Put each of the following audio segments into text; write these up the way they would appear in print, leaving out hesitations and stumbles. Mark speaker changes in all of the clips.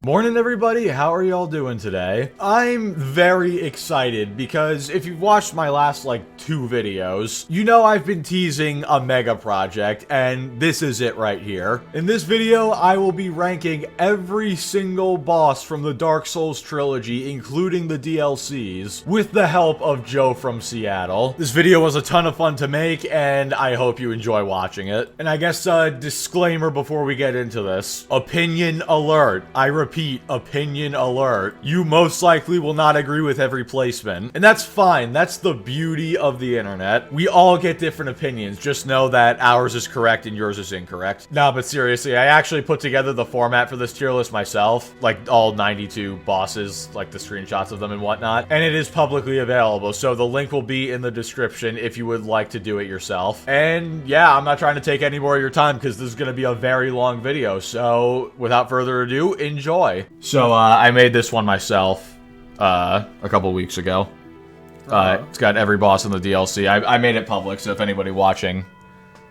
Speaker 1: Morning everybody, how are y'all doing today? I'm very excited because if you've watched my last two videos, you know I've been teasing a mega project and this is it right here. In this video, I will be ranking every single boss from the Dark Souls trilogy, including the DLCs, with the help of Joe from Seattle. This video was a ton of fun to make and I hope you enjoy watching it. And I guess a disclaimer before we get into this. Opinion alert. I repeat, opinion alert. You most likely will not agree with every placement. And that's fine. That's the beauty of the internet. We all get different opinions. Just know that ours is correct and yours is incorrect. No, but seriously, I actually put together the format for this tier list myself. Like all 92 bosses, like the screenshots of them and whatnot. And it is publicly available. So the link will be in the description if you would like to do it yourself. And yeah, I'm not trying to take any more of your time because this is going to be a very long video. So without further ado, enjoy. So, I made this one myself, a couple weeks ago. It's got every boss in the DLC. I made it public, so if anybody watching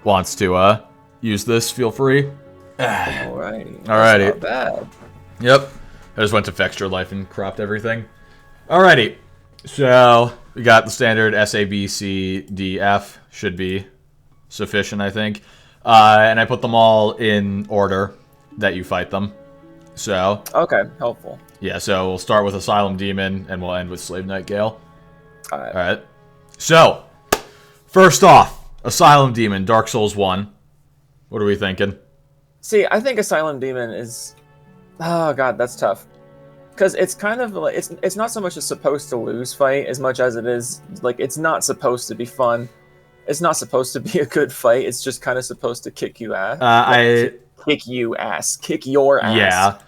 Speaker 1: wants to, use this, feel free.
Speaker 2: Alrighty.
Speaker 1: Alrighty.
Speaker 2: Not bad.
Speaker 1: Yep. I just went to Texture Life and cropped everything. Alrighty. So, we got the standard S, A, B, C, D, F. Should be sufficient, I think. And I put them all in order that you fight them. So
Speaker 2: okay, helpful.
Speaker 1: Yeah, so we'll start with Asylum Demon and we'll end with Slave Knight Gale.
Speaker 2: Alright.
Speaker 1: So, first off, Asylum Demon, Dark Souls 1. What are we thinking?
Speaker 2: See, I think Asylum Demon is... Oh god, that's tough. Because it's kind of like... It's not so much a supposed to lose fight as much as it is... Like, it's not supposed to be fun. It's not supposed to be a good fight. It's just kind of supposed to kick you ass. Kick you ass. Kick your ass.
Speaker 1: Yeah.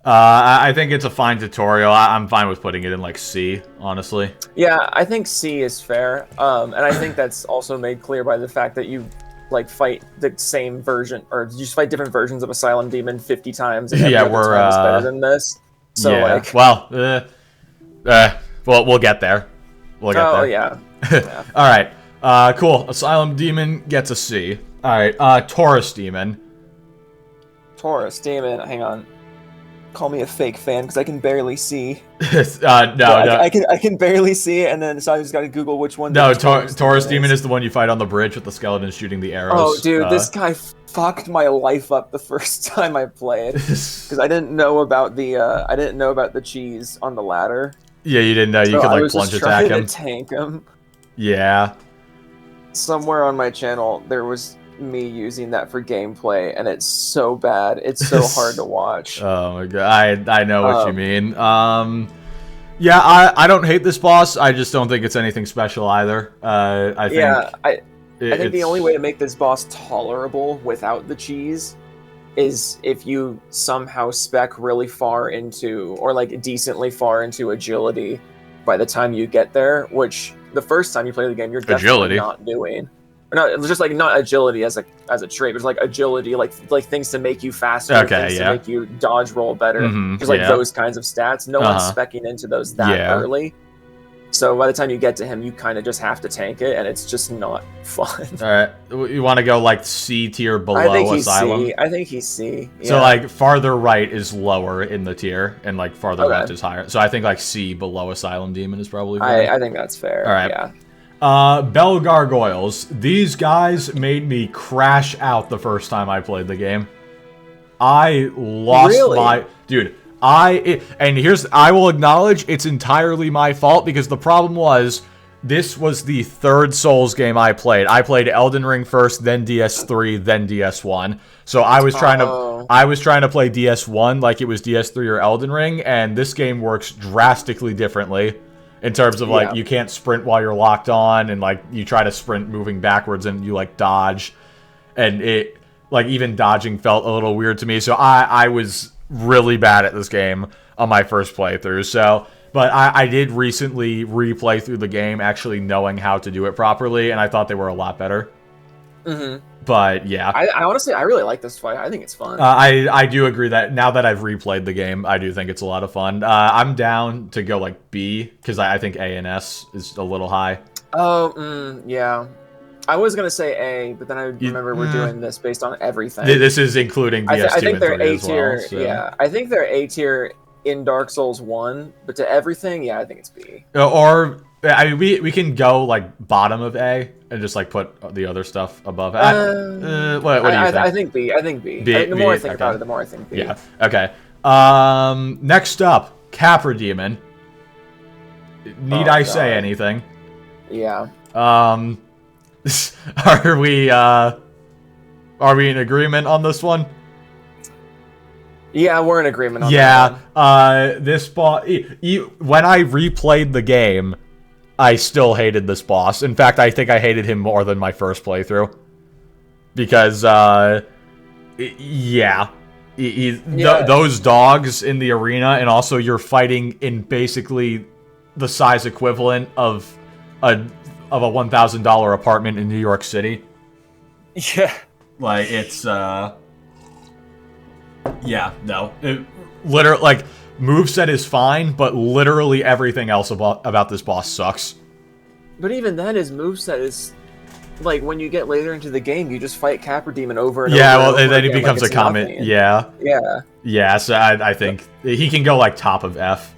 Speaker 1: I think it's a fine tutorial. I'm fine with putting it in, like, C, honestly.
Speaker 2: Yeah, I think C is fair. And I think that's also made clear by the fact that you, like, fight the same version, or you just fight different versions of Asylum Demon 50 times, and every other time is better than this. So,
Speaker 1: yeah.
Speaker 2: like...
Speaker 1: Well, we'll get there. We'll get there.
Speaker 2: Oh, yeah. Yeah.
Speaker 1: Alright. Cool. Asylum Demon gets a C. Alright, Taurus Demon.
Speaker 2: Taurus Demon, hang on. Call me a fake fan because I can barely see.
Speaker 1: No.
Speaker 2: I can barely see, and then so I just got to Google which one.
Speaker 1: No, Taurus Demon is the one you fight on the bridge with the skeletons shooting the arrows.
Speaker 2: Oh, dude, this guy fucked my life up the first time I played because I didn't know about the cheese on the ladder.
Speaker 1: Yeah, you didn't know you could like plunge attack him.
Speaker 2: To tank him.
Speaker 1: Yeah.
Speaker 2: Somewhere on my channel there was me using that for gameplay, and it's so bad. It's so hard to watch.
Speaker 1: Oh my god, I know what you mean. Yeah, I don't hate this boss. I just don't think it's anything special either. I think the only way to make this boss tolerable without the cheese is if you somehow spec really far into, or like decently far into agility by the time you get there, which the first time you play the game you're definitely not doing. Or not, just like not agility as a trait, but like agility, like things to make you faster, things to make you dodge roll better, just like those kinds of stats. No one's specking into those that early. So by the time you get to him, you kind of just have to tank it, and it's just not fun. Alright, you want to go like C tier below Asylum?
Speaker 2: I think he's C. Yeah.
Speaker 1: So like farther right is lower in the tier, and like farther left is higher. So I think like C below Asylum Demon is probably fair.
Speaker 2: I think that's fair.
Speaker 1: Alright.
Speaker 2: Yeah.
Speaker 1: Bell Gargoyles. These guys made me crash out the first time I played the game. I lost my... Dude, I will acknowledge it's entirely my fault because the problem was this was the third Souls game I played. I played Elden Ring first, then DS3, then DS1. So I was trying to play DS1 like it was DS3 or Elden Ring, and this game works drastically differently. In terms of, like, you can't sprint while you're locked on, and, like, you try to sprint moving backwards, and you, like, dodge. And it, like, even dodging felt a little weird to me. So I was really bad at this game on my first playthrough. So, but I did recently replay through the game, actually knowing how to do it properly, and I thought they were a lot better. But, yeah.
Speaker 2: I honestly, I really like this fight. I think it's fun.
Speaker 1: I do agree that now that I've replayed the game, I do think it's a lot of fun. I'm down to go, like, B, because I think A and S is a little high.
Speaker 2: Oh, yeah. I was gonna say A, but then I remember we're doing this based on everything.
Speaker 1: This is including DS2
Speaker 2: I think
Speaker 1: and
Speaker 2: they're
Speaker 1: 3
Speaker 2: A
Speaker 1: as well.
Speaker 2: tier.
Speaker 1: So.
Speaker 2: Yeah, I think they're A tier in Dark Souls 1, but to everything, yeah, I think it's B.
Speaker 1: Or I mean, we can go like bottom of A and just like put the other stuff above. What do you think?
Speaker 2: I think B. I think B. The more I think about it, the more I think B.
Speaker 1: Yeah. Okay. Next up, Capra Demon. Need I say anything?
Speaker 2: Yeah.
Speaker 1: Are we in agreement on this one?
Speaker 2: Yeah, we're in agreement on that one.
Speaker 1: This boss, when I replayed the game, I still hated this boss. In fact, I think I hated him more than my first playthrough. Because, those dogs in the arena, and also you're fighting in basically the size equivalent of a $1,000 apartment in New York City.
Speaker 2: Yeah.
Speaker 1: Like, it's, yeah, no. Literally, like, moveset is fine, but literally everything else about this boss sucks.
Speaker 2: But even then, his moveset is... Like, when you get later into the game, you just fight Capra Demon over and over.
Speaker 1: Yeah, well, and then he becomes a comment. Yeah.
Speaker 2: Yeah.
Speaker 1: Yeah, so I think he can go, like, top of F.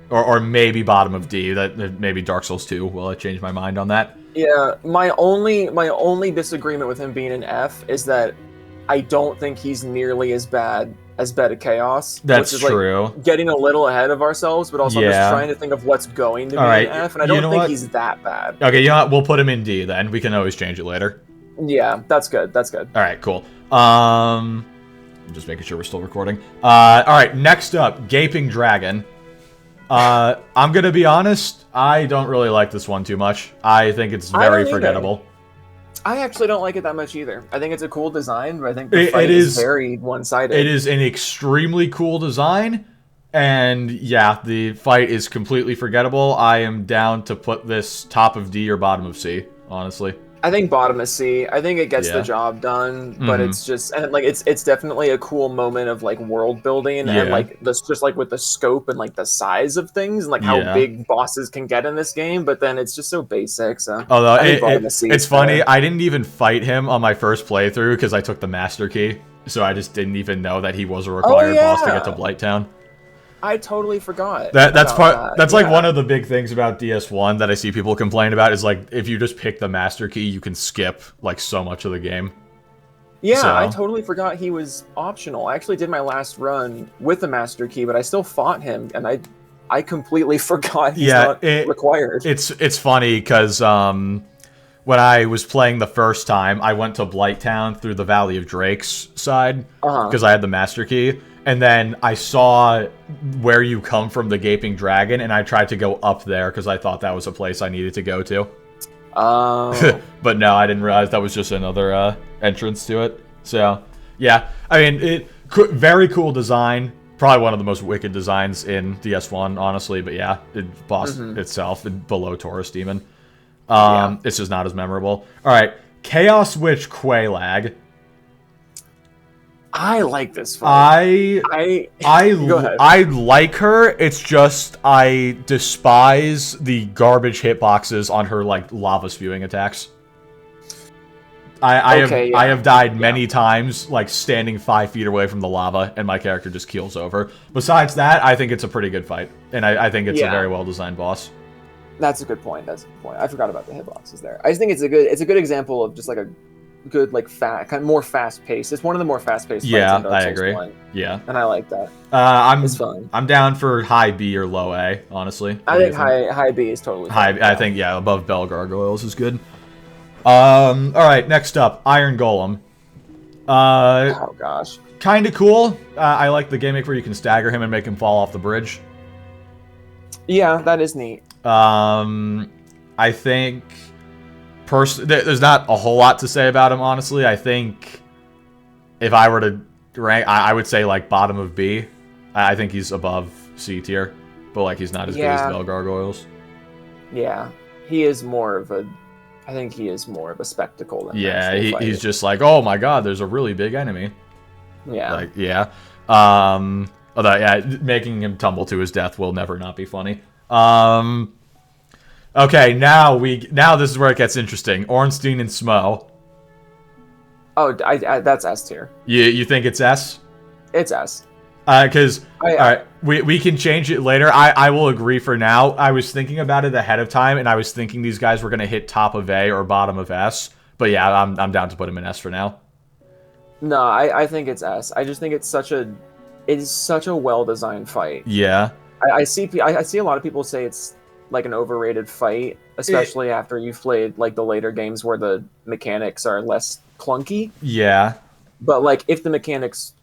Speaker 1: Or maybe bottom of D. That maybe Dark Souls 2 will change my mind on that.
Speaker 2: Yeah, my only disagreement with him being an F is that I don't think he's nearly as bad as Bed of Chaos.
Speaker 1: That's
Speaker 2: which is,
Speaker 1: true.
Speaker 2: Like, getting a little ahead of ourselves, but also I'm just trying to think of what's going to be an F, and I don't think he's that bad.
Speaker 1: Okay, you know what? We'll put him in D then. We can always change it later.
Speaker 2: Yeah, that's good. That's good.
Speaker 1: All right, cool. I'm just making sure we're still recording. All right, next up, Gaping Dragon. I'm gonna be honest, I don't really like this one too much. I think it's very forgettable.
Speaker 2: I actually don't like it that much either. I think it's a cool design, but I think the fight is very one-sided.
Speaker 1: It is an extremely cool design, and yeah, the fight is completely forgettable. I am down to put this top of D or bottom of C, honestly.
Speaker 2: I think bottom of C. I think it gets the job done, but it's just like it's definitely a cool moment of like world building and like this just like with the scope and like the size of things and like how big bosses can get in this game. But then it's just so basic. So
Speaker 1: although it's funny, I didn't even fight him on my first playthrough because I took the master key, so I just didn't even know that he was a required boss to get to Blighttown.
Speaker 2: I totally forgot.
Speaker 1: That's like one of the big things about DS1 that I see people complain about is like if you just pick the master key, you can skip like so much of the game.
Speaker 2: Yeah, so. I totally forgot he was optional. I actually did my last run with the master key, but I still fought him, and I completely forgot he's not required.
Speaker 1: It's funny because when I was playing the first time, I went to Blighttown through the Valley of Drakes side because I had the master key. And then I saw where you come from the Gaping Dragon, and I tried to go up there because I thought that was a place I needed to go to.
Speaker 2: Oh.
Speaker 1: But no, I didn't realize that was just another entrance to it. So, yeah. I mean, very cool design. Probably one of the most wicked designs in DS1, honestly. But yeah, boss itself, below Taurus Demon. It's just not as memorable. All right, Chaos Witch Quelaag.
Speaker 2: I like this fight.
Speaker 1: I like her. It's just I despise the garbage hitboxes on her like lava spewing attacks. I have died many times like standing 5 feet away from the lava and my character just keels over. Besides that, I think it's a pretty good fight, and I think it's a very well designed boss.
Speaker 2: That's a good point. I forgot about the hitboxes there. I just think it's a good example of just like a good like more fast paced. It's one of the more fast paced.
Speaker 1: Yeah,
Speaker 2: fights in Dark Souls
Speaker 1: I agree.
Speaker 2: 1.
Speaker 1: Yeah,
Speaker 2: and I like that. It's fun.
Speaker 1: I'm down for high B or low A. Honestly,
Speaker 2: I think high B is totally fine.
Speaker 1: I think above Bell Gargoyles is good. All right, next up, Iron Golem.
Speaker 2: Oh gosh,
Speaker 1: kind of cool. I like the gimmick where you can stagger him and make him fall off the bridge.
Speaker 2: Yeah, that is neat.
Speaker 1: I think. There's not a whole lot to say about him, honestly. I think if I were to rank, I would say like bottom of B. I think he's above C tier, but like he's not as good as Bell Gargoyles.
Speaker 2: Yeah, he is more of a. I think he is more of a spectacle than
Speaker 1: he's just like, oh my god, there's a really big enemy.
Speaker 2: Yeah.
Speaker 1: Although making him tumble to his death will never not be funny. Okay, now this is where it gets interesting. Ornstein and Smo.
Speaker 2: Oh, that's S tier.
Speaker 1: You think it's S?
Speaker 2: It's S.
Speaker 1: Because all right, we can change it later. I will agree for now. I was thinking about it ahead of time, and I was thinking these guys were gonna hit top of A or bottom of S. But yeah, I'm down to put them in S for now.
Speaker 2: No, I think it's S. I just think it's such a well-designed fight.
Speaker 1: Yeah.
Speaker 2: I see a lot of people say it's like an overrated fight, especially after you've played like the later games where the mechanics are less clunky.
Speaker 1: Yeah.
Speaker 2: But like if the mechanics,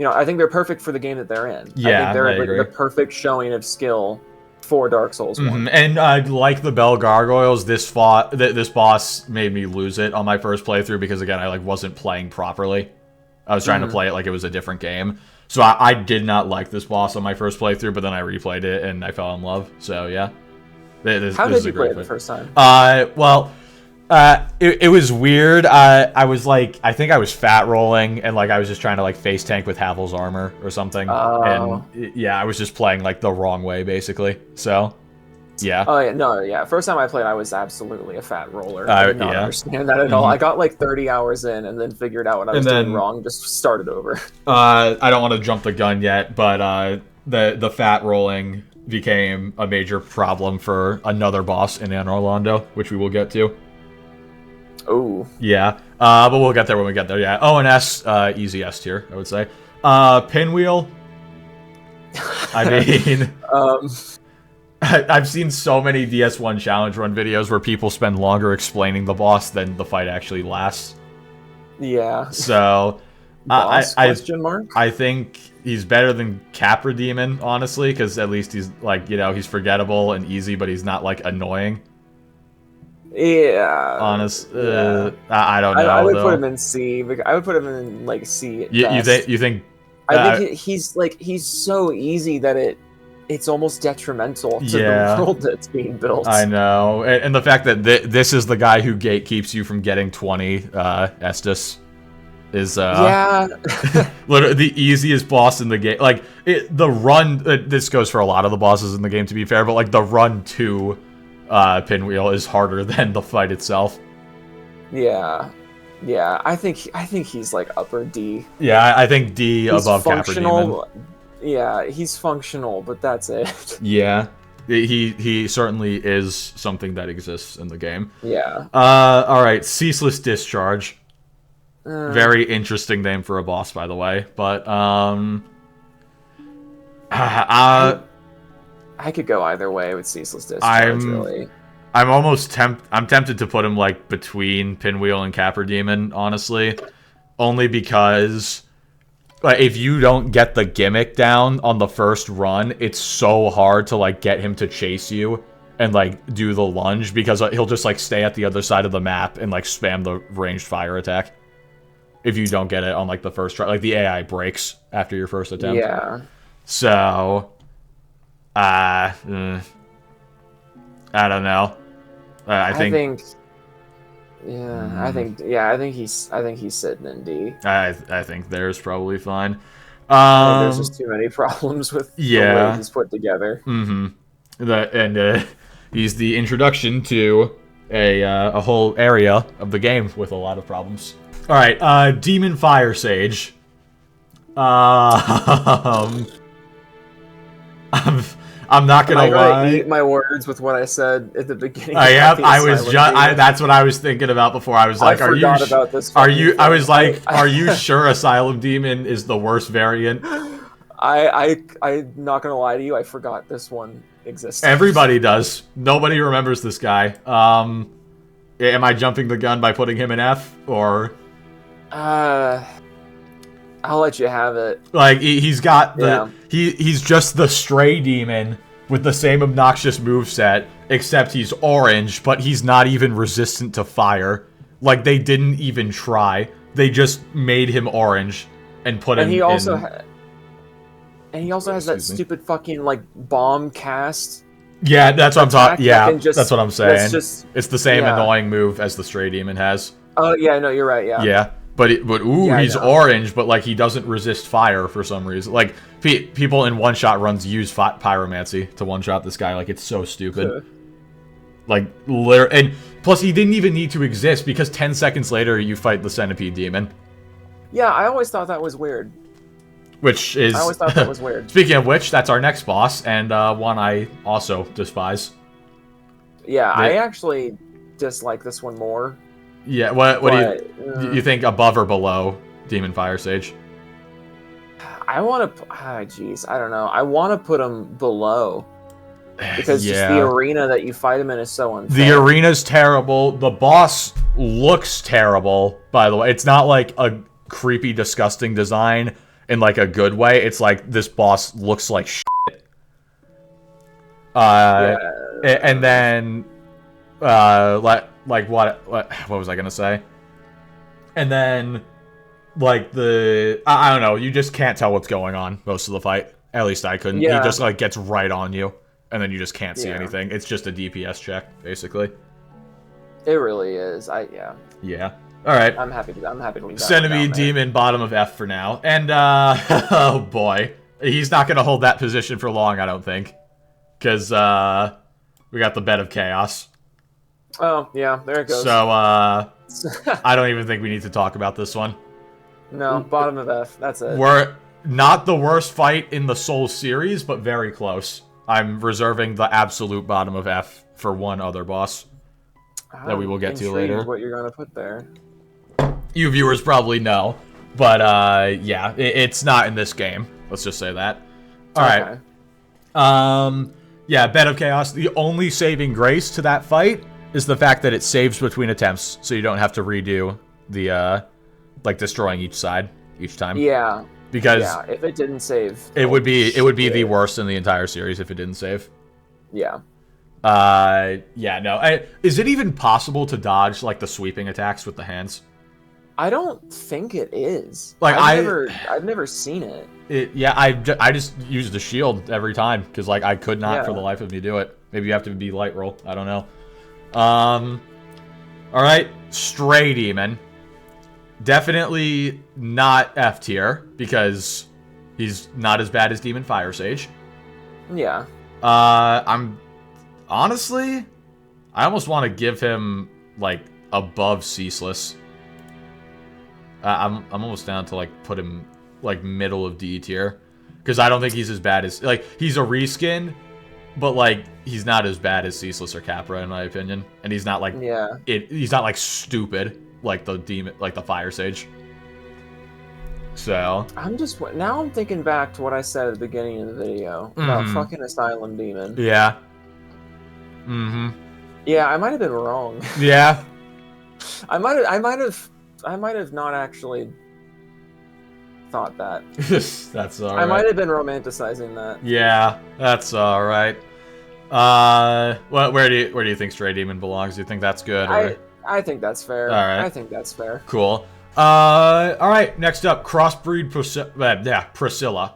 Speaker 2: I think they're perfect for the game that they're in.
Speaker 1: Yeah,
Speaker 2: I think they're the perfect showing of skill for Dark Souls 1.
Speaker 1: And like the Bell Gargoyles, this boss made me lose it on my first playthrough because again I wasn't playing properly. I was trying to play it like it was a different game. So I did not like this boss on my first playthrough, but then I replayed it and I fell in love. So yeah.
Speaker 2: How did you play it the first time?
Speaker 1: It was weird. I was I think I was fat rolling, and I was just trying to face tank with Havel's armor or something.
Speaker 2: Oh.
Speaker 1: And yeah, I was just playing the wrong way basically. So yeah.
Speaker 2: Oh yeah, no, yeah. First time I played, I was absolutely a fat roller. I did not understand that at all. I got 30 hours in, and then figured out what I was doing wrong. Just started over.
Speaker 1: I don't want to jump the gun yet, but the fat rolling became a major problem for another boss in Anor Londo, which we will get to.
Speaker 2: Oh.
Speaker 1: Yeah. But we'll get there when we get there. Yeah. O and S, easy S tier, I would say. Pinwheel. I mean, I've seen so many DS1 challenge run videos where people spend longer explaining the boss than the fight actually lasts.
Speaker 2: Yeah.
Speaker 1: So,
Speaker 2: question mark?
Speaker 1: I think he's better than Capra Demon, honestly, because at least he's he's forgettable and easy, but he's not annoying.
Speaker 2: Yeah.
Speaker 1: I don't know.
Speaker 2: I would put him in C. I would put him in C.
Speaker 1: You think?
Speaker 2: I think he's so easy that it's almost detrimental to the world that's being built.
Speaker 1: I know, and the fact that this is the guy who gatekeeps you from getting 20 Estus is literally the easiest boss in the game. The run. This goes for a lot of the bosses in the game, to be fair, but the run to Pinwheel is harder than the fight itself.
Speaker 2: Yeah. I think he's upper D.
Speaker 1: Yeah, I think D
Speaker 2: he's
Speaker 1: above Capra Demon.
Speaker 2: Yeah, he's functional, but that's it.
Speaker 1: Yeah, he certainly is something that exists in the game.
Speaker 2: Yeah.
Speaker 1: All right, Ceaseless Discharge. Very interesting name for a boss, by the way. But
Speaker 2: I could go either way with Ceaseless Discharge. Really.
Speaker 1: I'm tempted to put him between Pinwheel and Capra Demon, honestly, only because if you don't get the gimmick down on the first run, it's so hard to get him to chase you and do the lunge, because he'll just stay at the other side of the map and spam the ranged fire attack. If you don't get it on the first try, the AI breaks after your first attempt.
Speaker 2: Yeah.
Speaker 1: So, I don't know. I think he's sitting in D. I think there's probably fine.
Speaker 2: There's just too many problems with the way he's put together.
Speaker 1: Mm-hmm. He's the introduction to a whole area of the game with a lot of problems. All right, Demon Fire Sage. I'm not gonna lie.
Speaker 2: Eat my words with what I said at the beginning.
Speaker 1: That's what I was thinking about before. I was like, "Are you sure Asylum Demon is the worst variant?"
Speaker 2: I'm not gonna lie to you. I forgot this one existed.
Speaker 1: Everybody does. Nobody remembers this guy. Am I jumping the gun by putting him in F or?
Speaker 2: I'll let you have it.
Speaker 1: He's got the he's just the stray demon with the same obnoxious moveset, except he's orange, but he's not even resistant to fire. They didn't even try. They just made him orange and put him in.
Speaker 2: And he also has that stupid fucking bomb cast.
Speaker 1: Yeah, that's what I'm talking. Yeah, that's what I'm saying.
Speaker 2: It's
Speaker 1: the same annoying move as the stray demon has.
Speaker 2: Oh yeah, no, you're right. Yeah.
Speaker 1: Yeah. He's orange, but he doesn't resist fire for some reason. People in one-shot runs use pyromancy to one-shot this guy. It's so stupid. Like, literally, and plus he didn't even need to exist because 10 seconds later you fight the Centipede Demon.
Speaker 2: Yeah, I always thought that was weird.
Speaker 1: Which is...
Speaker 2: I always thought that was weird.
Speaker 1: Speaking of which, that's our next boss, and one I also despise.
Speaker 2: Yeah, I actually dislike this one more.
Speaker 1: Yeah, what do you think above or below Demon Fire Sage?
Speaker 2: I want to... jeez, I don't know. I want to put him below. Because just the arena that you fight him in is so unfair.
Speaker 1: The arena's terrible. The boss looks terrible, by the way. It's not like a creepy, disgusting design in like a good way. It's like this boss looks like shit. And then like what was I gonna say? And then like I don't know, you just can't tell what's going on most of the fight. At least I couldn't.
Speaker 2: Yeah.
Speaker 1: He just like gets right on you, and then you just can't see anything. It's just a DPS check, basically.
Speaker 2: It really is.
Speaker 1: Yeah. All right.
Speaker 2: I'm happy to leave that
Speaker 1: Centipede Demon, bottom of F for now. And, oh boy. He's not going to hold that position for long, I don't think. Because, we got the Bed of Chaos.
Speaker 2: Oh, yeah, there it goes.
Speaker 1: So, I don't even think we need to talk about this one.
Speaker 2: No, bottom of F. That's it.
Speaker 1: We're not the worst fight in the Soul series, but very close. I'm reserving the absolute bottom of F for one other boss that we will get to later.
Speaker 2: What you're going to put there.
Speaker 1: You viewers probably know, but yeah, it's not in this game. Let's just say that. All right. Yeah, Bed of Chaos. The only saving grace to that fight is the fact that it saves between attempts, so you don't have to redo the like destroying each side each time.
Speaker 2: Yeah.
Speaker 1: Because
Speaker 2: if it didn't save,
Speaker 1: it would be the worst in the entire series if it didn't save.
Speaker 2: Yeah.
Speaker 1: Yeah, no. Is it even possible to dodge like the sweeping attacks with the hands?
Speaker 2: I don't think it is.
Speaker 1: Like
Speaker 2: I've never seen it.
Speaker 1: Yeah, I just use the shield every time because like I could not for the life of me do it. Maybe you have to be light roll. I don't know. All right, Stray Demon. Definitely not F tier because he's not as bad as Demon Fire Sage.
Speaker 2: Yeah.
Speaker 1: I'm honestly, I almost want to give him like above Ceaseless. I'm almost down to like put him like middle of D tier because I don't think he's as bad as like he's a reskin, but like he's not as bad as Ceaseless or Capra in my opinion, and he's not like he's not like stupid like the demon like the Fire Sage. So
Speaker 2: I'm thinking back to what I said at the beginning of the video about fucking Asylum Demon.
Speaker 1: Yeah.
Speaker 2: Yeah, I might have been wrong.
Speaker 1: Yeah.
Speaker 2: I might have not actually thought that.
Speaker 1: That's all right.
Speaker 2: I might have been romanticizing that.
Speaker 1: Yeah, that's all right. Where do you think Stray Demon belongs? Do you think that's good? Or?
Speaker 2: I think that's fair.
Speaker 1: All right.
Speaker 2: I think that's fair.
Speaker 1: Cool. All right. Next up, Crossbreed Priscilla.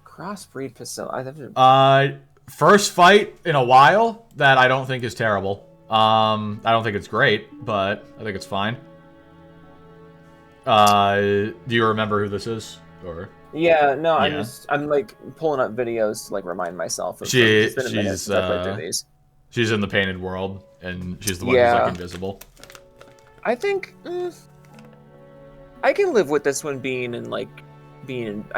Speaker 2: Crossbreed Priscilla.
Speaker 1: First fight in a while that I don't think is terrible. I don't think it's great, but I think it's fine. Do you remember who this is? Or
Speaker 2: yeah, no, I'm like pulling up videos to like remind myself. She's
Speaker 1: in the Painted World, and she's the one who's like invisible.
Speaker 2: I think I can live with this one being in. I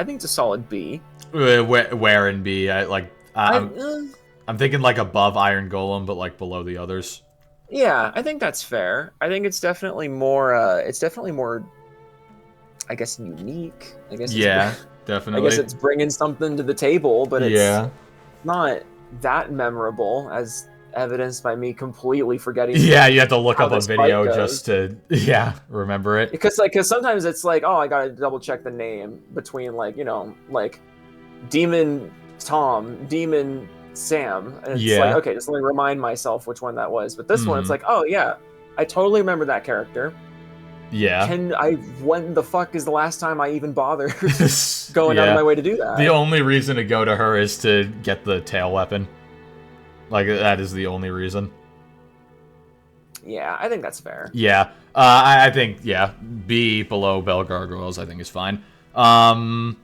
Speaker 2: think it's a solid B.
Speaker 1: Where in B? I'm thinking like above Iron Golem, but like below the others.
Speaker 2: Yeah, I think that's fair. I think it's definitely more. I guess unique. I guess.
Speaker 1: Yeah, definitely.
Speaker 2: I guess it's bringing something to the table, but it's not that memorable, as evidenced by me completely forgetting.
Speaker 1: Yeah, you have to look up a video just to remember it.
Speaker 2: Because sometimes it's like, oh, I gotta double check the name between like Demon Tom, Demon Sam, and it's like, okay, just let me remind myself which one that was. But this one, it's like, oh yeah, I totally remember that character.
Speaker 1: Yeah.
Speaker 2: When the fuck is the last time I even bothered going out of my way to do that?
Speaker 1: The only reason to go to her is to get the tail weapon. Like, that is the only reason.
Speaker 2: Yeah, I think that's fair.
Speaker 1: Yeah. I think, B below Bell Gargoyles, I think is fine. Alright,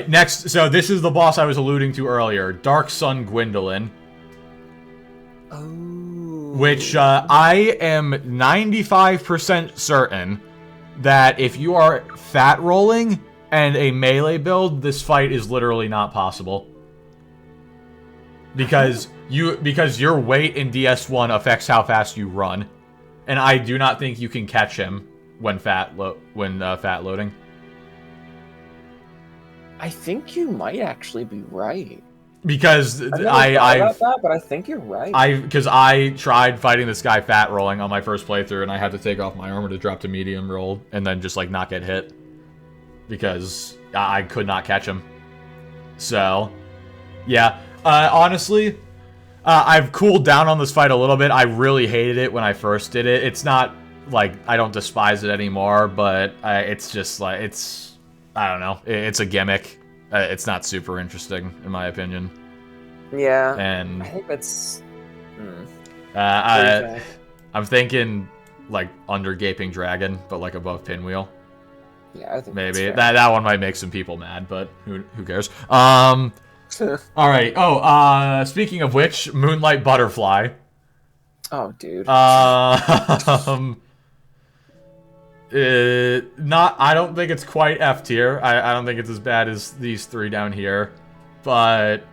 Speaker 1: next. So this is the boss I was alluding to earlier. Dark Sun Gwendolyn.
Speaker 2: Oh.
Speaker 1: Which I am 95% certain that if you are fat rolling and a melee build, this fight is literally not possible. Because your weight in DS1 affects how fast you run. And I do not think you can catch him when fat loading.
Speaker 2: I think you might actually be right.
Speaker 1: Because
Speaker 2: I've never thought about that, but I think you're right.
Speaker 1: Because I tried fighting this guy fat rolling on my first playthrough, and I had to take off my armor to drop to medium roll, and then just like not get hit because I could not catch him. So, yeah. Honestly, I've cooled down on this fight a little bit. I really hated it when I first did it. It's not like I don't despise it anymore, but it's just like I don't know. It's a gimmick. It's not super interesting, in my opinion.
Speaker 2: Yeah.
Speaker 1: And
Speaker 2: I think that's...
Speaker 1: I'm thinking, like, under Gaping Dragon, but, like, above Pinwheel.
Speaker 2: Yeah, I think
Speaker 1: maybe. That one might make some people mad, but who cares? Alright. Oh, speaking of which, Moonlight Butterfly.
Speaker 2: Oh, dude.
Speaker 1: I don't think it's quite F tier. I don't think it's as bad as these three down here. But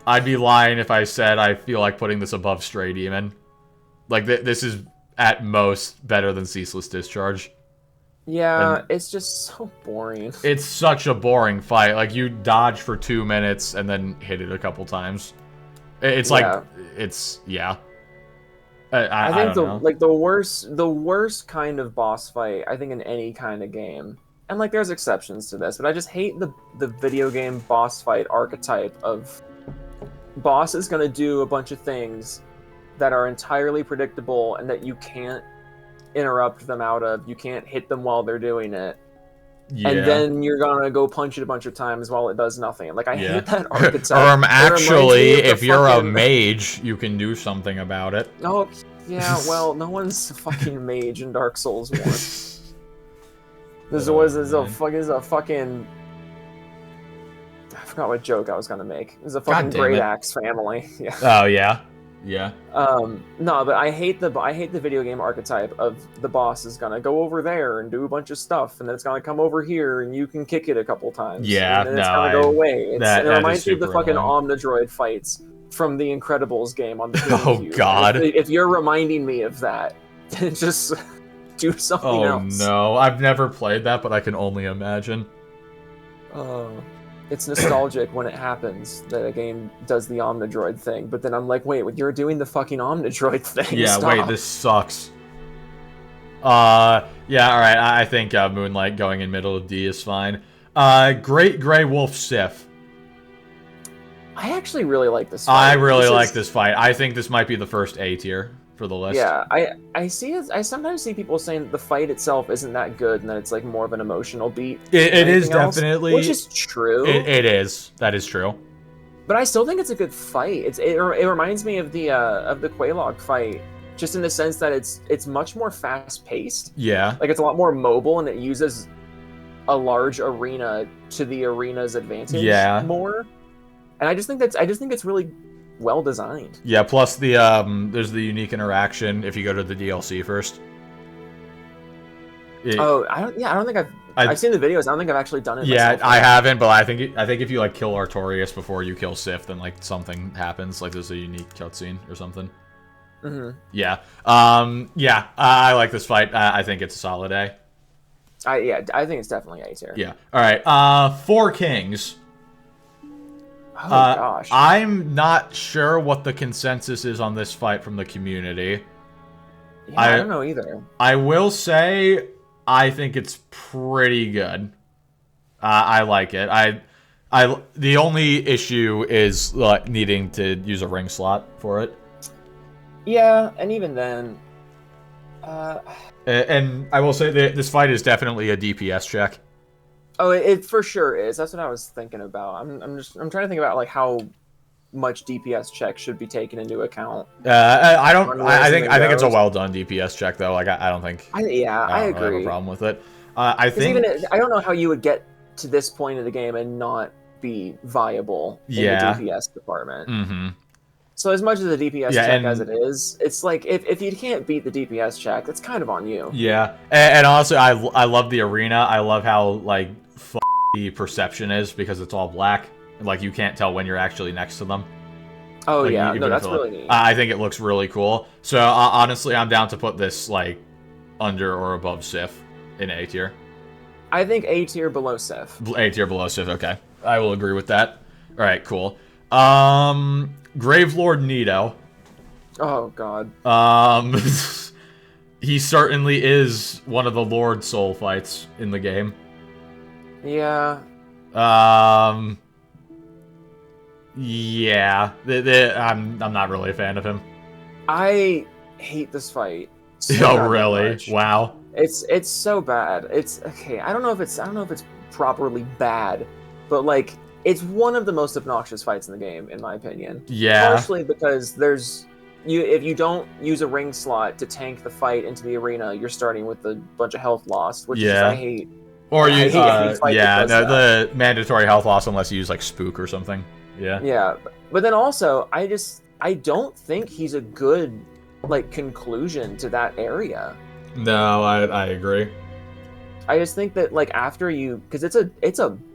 Speaker 1: I'd be lying if I said I feel like putting this above Stray Demon. Like, this is, at most, better than Ceaseless Discharge.
Speaker 2: Yeah, and it's just so boring.
Speaker 1: It's such a boring fight. Like, you dodge for 2 minutes and then hit it a couple times. It's like, yeah. I think
Speaker 2: the worst kind of boss fight, I think, in any kind of game, and like there's exceptions to this, but I just hate the video game boss fight archetype of boss is gonna do a bunch of things that are entirely predictable and that you can't interrupt them out of. You can't hit them while they're doing it. Yeah. And then you're gonna go punch it a bunch of times while it does nothing. Like, I hate that archetype.
Speaker 1: Actually, if you're a mage, you can do something about it.
Speaker 2: Oh, yeah, well, no one's a fucking mage in Dark Souls 1. This is a fucking... I forgot what joke I was gonna make. This is a fucking Great Axe family. Yeah.
Speaker 1: Oh, yeah? Yeah.
Speaker 2: No, but I hate the video game archetype of the boss is gonna go over there and do a bunch of stuff, and then it's gonna come over here and you can kick it a couple times.
Speaker 1: Yeah,
Speaker 2: and then it's gonna go away.
Speaker 1: That
Speaker 2: reminds me of the fucking Omnidroid fights from the Incredibles game on the GameCube.
Speaker 1: Oh God!
Speaker 2: If you're reminding me of that, then just do something else.
Speaker 1: Oh no, I've never played that, but I can only imagine.
Speaker 2: It's nostalgic when it happens that a game does the Omnidroid thing, but then I'm like, wait, you're doing the fucking Omnidroid thing.
Speaker 1: Yeah,
Speaker 2: Stop.
Speaker 1: Wait, this sucks. Yeah, alright, I think Moonlight going in middle of D is fine. Great Grey Wolf Sif.
Speaker 2: I actually really like this fight.
Speaker 1: I really like this fight. I think this might be the first A tier for the list.
Speaker 2: Yeah, I sometimes see people saying that the fight itself isn't that good and that it's like more of an emotional beat.
Speaker 1: It is definitely,
Speaker 2: which is true.
Speaker 1: It is. That is true.
Speaker 2: But I still think it's a good fight. It reminds me of the Quelaag fight, just in the sense that it's much more fast paced.
Speaker 1: Yeah.
Speaker 2: Like, it's a lot more mobile and it uses a large arena to the arena's advantage.
Speaker 1: Yeah.
Speaker 2: More. And I just think it's really well designed.
Speaker 1: Yeah, plus the there's the unique interaction if you go to the DLC first.
Speaker 2: I don't think I've seen the videos. I don't think I've actually done it.
Speaker 1: Yeah, I haven't, but I think if you like kill Artorias before you kill Sif, then like something happens. Like there's a unique cutscene or something.
Speaker 2: Mm-hmm.
Speaker 1: Yeah. I like this fight. I think it's a solid A.
Speaker 2: I think it's definitely A tier.
Speaker 1: Yeah. All right. Four Kings.
Speaker 2: Oh gosh.
Speaker 1: I'm not sure what the consensus is on this fight from the community.
Speaker 2: Yeah, I don't know either.
Speaker 1: I will say I think it's pretty good. I like it. The only issue is needing to use a ring slot for it.
Speaker 2: Yeah, and even then,
Speaker 1: and I will say that this fight is definitely a DPS check.
Speaker 2: Oh, it for sure is. That's what I was thinking about. I'm trying to think about like how much DPS check should be taken into account.
Speaker 1: I think it's a well done DPS check though. Like I don't think.
Speaker 2: I agree.
Speaker 1: I have a problem with it. I think
Speaker 2: I don't know how you would get to this point of the game and not be viable in the DPS department.
Speaker 1: Mm-hmm.
Speaker 2: So as much as a DPS
Speaker 1: Yeah,
Speaker 2: check
Speaker 1: and
Speaker 2: as it is, it's like if you can't beat the DPS check, it's kind of on you.
Speaker 1: yeah, and honestly, I love the arena. I love how like the perception is because it's all black. Like you can't tell when you're actually next to them.
Speaker 2: Oh
Speaker 1: Like,
Speaker 2: yeah,
Speaker 1: even
Speaker 2: no,
Speaker 1: if
Speaker 2: that's
Speaker 1: it,
Speaker 2: really neat.
Speaker 1: I think it looks really cool. So honestly, I'm down to put this like under or above Sif in A tier.
Speaker 2: I think A tier below Sif.
Speaker 1: A tier below Sif. Okay, I will agree with that. All right, cool. Gravelord Nito.
Speaker 2: Oh god.
Speaker 1: He certainly is one of the Lord Soul fights in the game.
Speaker 2: Yeah.
Speaker 1: Yeah. I'm not really a fan of him.
Speaker 2: I hate this fight. So
Speaker 1: Oh, really?
Speaker 2: much.
Speaker 1: Wow.
Speaker 2: It's so bad. It's okay. I don't know if it's properly bad, but like it's one of the most obnoxious fights in the game, in my opinion.
Speaker 1: Yeah.
Speaker 2: Partially because if you don't use a ring slot to tank the fight into the arena, you're starting with a bunch of health lost, which is just, I hate.
Speaker 1: Or you,
Speaker 2: I hate any fight that does
Speaker 1: the mandatory health loss unless you use like Spook or something. Yeah.
Speaker 2: Yeah, but then also, I don't think he's a good like conclusion to that area.
Speaker 1: No, I agree.
Speaker 2: I just think that like after because it's a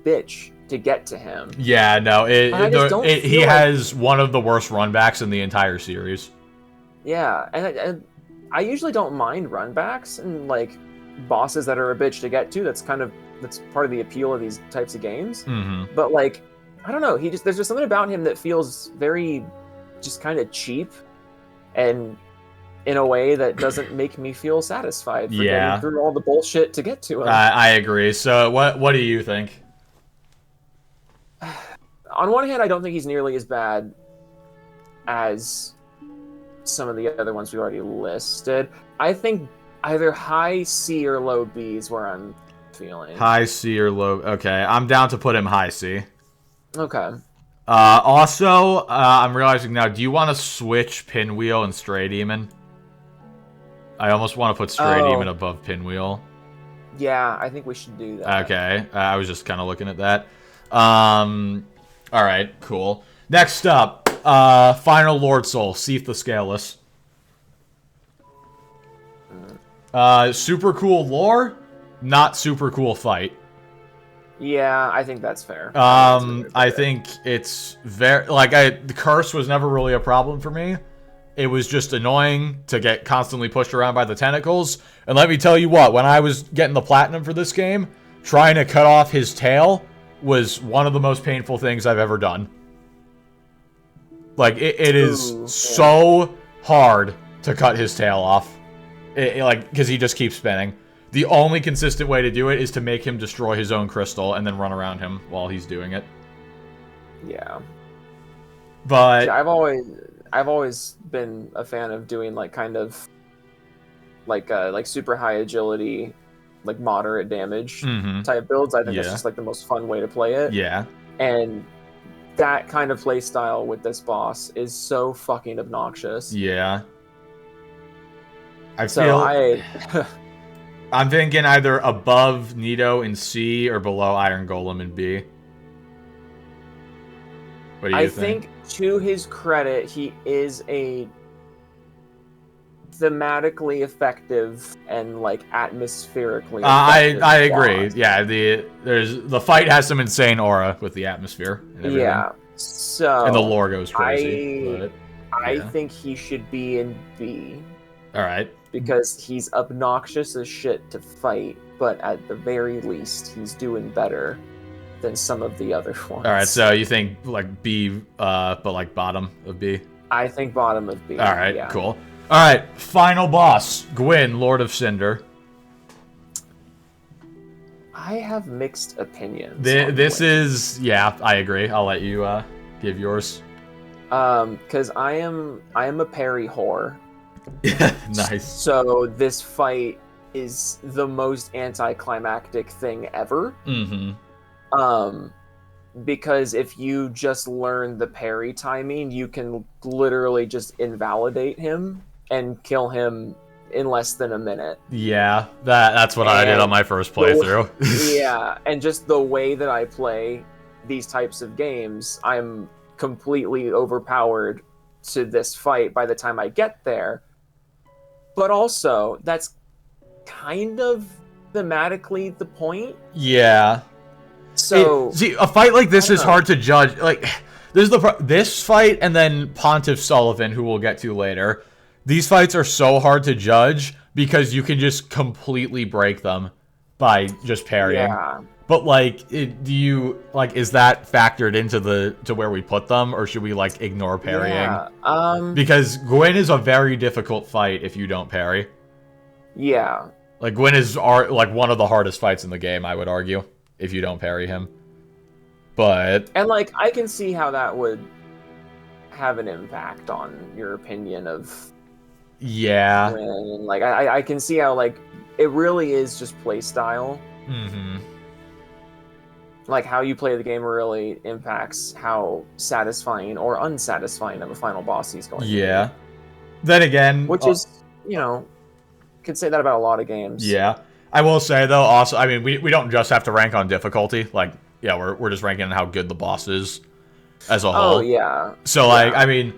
Speaker 2: bitch to get to him.
Speaker 1: Yeah, no, he
Speaker 2: like,
Speaker 1: has one of the worst runbacks in the entire series.
Speaker 2: Yeah, and I usually don't mind runbacks and like bosses that are a bitch to get to. That's part of the appeal of these types of games.
Speaker 1: Mm-hmm.
Speaker 2: But like, I don't know, there's just something about him that feels very just kind of cheap, and in a way that doesn't make me feel satisfied for getting through all the bullshit to get to him.
Speaker 1: I agree. So what do you think?
Speaker 2: On one hand, I don't think he's nearly as bad as some of the other ones we already listed. I think either high C or low B is where I'm feeling.
Speaker 1: High C or low... Okay, I'm down to put him high C.
Speaker 2: Okay.
Speaker 1: Also, I'm realizing now, do you want to switch Pinwheel and Stray Demon? I almost want to put Stray Demon above Pinwheel.
Speaker 2: Yeah, I think we should do that.
Speaker 1: Okay, I was just kind of looking at that. Alright, cool. Next up, Final Lord Soul, Seath the Scaleless. Super cool lore, not super cool fight.
Speaker 2: Yeah, I think that's fair.
Speaker 1: I think it's very... Like, the curse was never really a problem for me. It was just annoying to get constantly pushed around by the tentacles. And let me tell you what, when I was getting the platinum for this game, trying to cut off his tail was one of the most painful things I've ever done. Like, it is so hard to cut his tail off. Like, because he just keeps spinning. The only consistent way to do it is to make him destroy his own crystal and then run around him while he's doing it.
Speaker 2: Yeah.
Speaker 1: But...
Speaker 2: Yeah, I've always been a fan of doing like kind of like super high agility, like moderate damage type builds. I think that's just like the most fun way to play it.
Speaker 1: Yeah. And
Speaker 2: that kind of play style with this boss is so fucking obnoxious.
Speaker 1: Yeah. I'm thinking either above Nito in C or below Iron Golem in B. What do you think?
Speaker 2: I think, to his credit, he is a thematically effective and like atmospherically.
Speaker 1: I agree. Yeah, the fight has some insane aura with the atmosphere. And everything.
Speaker 2: Yeah. So
Speaker 1: and the lore goes crazy.
Speaker 2: I think he should be in B.
Speaker 1: All right.
Speaker 2: Because he's obnoxious as shit to fight, but at the very least, he's doing better than some of the other ones.
Speaker 1: All right, so you think like B, but like bottom of B?
Speaker 2: I think bottom of B.
Speaker 1: All right, cool. All right, final boss, Gwyn, Lord of Cinder.
Speaker 2: I have mixed opinions.
Speaker 1: This is, yeah, I agree. I'll let you give yours.
Speaker 2: Because I am a parry whore.
Speaker 1: Nice.
Speaker 2: So this fight is the most anticlimactic thing ever. Because if you just learn the parry timing, you can literally just invalidate him and kill him in less than a minute.
Speaker 1: Yeah, that's what I did on my first playthrough.
Speaker 2: Yeah, and just the way that I play these types of games, I'm completely overpowered to this fight by the time I get there. But also, that's kind of thematically the point.
Speaker 1: Yeah.
Speaker 2: So
Speaker 1: see, a fight like this is
Speaker 2: know.
Speaker 1: hard to judge. Like, this fight and then Pontiff Sullivan, who we'll get to later. These fights are so hard to judge because you can just completely break them by just parrying.
Speaker 2: Yeah.
Speaker 1: But like, do you like? Is that factored into to where we put them, or should we like ignore parrying?
Speaker 2: Yeah.
Speaker 1: Because Gwyn is a very difficult fight if you don't parry.
Speaker 2: Yeah.
Speaker 1: Like Gwyn is like one of the hardest fights in the game, I would argue, if you don't parry him. But
Speaker 2: and like I can see how that would have an impact on your opinion of
Speaker 1: yeah,
Speaker 2: Gwyn. And like I can see how like it really is just play style.
Speaker 1: mm-hmm.
Speaker 2: Like how you play the game really impacts how satisfying or unsatisfying of a final boss he's going to be.
Speaker 1: Yeah. Then again,
Speaker 2: Which is, you know, could say that about a lot of games.
Speaker 1: Yeah. I will say though, also, I mean, we don't just have to rank on difficulty. Like, yeah, we're just ranking on how good the boss is as a whole.
Speaker 2: Oh yeah.
Speaker 1: So like, I mean,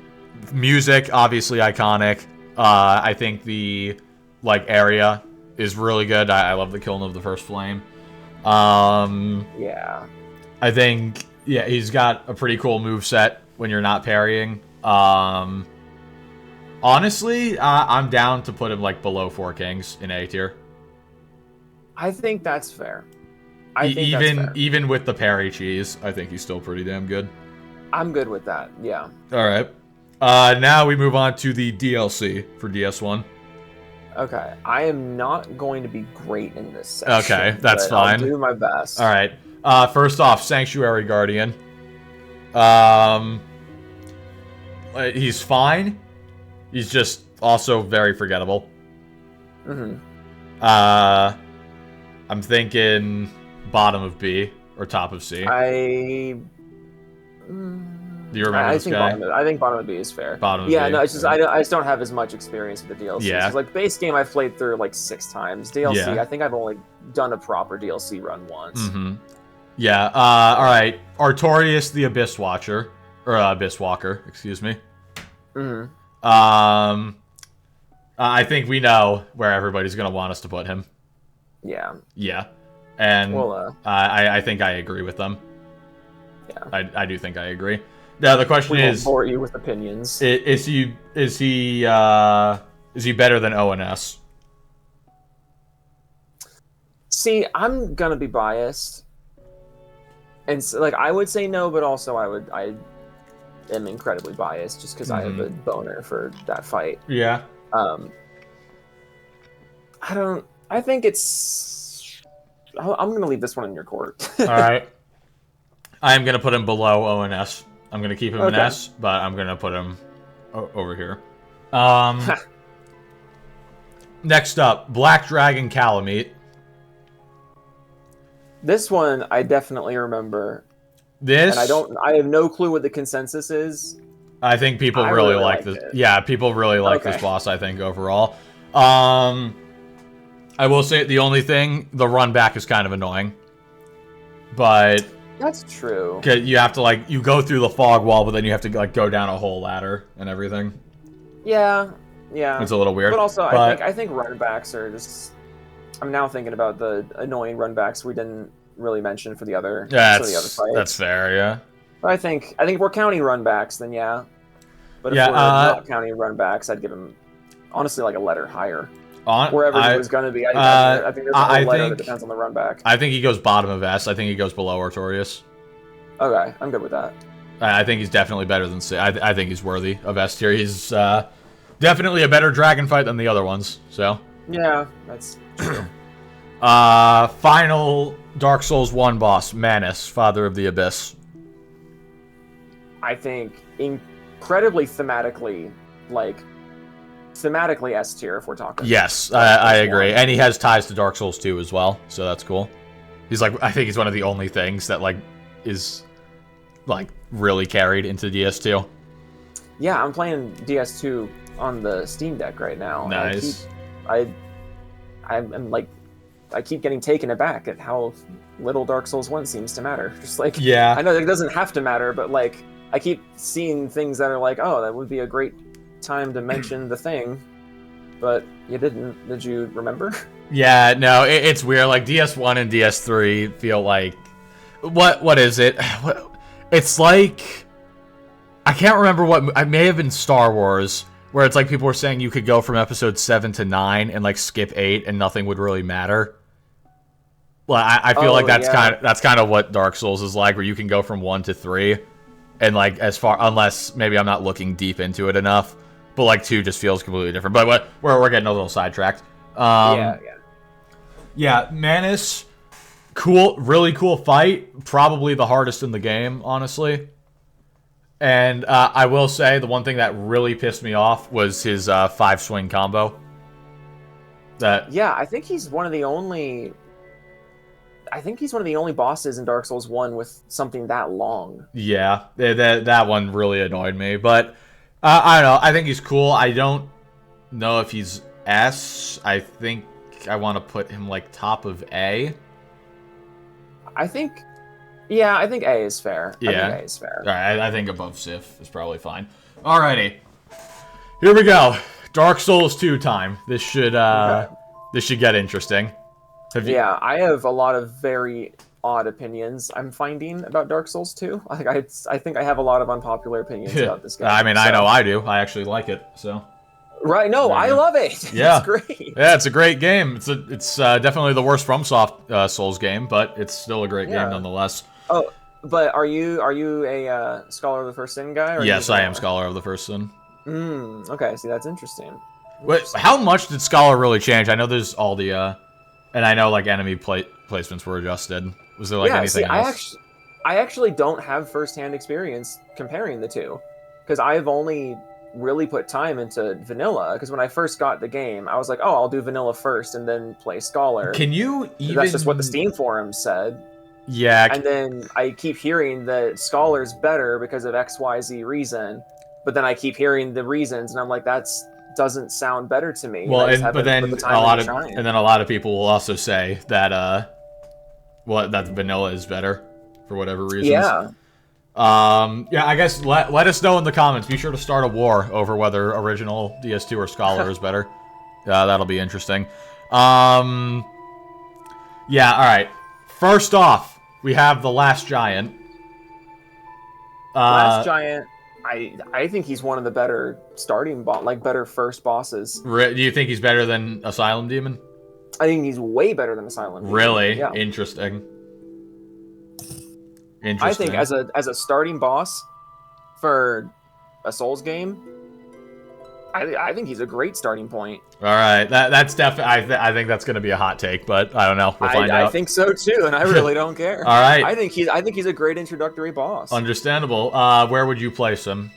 Speaker 1: music obviously iconic. I think the like area is really good. I love the killing of the first flame.
Speaker 2: Yeah.
Speaker 1: I think he's got a pretty cool moveset when you're not parrying. Honestly, I'm down to put him like below Four Kings in A tier.
Speaker 2: I think that's fair. I think that's fair.
Speaker 1: Even with the parry cheese, I think he's still pretty damn good.
Speaker 2: I'm good with that. Yeah.
Speaker 1: All right. Now we move on to the DLC for DS1.
Speaker 2: Okay, I am not going to be great in this section.
Speaker 1: Okay, that's fine.
Speaker 2: I'll do my best.
Speaker 1: All right. First off, Sanctuary Guardian. He's fine. He's just also very forgettable.
Speaker 2: Mm-hmm.
Speaker 1: I'm thinking bottom of B or top of C. Do you remember this guy?
Speaker 2: I think bottom of B is fair.
Speaker 1: Bottom of
Speaker 2: yeah,
Speaker 1: B.
Speaker 2: no, it's just I just don't have as much experience with the DLC.
Speaker 1: Yeah.
Speaker 2: Like base game, I've played through like 6 times. DLC,
Speaker 1: Yeah.
Speaker 2: I think I've only done a proper DLC run once.
Speaker 1: Mm-hmm. Yeah. All right. Artorias the Abyss Watcher or Abyss Walker, excuse me.
Speaker 2: Mm-hmm.
Speaker 1: I think we know where everybody's gonna want us to put him.
Speaker 2: Yeah.
Speaker 1: Yeah. And
Speaker 2: Well,
Speaker 1: I think I agree with them.
Speaker 2: Yeah.
Speaker 1: I do think I agree. Now the question
Speaker 2: We won't
Speaker 1: is,
Speaker 2: bore you with opinions.
Speaker 1: is he better than ONS?
Speaker 2: See, I'm gonna be biased, and so, like I would say no, but also I am incredibly biased just because I have a boner for that fight.
Speaker 1: Yeah.
Speaker 2: I think it's. I'm gonna leave this one in your court.
Speaker 1: All right. I'm gonna put him below ONS. I'm gonna keep him in S, but I'm gonna put him over here. Next up, Black Dragon Calamite.
Speaker 2: This one I definitely remember.
Speaker 1: This
Speaker 2: And I have no clue what the consensus is.
Speaker 1: I think people really like this. Yeah, people really like this boss, I think, overall. I will say the only thing, the run back is kind of annoying. But
Speaker 2: that's true.
Speaker 1: You have to like you go through the fog wall, but then you have to like go down a whole ladder and everything.
Speaker 2: Yeah.
Speaker 1: It's a little weird.
Speaker 2: But also I think runbacks are just I'm now thinking about the annoying runbacks we didn't really mention for the other fights.
Speaker 1: That's fair, yeah.
Speaker 2: But I think if we're counting runbacks, then yeah. But if we're not counting runbacks, I'd give him honestly like a letter higher. Wherever he was going to be, I think there's a whole letter that depends on the runback.
Speaker 1: I think he goes bottom of S. I think he goes below Artorias.
Speaker 2: Okay, I'm good with that.
Speaker 1: I think he's definitely better than C. I think he's worthy of S tier. He's definitely a better dragon fight than the other ones. So
Speaker 2: yeah, that's true.
Speaker 1: Final Dark Souls 1 boss, Manus, Father of the Abyss.
Speaker 2: I think incredibly thematically S tier if we're talking.
Speaker 1: Yes, I agree. And he has ties to Dark Souls 2 as well, so that's cool. He's like, I think he's one of the only things that like is like really carried into DS2.
Speaker 2: Yeah, I'm playing DS2 on the Steam Deck right now.
Speaker 1: Nice.
Speaker 2: I'm like, I keep getting taken aback at how little Dark Souls 1 seems to matter. Just like,
Speaker 1: yeah,
Speaker 2: I know it doesn't have to matter, but like, I keep seeing things that are like, oh, that would be a great time to mention the thing, but you didn't. Did you remember?
Speaker 1: Yeah, no, it's weird. Like DS1 and DS3 feel like what is it? It's like I can't remember what I may have been Star Wars, where it's like people were saying you could go from episode 7 to 9 and like skip 8 and nothing would really matter. Well, I feel like that's kind of what Dark Souls is like, where you can go from 1 to 3, and like unless maybe I'm not looking deep into it enough, but like 2 just feels completely different. But we're getting a little sidetracked. Yeah, Manus, cool, really cool fight. Probably the hardest in the game, honestly. And I will say the one thing that really pissed me off was his 5-swing combo.
Speaker 2: I think he's one of the only. I think he's one of the only bosses in Dark Souls 1 with something that long.
Speaker 1: Yeah, that one really annoyed me. But I don't know. I think he's cool. I don't know if he's S. I think I want to put him like top of A.
Speaker 2: I think A is fair.
Speaker 1: Yeah.
Speaker 2: I think A is fair.
Speaker 1: All right, I think above Sif is probably fine. Alrighty. Here we go. Dark Souls 2 time. This should get interesting.
Speaker 2: I have a lot of very odd opinions I'm finding about Dark Souls 2. I think I have a lot of unpopular opinions about this game.
Speaker 1: I mean, I know I do. I actually like it, so.
Speaker 2: Right, no, I love it.
Speaker 1: Yeah.
Speaker 2: It's great.
Speaker 1: Yeah, it's a great game. It's definitely the worst FromSoft Souls game, but it's still a great game nonetheless.
Speaker 2: Oh, but are you a Scholar of the First Sin guy? Or
Speaker 1: yes, I am Scholar of the First Sin.
Speaker 2: Okay, see, that's interesting.
Speaker 1: Wait, how much did Scholar really change? I know there's all the, and I know like enemy placements were adjusted. Was there like anything else?
Speaker 2: I actually don't have firsthand experience comparing the two, because I've only really put time into vanilla, because when I first got the game I was like, oh, I'll do vanilla first and then play Scholar.
Speaker 1: Can you even...
Speaker 2: That's just what the Steam forums said.
Speaker 1: Yeah.
Speaker 2: And then I keep hearing that Scholar's better because of XYZ reason, but then I keep hearing the reasons and I'm like, that doesn't sound better to me.
Speaker 1: Well, but then a lot of people will also say that that vanilla is better for whatever reasons.
Speaker 2: Yeah.
Speaker 1: I guess let us know in the comments. Be sure to start a war over whether original DS2 or Scholar is better. That'll be interesting. Yeah, alright. First off, we have the Last Giant.
Speaker 2: Last Giant, I think he's one of the better better first bosses.
Speaker 1: Do you think he's better than Asylum Demon?
Speaker 2: I think he's way better than Asylum Demon.
Speaker 1: Really?
Speaker 2: Yeah.
Speaker 1: Interesting.
Speaker 2: I think as a starting boss for a Souls game, I think he's a great starting point.
Speaker 1: All right, that's definitely. I think that's going to be a hot take, but I don't know. We'll find out.
Speaker 2: I think so too, and I really don't care.
Speaker 1: All right.
Speaker 2: I think he's a great introductory boss.
Speaker 1: Understandable. Where would you place him?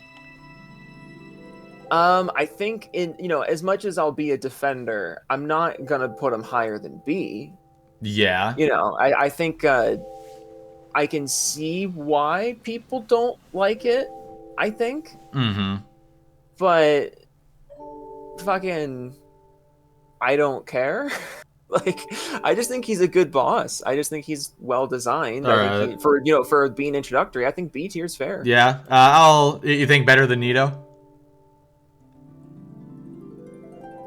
Speaker 2: I think as much as I'll be a defender, I'm not gonna put him higher than B.
Speaker 1: Yeah.
Speaker 2: I think I can see why people don't like it, I think.
Speaker 1: Mm-hmm.
Speaker 2: But fucking I don't care. I just think he's a good boss. I just think he's well designed. I think for being introductory, I think B tier's fair.
Speaker 1: Yeah. You think better than Nito?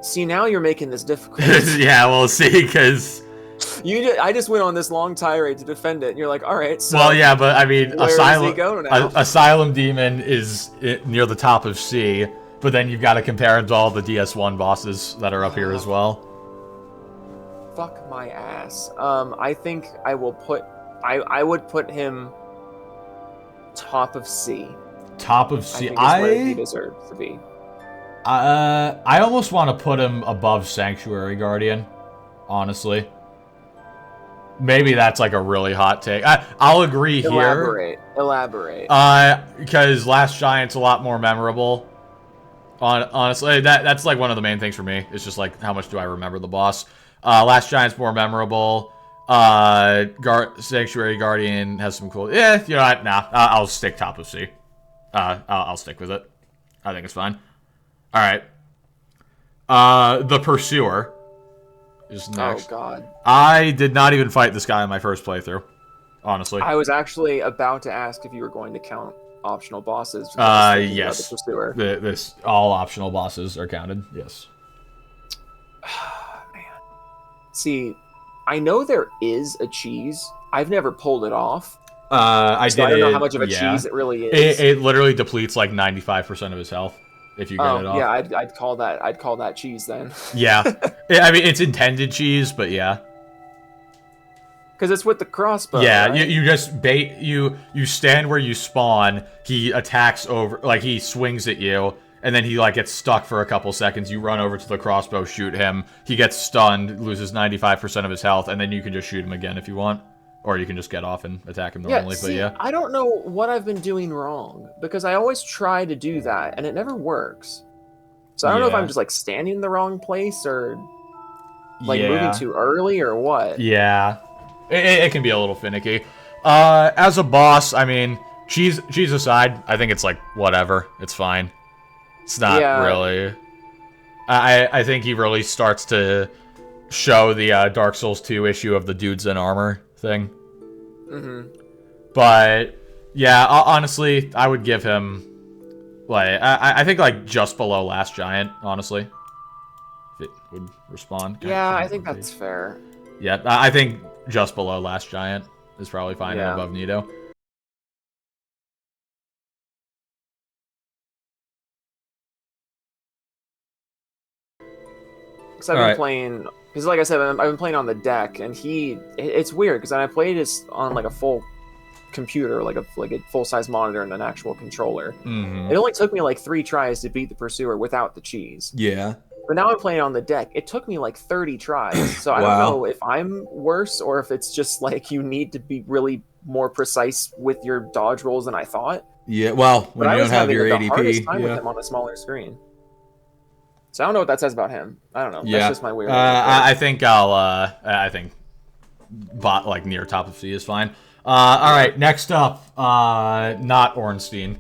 Speaker 2: See, now you're making this difficult.
Speaker 1: Yeah, we'll see, because
Speaker 2: I just went on this long tirade to defend it, and you're like, all right. So
Speaker 1: well, yeah, but I mean,
Speaker 2: Asylum
Speaker 1: Demon is near the top of C, but then you've got to compare him to all the DS1 bosses that are up here as well.
Speaker 2: Fuck my ass. I think I would put him top of C.
Speaker 1: Top of C.
Speaker 2: I think is where he deserves to be.
Speaker 1: I almost want to put him above Sanctuary Guardian, honestly. Maybe that's like a really hot take. I'll agree here.
Speaker 2: Elaborate.
Speaker 1: Because Last Giant's a lot more memorable. Honestly, that's like one of the main things for me. It's just like, how much do I remember the boss? Last Giant's more memorable. Sanctuary Guardian has some cool... Yeah, you know what? Nah, I'll stick top of C. I'll stick with it. I think it's fine. Alright. The Pursuer is next.
Speaker 2: Oh, God.
Speaker 1: I did not even fight this guy in my first playthrough, honestly.
Speaker 2: I was actually about to ask if you were going to count optional bosses. Because I was thinking about
Speaker 1: Yes.
Speaker 2: the Pursuer.
Speaker 1: This all optional bosses are counted. Yes.
Speaker 2: Man. See, I know there is a cheese. I've never pulled it off.
Speaker 1: I
Speaker 2: So
Speaker 1: did
Speaker 2: I don't
Speaker 1: it.
Speaker 2: know how much of a
Speaker 1: Yeah.
Speaker 2: cheese it really is.
Speaker 1: It literally depletes like 95% of his health if you get it off.
Speaker 2: Yeah, I'd call that cheese then.
Speaker 1: Yeah. I mean, it's intended cheese, but yeah.
Speaker 2: Because it's with the crossbow.
Speaker 1: Yeah,
Speaker 2: right?
Speaker 1: you just bait you stand where you spawn. He attacks over, like he swings at you, and then he like gets stuck for a couple seconds. You run over to the crossbow, shoot him. He gets stunned, loses 95% of his health, and then you can just shoot him again if you want, or you can just get off and attack him normally.
Speaker 2: See,
Speaker 1: but yeah,
Speaker 2: I don't know what I've been doing wrong because I always try to do that and it never works. So I don't know if I'm just like standing in the wrong place or like moving too early or what.
Speaker 1: Yeah, it can be a little finicky. As a boss, I mean, cheese aside, I think it's like whatever. It's fine. It's not really. I think he really starts to show the Dark Souls 2 issue of the dudes in armor thing. But yeah, honestly, I would give him like I think like just below Last Giant, honestly. If it would respond.
Speaker 2: Yeah, I think that's fair.
Speaker 1: Yeah, I think just below Last Giant is probably fine and above Nito.
Speaker 2: Because I've been playing, because like I said, I've been playing on the deck, and it's weird because I played this on like a full computer, like a full-size monitor and an actual controller. It only took me like 3 tries to beat the Pursuer without the cheese.
Speaker 1: Yeah.
Speaker 2: But now I'm playing on the deck. It took me like 30 tries. So I don't know if I'm worse or if it's just like you need to be really more precise with your dodge rolls than I thought.
Speaker 1: Yeah, well, when you don't have your ADP,
Speaker 2: the hardest time with him on a smaller screen. So I don't know what that says about him. I don't know.
Speaker 1: Yeah.
Speaker 2: That's just my weird.
Speaker 1: I think I think bot like near top of C is fine. All right, next up, not Ornstein.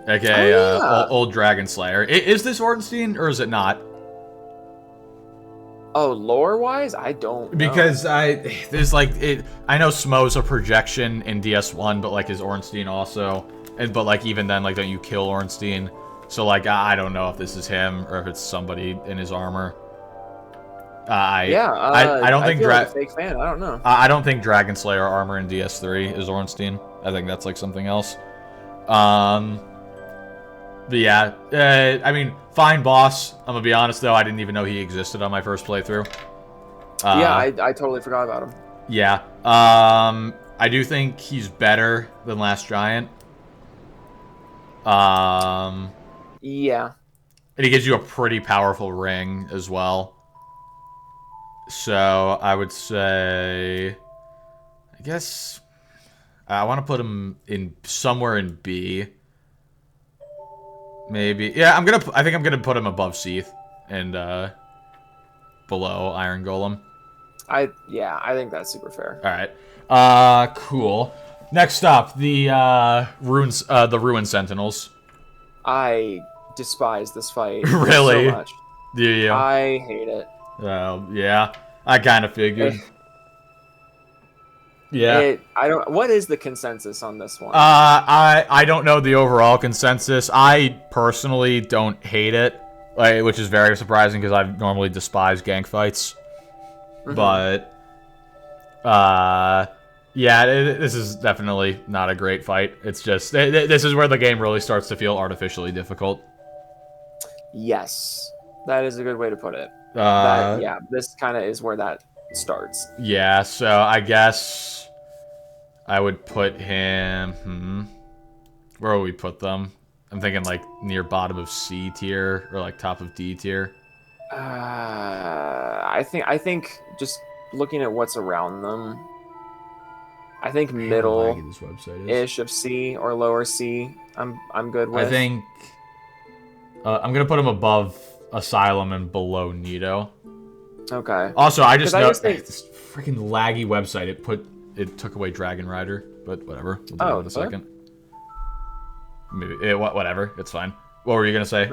Speaker 1: Okay, old Dragon Slayer. Is this Ornstein or is it not?
Speaker 2: Oh, lore-wise, I don't know.
Speaker 1: Because there's like I know Smo's a projection in DS1, but like is Ornstein also? But like even then, like don't you kill Ornstein? So like I don't know if this is him or if it's somebody in his armor. I don't think
Speaker 2: like a fake fan. I don't know.
Speaker 1: I don't think Dragon Slayer armor in DS3 is Ornstein. I think that's like something else. But yeah, I mean, fine boss. I'm gonna be honest though, I didn't even know he existed on my first playthrough.
Speaker 2: Yeah, I totally forgot about him.
Speaker 1: Yeah. I do think he's better than Last Giant.
Speaker 2: Yeah.
Speaker 1: And he gives you a pretty powerful ring as well. So I would say, I guess I want to put him in somewhere in B. Maybe. Yeah, I think I'm gonna put him above Seath and below Iron Golem.
Speaker 2: I think that's super fair.
Speaker 1: All right. Cool. Next up, the Ruin Sentinels.
Speaker 2: I despise this fight
Speaker 1: Really?
Speaker 2: so much.
Speaker 1: Do you?
Speaker 2: I hate it.
Speaker 1: Yeah. I kind of figured. Yeah.
Speaker 2: What is the consensus on this one?
Speaker 1: I don't know the overall consensus. I personally don't hate it, which is very surprising because I normally despise gank fights. But yeah, this is definitely not a great fight. It's just this is where the game really starts to feel artificially difficult.
Speaker 2: Yes, that is a good way to put it. This kind of is where that starts.
Speaker 1: Yeah, so I guess I would put him. Where would we put them? I'm thinking like near bottom of C tier or like top of D tier.
Speaker 2: I think just looking at what's around them, I think middle-ish of C or lower C. I'm good with.
Speaker 1: I think I'm gonna put him above Asylum and below Nito.
Speaker 2: Okay.
Speaker 1: Also, I just know this freaking laggy website. It took away Dragon Rider, but whatever. We'll do it in a second. Maybe whatever. It's fine. What were you gonna say?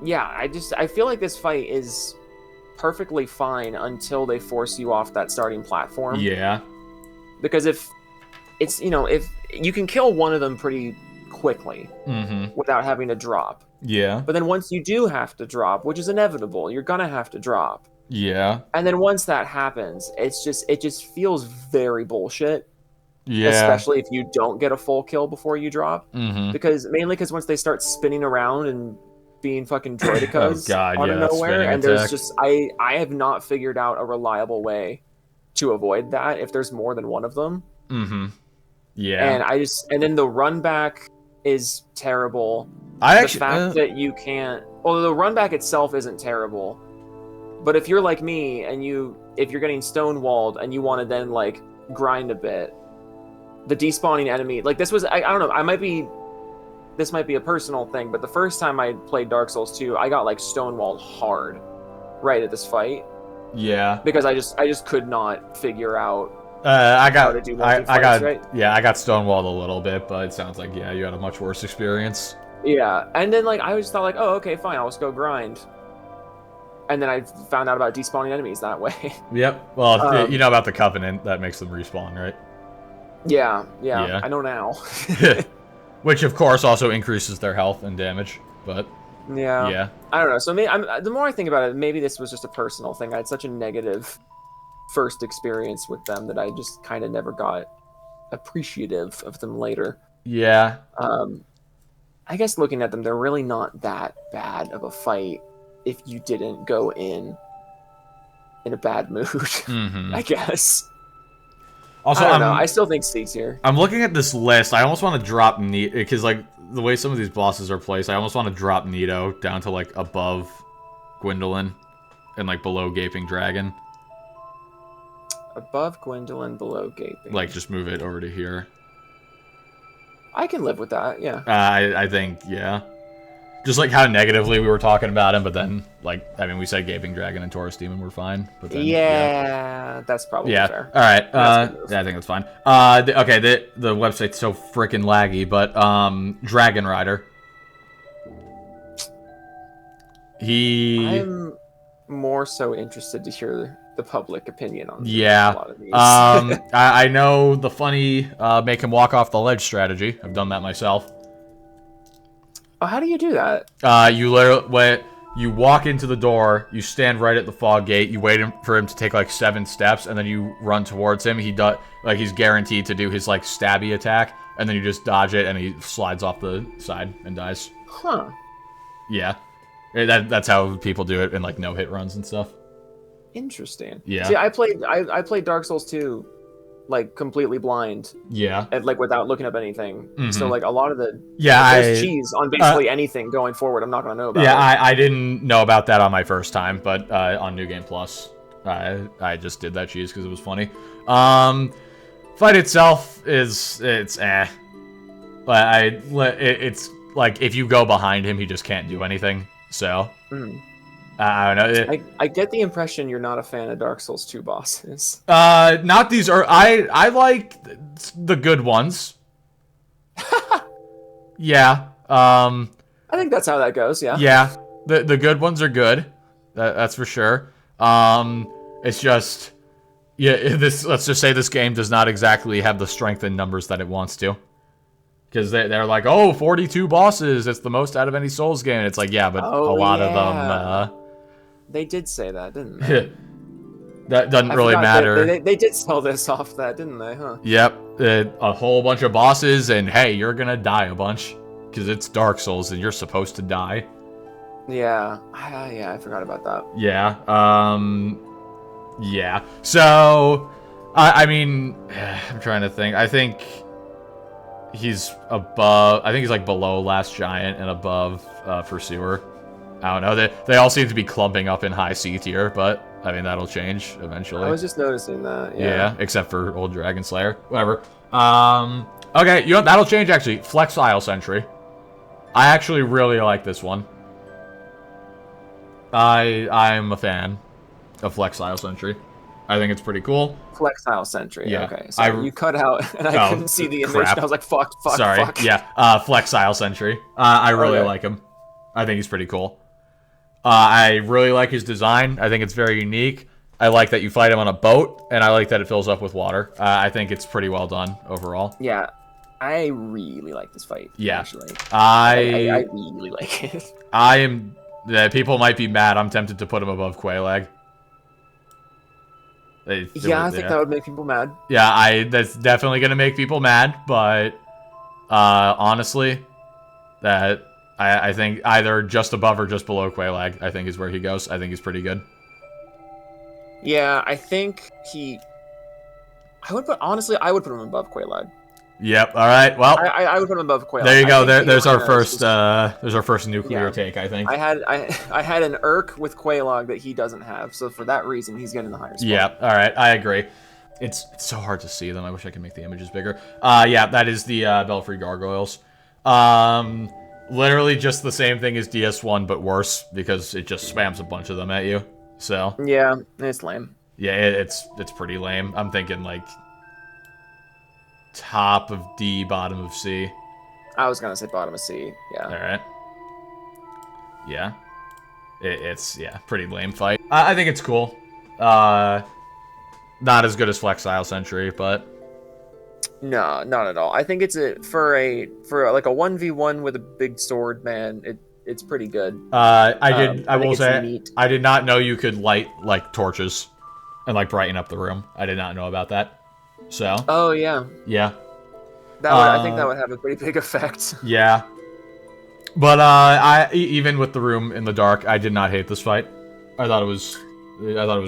Speaker 2: Yeah. I feel like this fight is perfectly fine until they force you off that starting platform.
Speaker 1: Yeah.
Speaker 2: Because if it's, if you can kill one of them pretty quickly without having to drop.
Speaker 1: Yeah.
Speaker 2: But then once you do have to drop, which is inevitable, you're gonna have to drop.
Speaker 1: Yeah.
Speaker 2: And then once that happens, it just feels very bullshit.
Speaker 1: Yeah.
Speaker 2: Especially if you don't get a full kill before you drop.
Speaker 1: Mm-hmm.
Speaker 2: Because once they start spinning around and being fucking droidicas out of nowhere, and there's just I have not figured out a reliable way to avoid that if there's more than one of them.
Speaker 1: Mm-hmm. Yeah.
Speaker 2: And then the run back is terrible. The fact that you can't, well, the run back itself isn't terrible, but if you're like me and if you're getting stonewalled and you want to then like grind a bit, the despawning enemy, like this was, I don't know, this might be a personal thing, but the first time I played Dark Souls 2, I got like stonewalled hard right at this fight.
Speaker 1: Yeah.
Speaker 2: Because I just could not figure out
Speaker 1: I got
Speaker 2: stonewalled
Speaker 1: a little bit, but it sounds like, yeah, you had a much worse experience.
Speaker 2: Yeah, and then like I just thought like, oh, okay, fine, I'll just go grind. And then I found out about despawning enemies that way.
Speaker 1: Yep. Well, you know about the Covenant that makes them respawn, right?
Speaker 2: Yeah, I know now.
Speaker 1: Which of course also increases their health and damage, but
Speaker 2: yeah. I don't know. So the more I think about it, maybe this was just a personal thing. I had such a negative first experience with them that I just kind of never got appreciative of them later.
Speaker 1: Yeah.
Speaker 2: I guess looking at them, they're really not that bad of a fight if you didn't go in a bad mood, I guess.
Speaker 1: Also,
Speaker 2: I don't know. I still think Steve's here.
Speaker 1: I'm looking at this list. I almost want to drop Nito, because like the way some of these bosses are placed, I almost want to drop Nito down to like above Gwendolyn and like below Gaping Dragon.
Speaker 2: Above Gwendolyn, below Gaping.
Speaker 1: Like just move it over to here.
Speaker 2: I can live with that, yeah.
Speaker 1: I think, yeah. Just like how negatively we were talking about him, but then, like, I mean, we said Gaping Dragon and Taurus Demon were fine, but then,
Speaker 2: yeah, that's probably fair.
Speaker 1: All right, yeah, I think that's fine. Okay, the website's so freaking laggy, but Dragon Rider.
Speaker 2: I'm more so interested to hear the public opinion on
Speaker 1: a lot of these. I know the funny make him walk off the ledge strategy. I've done that myself.
Speaker 2: Oh, how do you do that?
Speaker 1: You literally, you walk into the door, you stand right at the fog gate, you wait for him to take like 7 steps, and then you run towards him. He does, like, he's guaranteed to do his like stabby attack, and then you just dodge it, and he slides off the side and dies.
Speaker 2: Huh.
Speaker 1: Yeah, that's how people do it in like no-hit runs and stuff.
Speaker 2: Interesting.
Speaker 1: Yeah.
Speaker 2: See, I played Dark Souls 2 like completely blind.
Speaker 1: Yeah.
Speaker 2: And like without looking up anything. So like a lot of the
Speaker 1: there's
Speaker 2: cheese on basically anything going forward, I'm not gonna know about.
Speaker 1: Yeah, I didn't know about that on my first time, but on New Game Plus, I just did that cheese because it was funny. Fight itself it's eh. But it's like if you go behind him, he just can't do anything. So I don't know.
Speaker 2: I get the impression you're not a fan of Dark Souls 2 bosses.
Speaker 1: Not these are. I like the good ones. Yeah. I
Speaker 2: think that's how that goes. Yeah.
Speaker 1: Yeah. The good ones are good. That's for sure. It's just, let's just say this game does not exactly have the strength in numbers that it wants to. Because they're like, oh, 42 bosses. It's the most out of any Souls game. And it's like, yeah, but a lot of them.
Speaker 2: They did say that, didn't they?
Speaker 1: That doesn't really matter.
Speaker 2: They did sell this off that, didn't they, huh?
Speaker 1: Yep. A whole bunch of bosses, and hey, you're gonna die a bunch. Because it's Dark Souls, and you're supposed to die.
Speaker 2: Yeah. Yeah, I forgot about that.
Speaker 1: Yeah. Yeah. So, I mean, I'm trying to think. I think he's above... I think he's, like, below Last Giant and above Pursuer. I don't know. They all seem to be clumping up in high C tier, but I mean that'll change eventually.
Speaker 2: I was just noticing that.
Speaker 1: Yeah, except for old Dragon Slayer. Whatever. Okay, you know that'll change actually. Flexile Sentry. I actually really like this one. I'm a fan of Flexile Sentry. I think it's pretty cool.
Speaker 2: Flexile Sentry.
Speaker 1: Yeah.
Speaker 2: Okay. So you cut out and I couldn't see the image.
Speaker 1: Crap.
Speaker 2: I was like, fuck.
Speaker 1: Sorry. Yeah. Flexile Sentry. I really like him. I think he's pretty cool. I really like his design. I think it's very unique. I like that you fight him on a boat, and I like that it fills up with water. I think it's pretty well done overall.
Speaker 2: Yeah, I really like this fight.
Speaker 1: Yeah.
Speaker 2: Actually, I
Speaker 1: I
Speaker 2: really like it.
Speaker 1: am. People might be mad. I'm tempted to put him above Quelaag.
Speaker 2: Yeah, I think that would make people mad.
Speaker 1: Yeah, that's definitely gonna make people mad, but honestly, that I think either just above or just below Quelaag, I think is where he goes. I think he's pretty good.
Speaker 2: Yeah, I think he. I would put honestly, I would put him above Quelaag.
Speaker 1: Yep. All right. Well,
Speaker 2: I would put him above Quelaag.
Speaker 1: there you go.
Speaker 2: There's
Speaker 1: There's our first. There's our first nuclear take. I think.
Speaker 2: I had an irk with Quelaag that he doesn't have, so for that reason, he's getting the higher spot.
Speaker 1: Yeah. All right. I agree. It's so hard to see them. I wish I could make the images bigger. Yeah, that is the Belfry Gargoyles. Literally just the same thing as DS1, but worse because it just spams a bunch of them at you. So.
Speaker 2: Yeah, it's lame.
Speaker 1: Yeah, it's pretty lame. I'm thinking like top of D, bottom of C.
Speaker 2: I was gonna say bottom of C. Yeah.
Speaker 1: All right. Yeah. It's pretty lame fight. I think it's cool. Not as good as Flexile Sentry, but
Speaker 2: no, not at all. I think it's for like a 1v1 with a big sword, man. It's pretty good.
Speaker 1: I will say
Speaker 2: neat.
Speaker 1: I did not know you could light like torches and like brighten up the room. I did not know about that. So.
Speaker 2: Oh yeah.
Speaker 1: Yeah.
Speaker 2: I think that would have a pretty big effect.
Speaker 1: Yeah. But even with the room in the dark, I did not hate this fight. I thought it was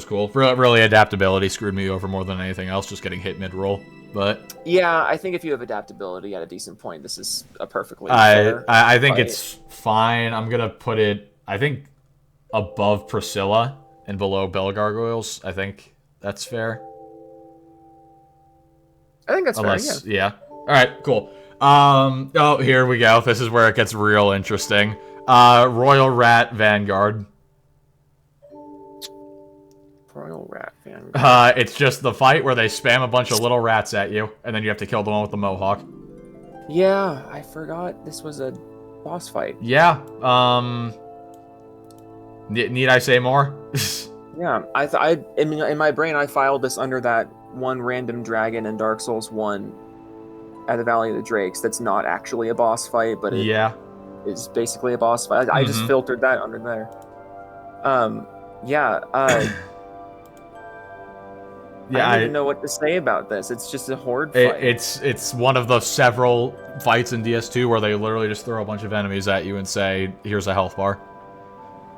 Speaker 1: cool. Really, adaptability screwed me over more than anything else. Just getting hit mid-roll, but
Speaker 2: yeah, I think if you have adaptability at a decent point, this is a perfectly.
Speaker 1: I think fight. It's fine. I'm gonna put it. I think above Priscilla and below Bell Gargoyles. I think that's fair.
Speaker 2: I think that's fair. Yeah.
Speaker 1: All right. Cool. Oh, here we go. This is where it gets real interesting. Royal Rat Vanguard.
Speaker 2: Royal Rat Vanguard.
Speaker 1: It's just the fight where they spam a bunch of little rats at you, and then you have to kill the one with the mohawk.
Speaker 2: Yeah, I forgot this was a boss fight.
Speaker 1: Yeah. Need I say more?
Speaker 2: Yeah, in my brain, I filed this under that one random dragon in Dark Souls 1 at the Valley of the Drakes that's not actually a boss fight, but it is basically a boss fight. I just filtered that under there. Yeah, I don't even know what to say about this. It's just a horde fight.
Speaker 1: It's one of the several fights in DS2 where they literally just throw a bunch of enemies at you and say, "Here's a health bar."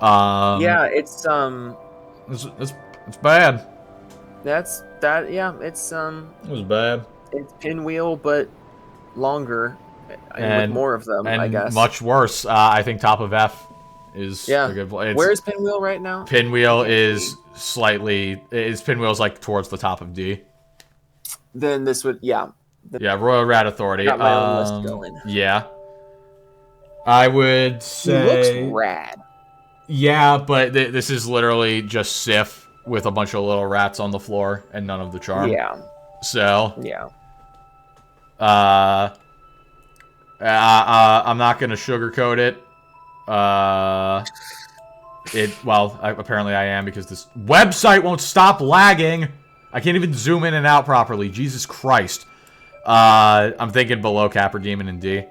Speaker 2: Yeah, it's
Speaker 1: bad.
Speaker 2: That's that. Yeah, it
Speaker 1: was bad.
Speaker 2: It's Pinwheel, but longer and with more of them.
Speaker 1: And
Speaker 2: I guess
Speaker 1: much worse. I think top of F is a good play.
Speaker 2: Where's Pinwheel right now?
Speaker 1: Pinwheel is Pinwheel's like towards the top of D.
Speaker 2: Then this would
Speaker 1: Royal Rat Authority.
Speaker 2: Got my own list going.
Speaker 1: Yeah. I would say
Speaker 2: he looks rad.
Speaker 1: Yeah, but this is literally just Sif with a bunch of little rats on the floor and none of the charm.
Speaker 2: Yeah.
Speaker 1: So.
Speaker 2: Yeah.
Speaker 1: I'm not gonna sugarcoat it. Apparently I am because this website won't stop lagging. I can't even zoom in and out properly. Jesus Christ. I'm thinking below Capra Demon and D.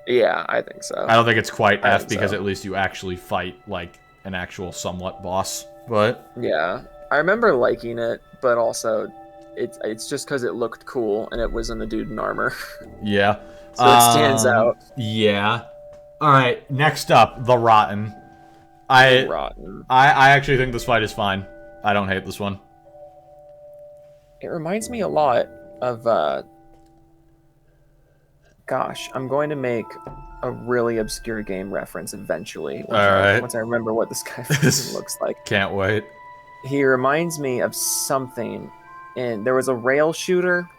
Speaker 2: Yeah, I think so.
Speaker 1: I don't think it's quite F because at least you actually fight like an actual somewhat boss. But
Speaker 2: yeah, I remember liking it, but also it's just because it looked cool and it was in the dude in armor.
Speaker 1: Yeah.
Speaker 2: So it stands out.
Speaker 1: Yeah. All right. Next up, the Rotten. I actually think this fight is fine. I don't hate this one.
Speaker 2: It reminds me a lot of gosh, I'm going to make a really obscure game reference eventually. Once I remember what this guy looks like.
Speaker 1: Can't wait.
Speaker 2: He reminds me of something. And there was a rail shooter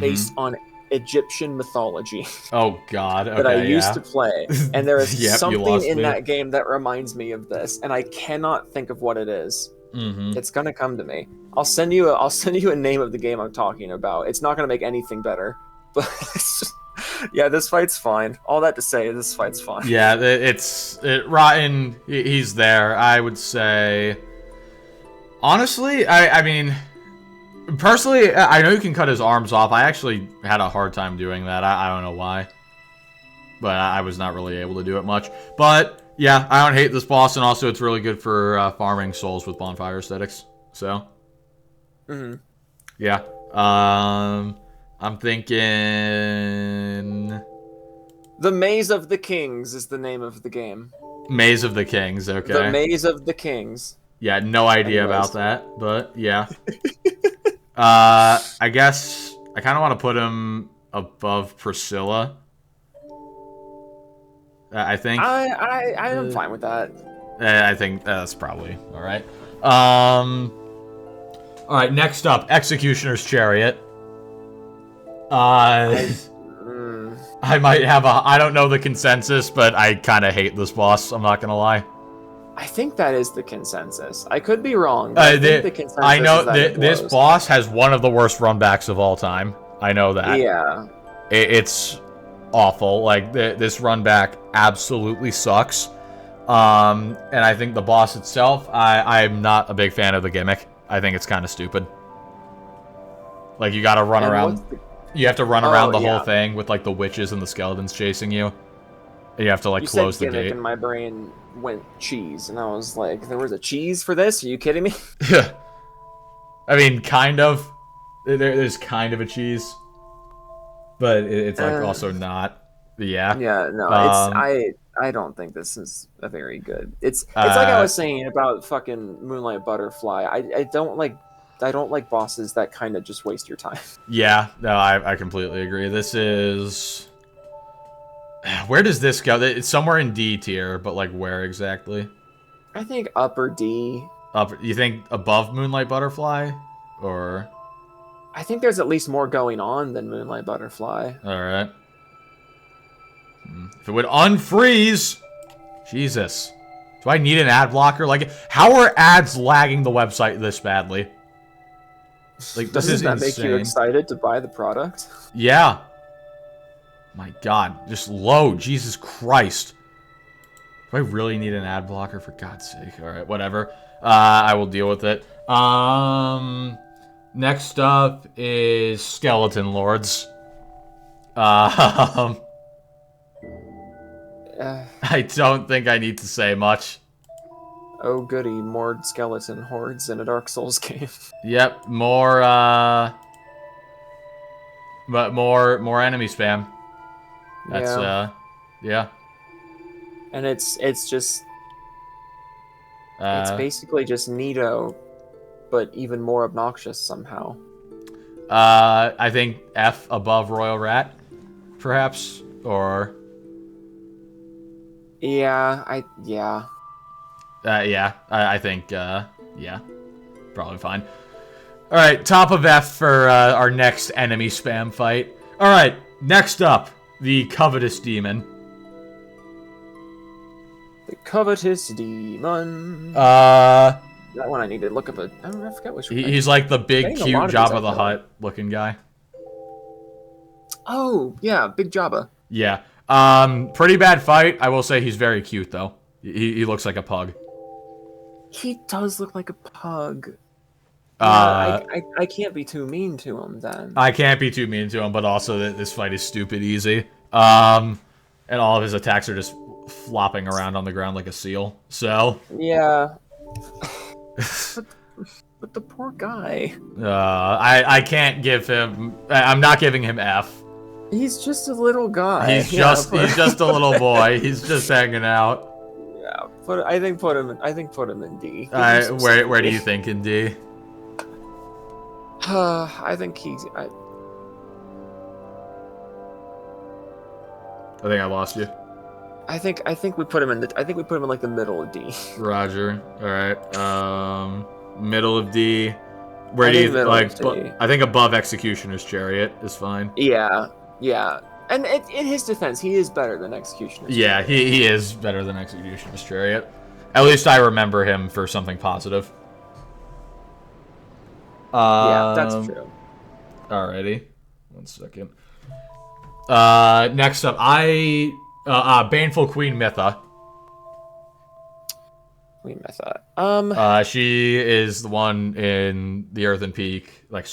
Speaker 2: based on Egyptian mythology.
Speaker 1: Oh God! Okay,
Speaker 2: that I used to play, and there is something in
Speaker 1: me.
Speaker 2: that game that reminds me of this, and I cannot think of what it is. It's gonna come to me. I'll send you a name of the game I'm talking about. It's not gonna make anything better, but Yeah, this fight's fine. All that to say, this fight's fine.
Speaker 1: Yeah, Rotten, he's there. I would say... Honestly, I mean... Personally, I know you can cut his arms off. I actually had a hard time doing that. I don't know why. But I was not really able to do it much. But, yeah, I don't hate this boss, and also it's really good for farming souls with bonfire aesthetics. So...
Speaker 2: Mm-hmm.
Speaker 1: Yeah. I'm thinking...
Speaker 2: The Maze of the Kings is the name of the game.
Speaker 1: Maze of the Kings, okay.
Speaker 2: The Maze of the Kings.
Speaker 1: Yeah, no idea about that, but yeah. I guess I kind of want to put him above Priscilla. I think.
Speaker 2: I am fine with that.
Speaker 1: I think that's probably all right. All right, next up, Executioner's Chariot. I might have I don't know the consensus, but I kind of hate this boss. I'm not gonna lie.
Speaker 2: I think that is the consensus. I could be wrong. But I think the consensus
Speaker 1: I know
Speaker 2: is that
Speaker 1: this boss has one of the worst runbacks of all time. I know that.
Speaker 2: Yeah.
Speaker 1: It's awful. Like this runback absolutely sucks. And I think the boss itself, I'm not a big fan of the gimmick. I think it's kind of stupid. Like you got to run around. You have to run around the whole thing with like the witches and the skeletons chasing you. And you have to like close the gate.
Speaker 2: And my brain went cheese, and I was like, "There was a cheese for this? Are you kidding me?"
Speaker 1: Yeah. I mean, kind of. There's kind of a cheese, but it's like also not. Yeah.
Speaker 2: Yeah. No. I don't think this is a very good. It's like I was saying about fucking Moonlight Butterfly. I don't like bosses that kind of just waste your time.
Speaker 1: Yeah, no, I completely agree. This is... Where does this go? It's somewhere in D tier, but like where exactly?
Speaker 2: I think upper D.
Speaker 1: You think above Moonlight Butterfly? Or...
Speaker 2: I think there's at least more going on than Moonlight Butterfly.
Speaker 1: Alright. If it would unfreeze! Jesus. Do I need an ad blocker? Like, how are ads lagging the website this badly? Like, this is
Speaker 2: Doesn't that
Speaker 1: insane.
Speaker 2: make you excited to buy the product?
Speaker 1: Yeah. My God, just load. Jesus Christ. Do I really need an ad blocker? For God's sake. All right, whatever. I will deal with it. Next up is Skeleton Lords. I don't think I need to say much.
Speaker 2: Oh goody, more skeleton hordes in a Dark Souls game.
Speaker 1: Yep, more enemy spam. That's yeah.
Speaker 2: And it's just it's basically just Nito, but even more obnoxious somehow.
Speaker 1: I think F above Royal Rat, perhaps, or
Speaker 2: I
Speaker 1: think yeah, probably fine. All right, top of F for our next enemy spam fight. All right, next up, the Covetous Demon.
Speaker 2: The Covetous Demon.
Speaker 1: That
Speaker 2: one I need to look up. I forget which one.
Speaker 1: He's like the big, cute Jabba the Hutt looking guy.
Speaker 2: Oh yeah, Big Jabba.
Speaker 1: Yeah. Pretty bad fight. I will say he's very cute though. He looks like a pug.
Speaker 2: He does look like a pug. I can't be too mean to him then.
Speaker 1: I can't be too mean to him, but also that this fight is stupid easy. And all of his attacks are just flopping around on the ground like a seal. So
Speaker 2: yeah. But the poor guy.
Speaker 1: I can't give him. I'm not giving him F.
Speaker 2: He's just a little guy.
Speaker 1: He's just a little boy. He's just hanging out.
Speaker 2: Yeah, I think put him in D.
Speaker 1: Where do you think in D?
Speaker 2: I think he's.
Speaker 1: I think I lost you.
Speaker 2: I think we put him in like the middle of D.
Speaker 1: Roger. All right. Middle of D. Where do you like? I think above Executioner's Chariot is fine.
Speaker 2: Yeah. And in his defense, he is better than Executioner's
Speaker 1: Chariot. Yeah, he is better than Executioner's Chariot. At least I remember him for something positive.
Speaker 2: Yeah, that's true.
Speaker 1: Alrighty. 1 second. Next up, Baneful Queen Mytha.
Speaker 2: Queen Mytha.
Speaker 1: She is the one in the Earthen Peak, like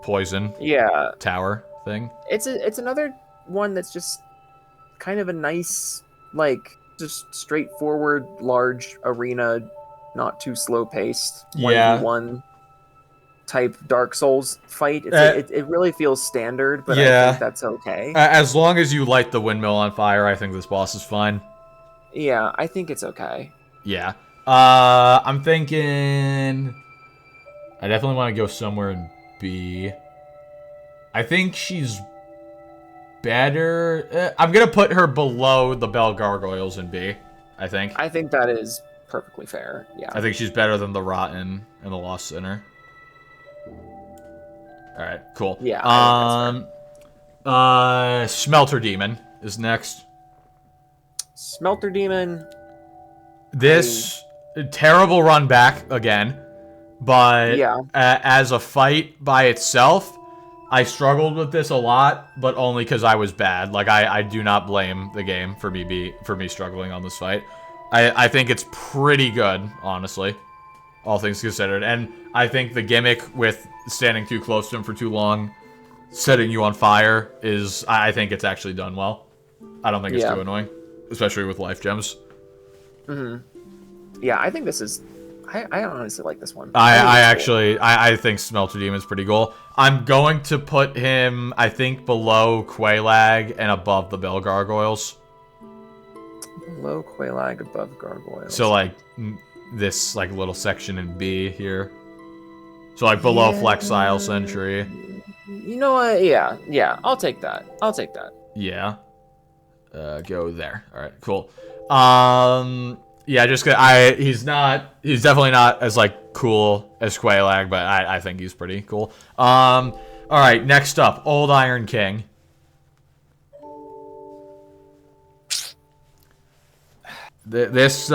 Speaker 1: poison
Speaker 2: Yeah,
Speaker 1: tower thing.
Speaker 2: it's another one that's just kind of a nice, like, just straightforward, large arena, not too slow paced,
Speaker 1: Yeah.
Speaker 2: 1v1 type Dark Souls fight. It really feels standard, but I
Speaker 1: Yeah.
Speaker 2: think that's okay.
Speaker 1: As long as you light the windmill on fire, I think this boss is fine.
Speaker 2: Yeah, I think it's okay.
Speaker 1: Yeah. I'm thinking... I definitely want to go somewhere in B. I think she's better... I'm going to put her below the Bell Gargoyles in B, I think.
Speaker 2: I think that is perfectly fair, yeah.
Speaker 1: I think she's better than the Rotten and the Lost Sinner. Alright, cool.
Speaker 2: Yeah,
Speaker 1: Smelter Demon is next.
Speaker 2: Smelter Demon.
Speaker 1: This terrible run back again, but
Speaker 2: yeah.
Speaker 1: As a fight by itself, I struggled with this a lot, but only because I was bad. Like I do not blame the game for me struggling on this fight. I think it's pretty good, honestly, all things considered. And I think the gimmick with standing too close to him for too long, setting you on fire, is I think it's actually done well. I don't think it's too annoying, especially with life gems.
Speaker 2: Yeah, I think this is... I honestly like this one.
Speaker 1: I think Smelter Demon's pretty cool. I'm going to put him, I think, below Quelaag and above the Bell Gargoyles.
Speaker 2: Below Quelaag, above Gargoyles.
Speaker 1: So, like, this, like, little section in B here. So, like, below Flexile Sentry.
Speaker 2: You know what? Yeah, I'll take that.
Speaker 1: Yeah. Go there. Alright, cool. Yeah, he's definitely not as, like, cool as Quelaag, but I think he's pretty cool. Alright, next up, Old Iron King. This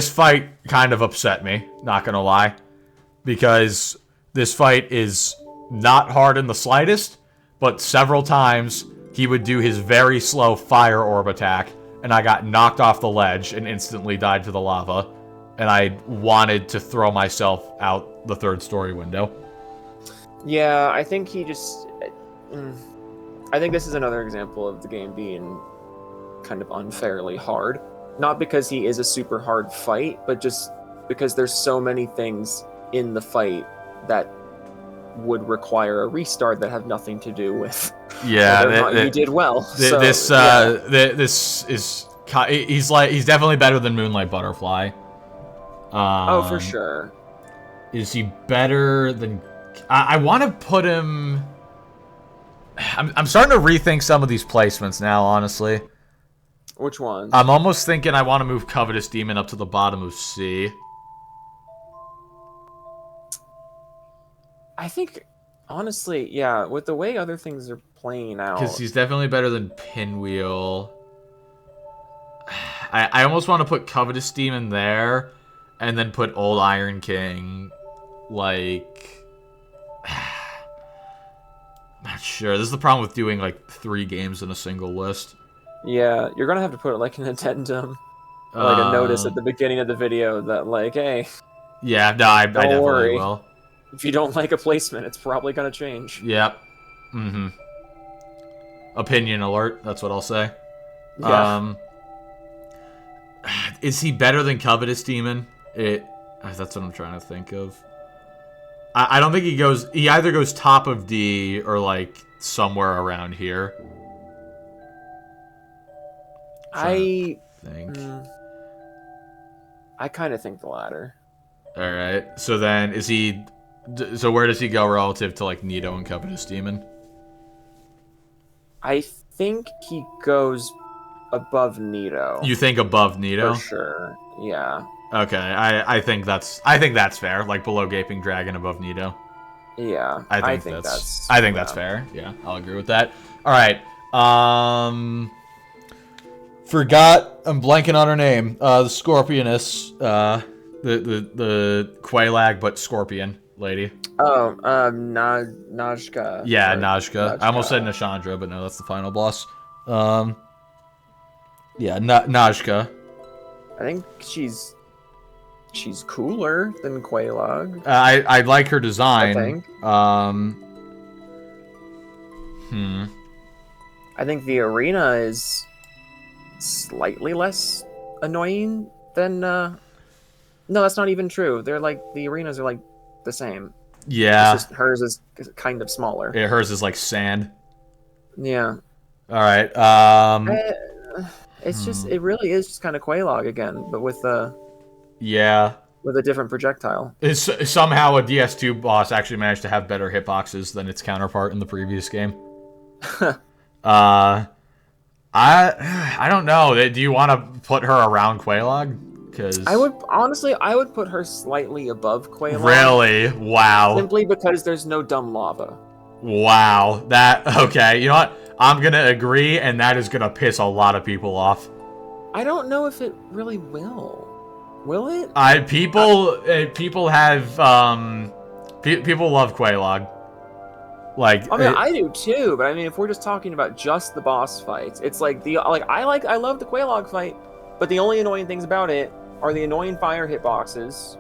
Speaker 1: fight kind of upset me, not gonna lie. Because this fight is not hard in the slightest, but several times he would do his very slow fire orb attack, and I got knocked off the ledge and instantly died to the lava, and I wanted to throw myself out the third story window.
Speaker 2: Yeah, I think he just... I think this is another example of the game being kind of unfairly hard. Not because he is a super hard fight, but just because there's so many things in the fight that would require a restart that have nothing to do with whether or not you did well.
Speaker 1: This is he's definitely better than Moonlight Butterfly.
Speaker 2: Oh, for sure.
Speaker 1: Is he better than? I want to put him. I'm starting to rethink some of these placements now, honestly.
Speaker 2: Which ones?
Speaker 1: I'm almost thinking I want to move Covetous Demon up to the bottom of C.
Speaker 2: I think, honestly, yeah, with the way other things are playing out...
Speaker 1: Because he's definitely better than Pinwheel. I almost want to put Covetous Demon there, and then put Old Iron King, like... Not sure. This is the problem with doing, like, 3 games in a single list.
Speaker 2: Yeah, you're gonna have to put, like, an addendum, or, like, a notice at the beginning of the video that, like, hey...
Speaker 1: Yeah, no, I definitely will.
Speaker 2: If you don't like a placement, it's probably gonna change.
Speaker 1: Yep. Mm-hmm. Opinion alert, that's what I'll say.
Speaker 2: Yeah.
Speaker 1: Is he better than Covetous Demon? That's what I'm trying to think of. I don't think he goes... He either goes top of D or, like, somewhere around here.
Speaker 2: I
Speaker 1: think.
Speaker 2: I kind of think the latter.
Speaker 1: Alright, so then is he... So where does he go relative to, like, Nito and Covetous Demon?
Speaker 2: I think he goes above Nito.
Speaker 1: You think above Nito?
Speaker 2: For sure, yeah.
Speaker 1: Okay, I think that's fair. Like below Gaping Dragon, above Nito.
Speaker 2: Yeah, I think that's
Speaker 1: fair. Yeah, I'll agree with that. All right. Forgot. I'm blanking on her name. The Scorpioness. The Quelaag, but Scorpion. lady?
Speaker 2: Oh, Najka.
Speaker 1: Yeah,
Speaker 2: Or
Speaker 1: Najka. I almost said Nashandra, but no, that's the final boss. Um, yeah, Najka.
Speaker 2: I think she's cooler than Quelaag.
Speaker 1: I like her
Speaker 2: I
Speaker 1: design.
Speaker 2: think.
Speaker 1: Hmm.
Speaker 2: I think the arena is slightly less annoying than. No, that's not even true. They're like the arenas are like the same. It's
Speaker 1: Yeah.
Speaker 2: just hers is kind of smaller.
Speaker 1: Hers is like sand.
Speaker 2: Yeah.
Speaker 1: All right.
Speaker 2: It's just it really is just kind of Quelaag again, but
Speaker 1: Yeah.
Speaker 2: with a different projectile.
Speaker 1: Somehow a DS2 boss actually managed to have better hitboxes than its counterpart in the previous game. I don't know. Do you want to put her around Quelaag? Because
Speaker 2: I would put her slightly above Quelaag.
Speaker 1: Really? Wow.
Speaker 2: Simply because there's no dumb lava.
Speaker 1: Wow. Okay. You know what? I'm gonna agree, and that is gonna piss a lot of people off.
Speaker 2: I don't know if it really will. Will it?
Speaker 1: People have people love Quelaag. Like,
Speaker 2: I mean, I do too, but I mean, if we're just talking about just the boss fights, it's like I love the Quelaag fight, but the only annoying things about it are the annoying fire hitboxes,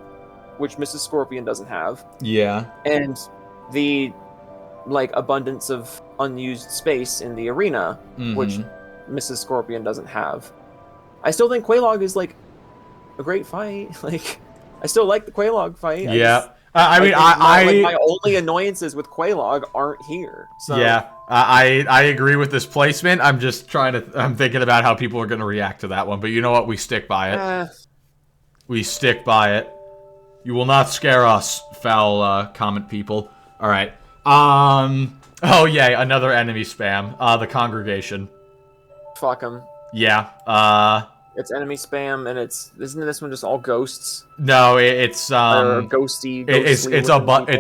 Speaker 2: which Mrs. Scorpion doesn't have.
Speaker 1: Yeah.
Speaker 2: And the abundance of unused space in the arena, which Mrs. Scorpion doesn't have. I still think Quelaag is like a great fight. Like, I still like the Quelaag fight.
Speaker 1: Yeah.
Speaker 2: My only annoyances with Quelaag aren't here. So.
Speaker 1: Yeah, I agree with this placement. I'm just I'm thinking about how people are going to react to that one. But you know what? We stick by it. We stick by it. You will not scare us, foul comment people. All right. Oh, yay, another enemy spam. The congregation.
Speaker 2: Fuck them.
Speaker 1: Yeah.
Speaker 2: It's enemy spam, and isn't this one just all ghosts?
Speaker 1: No, it's
Speaker 2: or ghosty.
Speaker 1: It's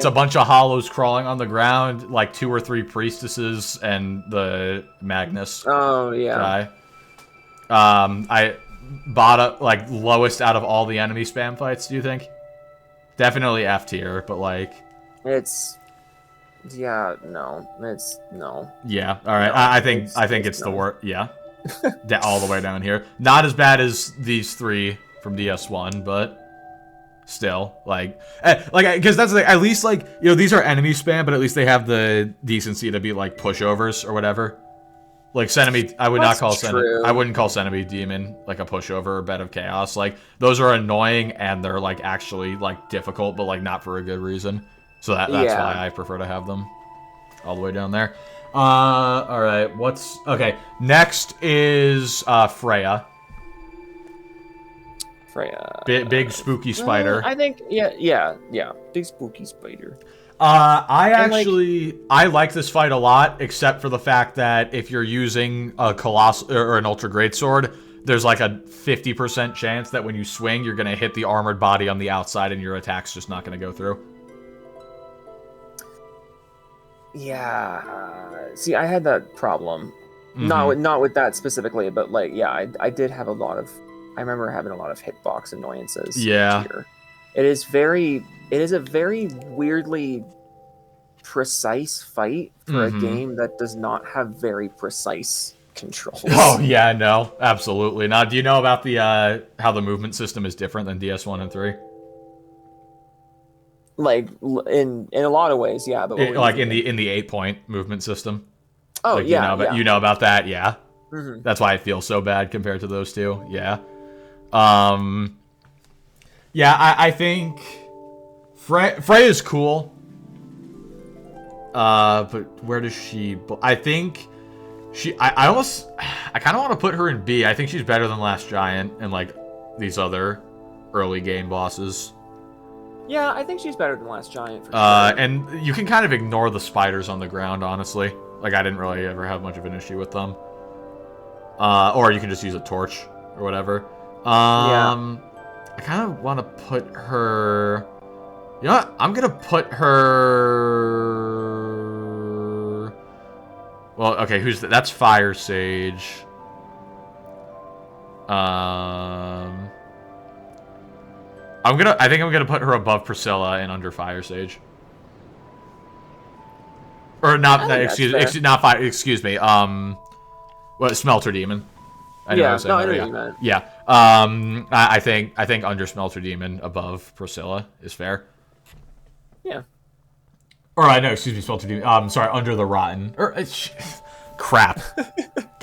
Speaker 1: a bunch of hollows crawling on the ground, like 2 or 3 priestesses and the Magnus.
Speaker 2: Oh yeah.
Speaker 1: Guy. I bought lowest out of all the enemy spam fights. Do you think? Definitely F tier, but like.
Speaker 2: Yeah, no. No.
Speaker 1: Yeah, all right.
Speaker 2: No,
Speaker 1: I think it's the worst. Yeah. All the way down here. Not as bad as these 3 from DS1, but still, because that's at least these are enemy spam, but at least they have the decency to be like pushovers or whatever. Like Centipede, I wouldn't call Centipede Demon like a pushover or Bed of Chaos. Like those are annoying and they're like actually like difficult, but like not for a good reason. So that's why I prefer to have them all the way down there. All right. Okay? Next is Freya. Big spooky spider.
Speaker 2: I think yeah. Big spooky spider.
Speaker 1: I like this fight a lot, except for the fact that if you're using a colossal or an ultra great sword, there's like a 50% chance that when you swing, you're gonna hit the armored body on the outside, and your attack's just not gonna go through.
Speaker 2: Yeah. See, I had that problem. Not with that specifically, but I did have I remember having a lot of hitbox annoyances.
Speaker 1: Yeah.
Speaker 2: Here. It is a very weirdly precise fight for a game that does not have very precise controls.
Speaker 1: Oh yeah, no, absolutely not. Do you know about the how the movement system is different than DS1 and 3?
Speaker 2: Like in a lot of ways, yeah. But
Speaker 1: in the 8-point movement system.
Speaker 2: Oh
Speaker 1: yeah, you know about that, yeah.
Speaker 2: Mm-hmm.
Speaker 1: That's why it feels so bad compared to those two. Yeah. Yeah, I think Freya's cool. But where does she? I think I kind of want to put her in B. I think she's better than Last Giant and like these other early game bosses.
Speaker 2: Yeah, I think she's better than Last Giant for sure.
Speaker 1: And you can kind of ignore the spiders on the ground, honestly. Like, I didn't really ever have much of an issue with them. Or you can just use a torch or whatever.
Speaker 2: Yeah.
Speaker 1: I kind of want to put her... You know what? I'm going to put her... Well, okay, who's that? That's Fire Sage. I think I'm gonna put her above Priscilla and under Fire Sage. or not.
Speaker 2: I think
Speaker 1: Not fire. Excuse me. What Smelter Demon? I know
Speaker 2: Yeah,
Speaker 1: I was saying
Speaker 2: no, I
Speaker 1: that,
Speaker 2: know
Speaker 1: yeah.
Speaker 2: what you meant.
Speaker 1: Yeah. I think under Smelter Demon, above Priscilla is fair.
Speaker 2: Yeah.
Speaker 1: Or I know, excuse me, Smelter Demon. Sorry, under the Rotten. Crap.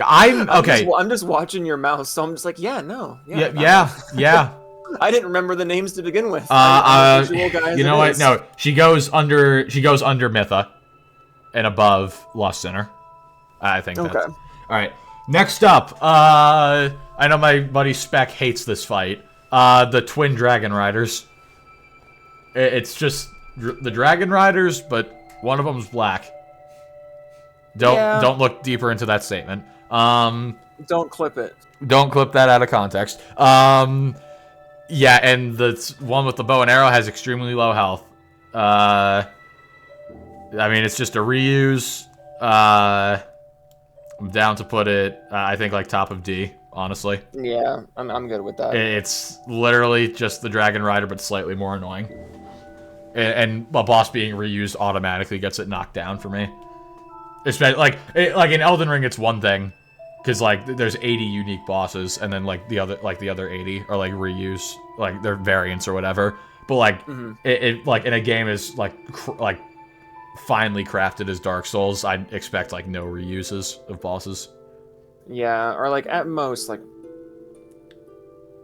Speaker 1: Okay.
Speaker 2: I'm just watching your mouse, so I'm just like, yeah, no,
Speaker 1: Yeah, yeah, yeah.
Speaker 2: I didn't remember the names to begin with. I'm a visual guy.
Speaker 1: You know what? No, she goes under Mytha, and above Lost Sinner. I think that's
Speaker 2: Okay.
Speaker 1: all right. Next up, I know my buddy Spec hates this fight. The Twin Dragon Riders. It's just the Dragon Riders, but one of them's black. Don't look deeper into that statement.
Speaker 2: Don't clip it.
Speaker 1: Don't clip that out of context. Yeah, and the one with the bow and arrow has extremely low health. I mean, it's just a reuse. I'm down to put it, I think, like top of D, honestly.
Speaker 2: Yeah, I'm good with that.
Speaker 1: It's literally just the Dragon Rider, but slightly more annoying. And a boss being reused automatically gets it knocked down for me. Especially, like in Elden Ring, it's one thing. Because, like, there's 80 unique bosses, and then, like, the other 80 are, like, reuse. Like, they're variants or whatever. But, like, it like, in a game is, like, finely crafted as Dark Souls, I'd expect, like, no reuses of bosses.
Speaker 2: Yeah, or, like, at most, like...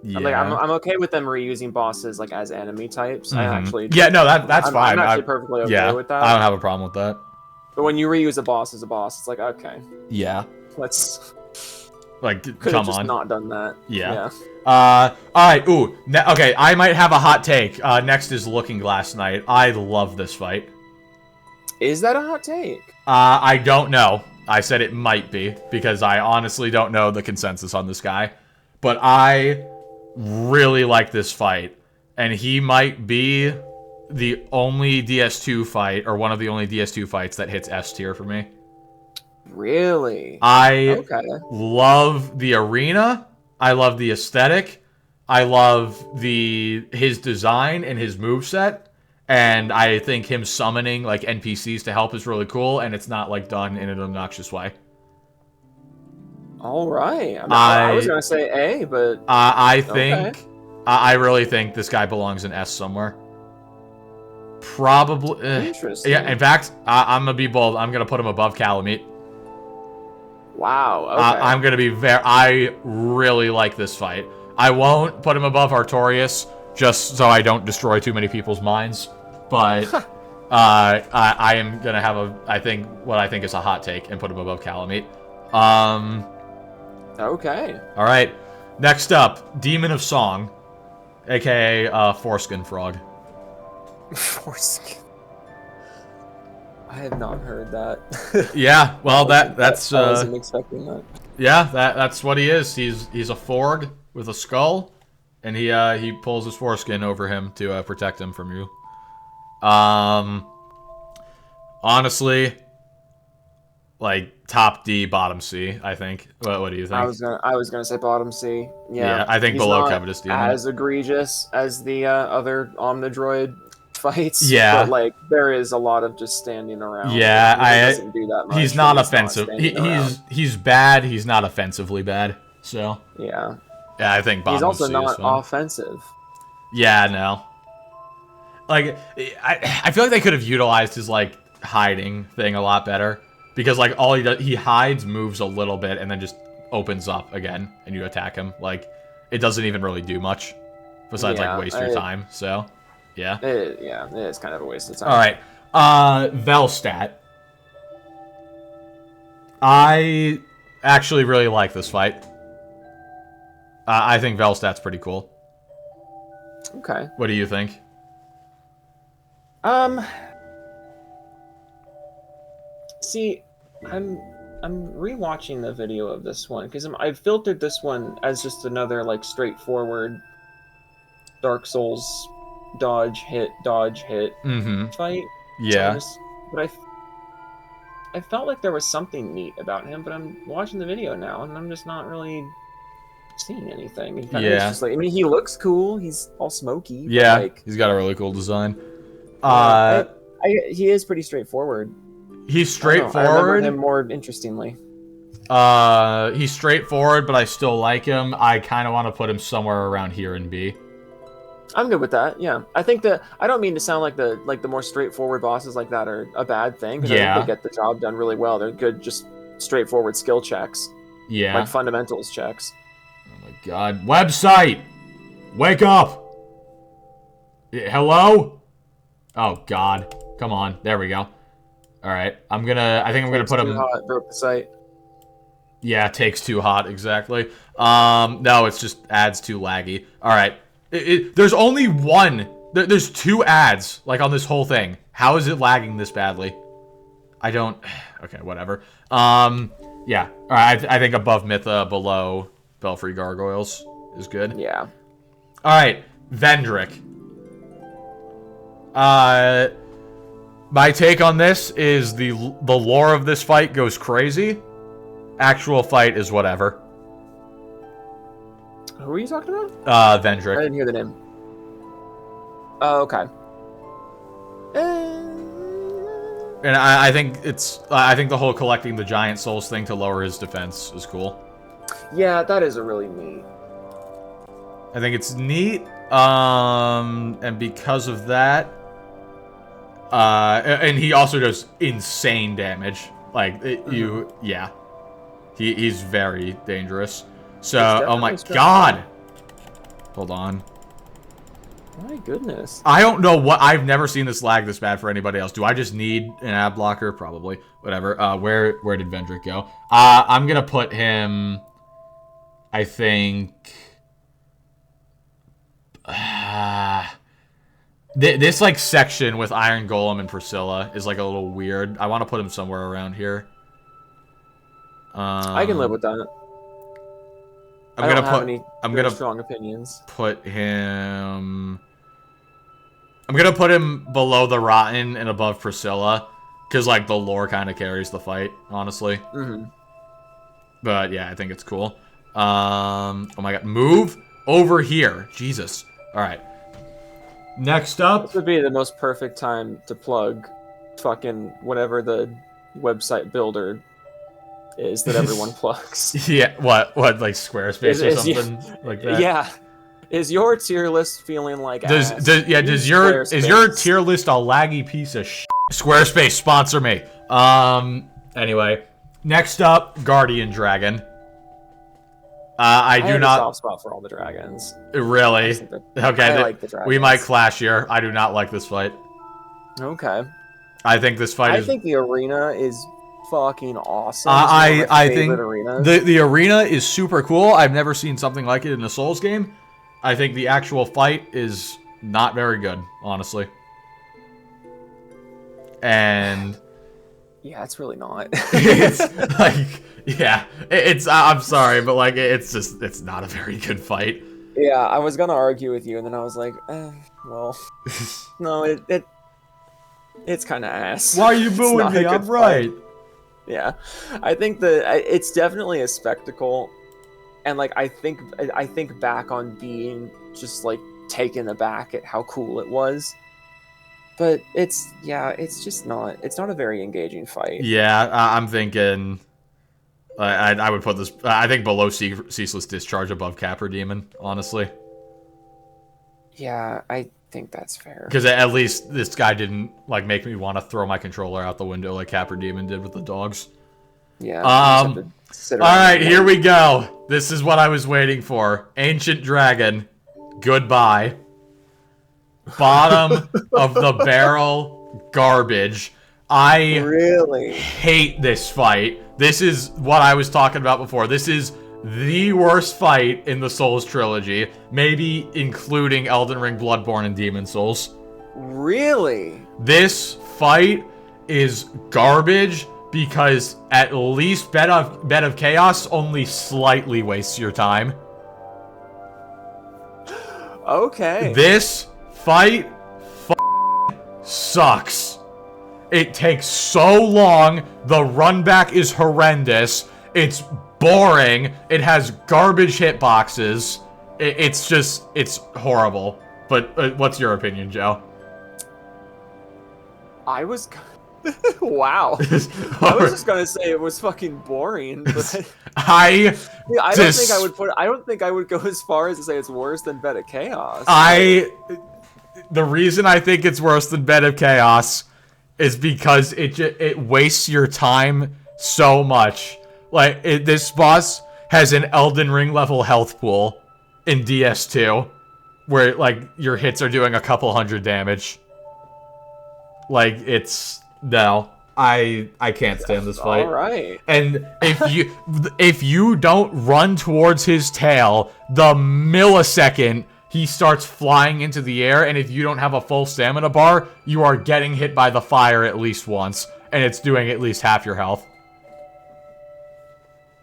Speaker 1: Yeah.
Speaker 2: Like, I'm okay with them reusing bosses, like, as enemy types. I actually...
Speaker 1: Yeah, no, that's fine.
Speaker 2: I'm actually perfectly okay with that.
Speaker 1: I don't have a problem with that.
Speaker 2: But when you reuse a boss as a boss, it's like, okay.
Speaker 1: Yeah.
Speaker 2: Let's...
Speaker 1: Like,
Speaker 2: Could have just not done that.
Speaker 1: Yeah. Alright, ooh. Okay, I might have a hot take. Next is Looking Glass Knight. I love this fight.
Speaker 2: Is that a hot take?
Speaker 1: I don't know. I said it might be, because I honestly don't know the consensus on this guy. But I really like this fight. And he might be the only DS2 fight, or one of the only DS2 fights that hits S tier for me.
Speaker 2: Really?
Speaker 1: I love the arena. I love the aesthetic. I love his design and his moveset. And I think him summoning, like, NPCs to help is really cool, and it's not, like, done in an obnoxious way.
Speaker 2: All right. I mean, I was gonna say A, but
Speaker 1: I think I really think this guy belongs in S somewhere. Probably.
Speaker 2: Interesting.
Speaker 1: Yeah. In fact, I'm gonna be bold. I'm gonna put him above Calamite.
Speaker 2: Wow. Okay.
Speaker 1: I'm gonna be I really like this fight. I won't put him above Artorias just so I don't destroy too many people's minds. But I am gonna have what I think is a hot take and put him above Calamite.
Speaker 2: Okay.
Speaker 1: All right. Next up, Demon of Song, aka Foreskin Frog.
Speaker 2: Foreskin. I have not heard that.
Speaker 1: Yeah, well, that's.
Speaker 2: I wasn't expecting that.
Speaker 1: Yeah, that's what he is. He's a Forg with a skull, and he pulls his foreskin over him to protect him from you. Honestly, like top D, bottom C. I think. What do you think?
Speaker 2: I was gonna say bottom C. Yeah,
Speaker 1: I think
Speaker 2: he's
Speaker 1: below
Speaker 2: not
Speaker 1: Covetous Demon.
Speaker 2: as egregious as the other Omnidroid fights.
Speaker 1: Yeah,
Speaker 2: but like there is a lot of just standing around.
Speaker 1: Yeah,
Speaker 2: he doesn't do that much.
Speaker 1: He's not offensive. He's bad. He's not offensively bad. So
Speaker 2: yeah,
Speaker 1: I think bottom
Speaker 2: he's also
Speaker 1: C
Speaker 2: not
Speaker 1: is fine.
Speaker 2: offensive.
Speaker 1: Yeah, no. Like I feel like they could have utilized his like hiding thing a lot better, because like all he does, he hides, moves a little bit, and then just opens up again, and you attack him. Like it doesn't even really do much besides like waste your time. So. Yeah.
Speaker 2: It is kind of a waste of time.
Speaker 1: All right. Velstadt. I actually really like this fight. I think Velstat's pretty cool.
Speaker 2: Okay.
Speaker 1: What do you think?
Speaker 2: See, I'm rewatching the video of this one because I filtered this one as just another like straightforward Dark Souls dodge hit fight.
Speaker 1: Yeah.
Speaker 2: But I felt like there was something neat about him, but I'm watching the video now and I'm just not really seeing anything. It's just like, I mean, he looks cool. He's all smoky.
Speaker 1: Yeah, he's got a really cool design.
Speaker 2: He is pretty straightforward.
Speaker 1: He's
Speaker 2: I remembered
Speaker 1: straightforward.
Speaker 2: him more interestingly.
Speaker 1: He's straightforward, but I still like him. I kind of want to put him somewhere around here in B.
Speaker 2: I'm good with that. Yeah, I think that I don't mean to sound like the more straightforward bosses like that are a bad thing. Because I think they get the job done really well. They're good, just straightforward skill checks.
Speaker 1: Yeah.
Speaker 2: Like fundamentals checks.
Speaker 1: Oh my god. Website! Wake up! Hello? Oh god. Come on. There we go. Alright. I think I'm gonna put him...
Speaker 2: Hot, broke the site.
Speaker 1: Yeah, takes too hot, exactly. No, it's just ads too laggy. Alright. There's only one. There's 2 ads, like, on this whole thing. How is it lagging this badly? I don't... Okay, whatever. Yeah. Alright, I think above Mytha, below Belfry Gargoyles is good.
Speaker 2: Yeah.
Speaker 1: Alright, Vendrick. My take on this is the lore of this fight goes crazy. Actual fight is whatever.
Speaker 2: Who are you talking about?
Speaker 1: Vendrick.
Speaker 2: I didn't hear the name. Oh, okay.
Speaker 1: And I think it's... I think the whole collecting the giant souls thing to lower his defense is cool.
Speaker 2: Yeah, that is a really neat.
Speaker 1: I think it's neat. And because of that... and he also does insane damage. Like, yeah. He's very dangerous. So, oh my god! Hold on.
Speaker 2: My goodness.
Speaker 1: I don't know what... I've never seen this lag this bad for anybody else. Do I just need an ad blocker? Probably. Whatever. Where did Vendrick go? I'm gonna put him... I think... this, like, section with Iron Golem and Priscilla is, like, a little weird. I want to put him somewhere around here.
Speaker 2: I can live with that.
Speaker 1: I'm gonna
Speaker 2: strong opinions.
Speaker 1: Put him... I'm gonna put him below the Rotten and above Priscilla. Because, like, the lore kind of carries the fight, honestly.
Speaker 2: Mm-hmm.
Speaker 1: But, yeah, I think it's cool. Oh my god. Move over here. Jesus. Alright. Next up...
Speaker 2: This would be the most perfect time to plug fucking whatever the website builder is that everyone plugs.
Speaker 1: Yeah, what, like Squarespace or something like that?
Speaker 2: Yeah. Is your tier list feeling like
Speaker 1: is your tier list a laggy piece of shit? Squarespace, sponsor me. Anyway, next up, Guardian Dragon. I do not...
Speaker 2: a soft spot for all the dragons.
Speaker 1: Really? Okay,
Speaker 2: I like the dragons.
Speaker 1: We might clash here. I do not like this fight.
Speaker 2: Okay.
Speaker 1: I think this fight
Speaker 2: I think the arena is fucking awesome.
Speaker 1: I think
Speaker 2: arenas.
Speaker 1: the arena is super cool. I've never seen something like it in a Souls game. I think the actual fight is not very good, honestly. And...
Speaker 2: Yeah, it's really not.
Speaker 1: It's like, yeah, it's, I'm sorry, but like, it's not a very good fight.
Speaker 2: Yeah, I was gonna argue with you, and then I was like, well, no, it's kind of ass.
Speaker 1: Why are you booing me? I'm right.
Speaker 2: Yeah, I think it's definitely a spectacle, and like I think back on being just like taken aback at how cool it was. But it's not a very engaging fight.
Speaker 1: Yeah, I'm thinking I would put this, I think below Ceaseless Discharge, above Capper Demon, honestly.
Speaker 2: Yeah, I think that's fair.
Speaker 1: Because at least this guy didn't like make me want to throw my controller out the window like Capper Demon did with the dogs.
Speaker 2: Yeah.
Speaker 1: Alright, here we go. This is what I was waiting for. Ancient Dragon. Goodbye. Bottom of the barrel garbage. I
Speaker 2: really
Speaker 1: hate this fight. This is what I was talking about before. This is the worst fight in the Souls trilogy, maybe including Elden Ring, Bloodborne, and Demon Souls.
Speaker 2: Really?
Speaker 1: This fight is garbage because at least Bed of Chaos only slightly wastes your time.
Speaker 2: Okay.
Speaker 1: This fight sucks. It takes so long. The run back is horrendous. It's boring. It has garbage hitboxes. It's horrible. But what's your opinion, Joe?
Speaker 2: I was Wow. I was just gonna say it was fucking boring, but
Speaker 1: I
Speaker 2: I don't think I would go as far as to say it's worse than Bed of Chaos.
Speaker 1: The reason I think it's worse than Bed of Chaos is because it wastes your time so much. Like, this boss has an Elden Ring level health pool in DS2, where, like, your hits are doing a couple hundred damage. Like, no. I can't stand this fight.
Speaker 2: Alright.
Speaker 1: And if you don't run towards his tail, the millisecond he starts flying into the air, and if you don't have a full stamina bar, you are getting hit by the fire at least once, and it's doing at least half your health.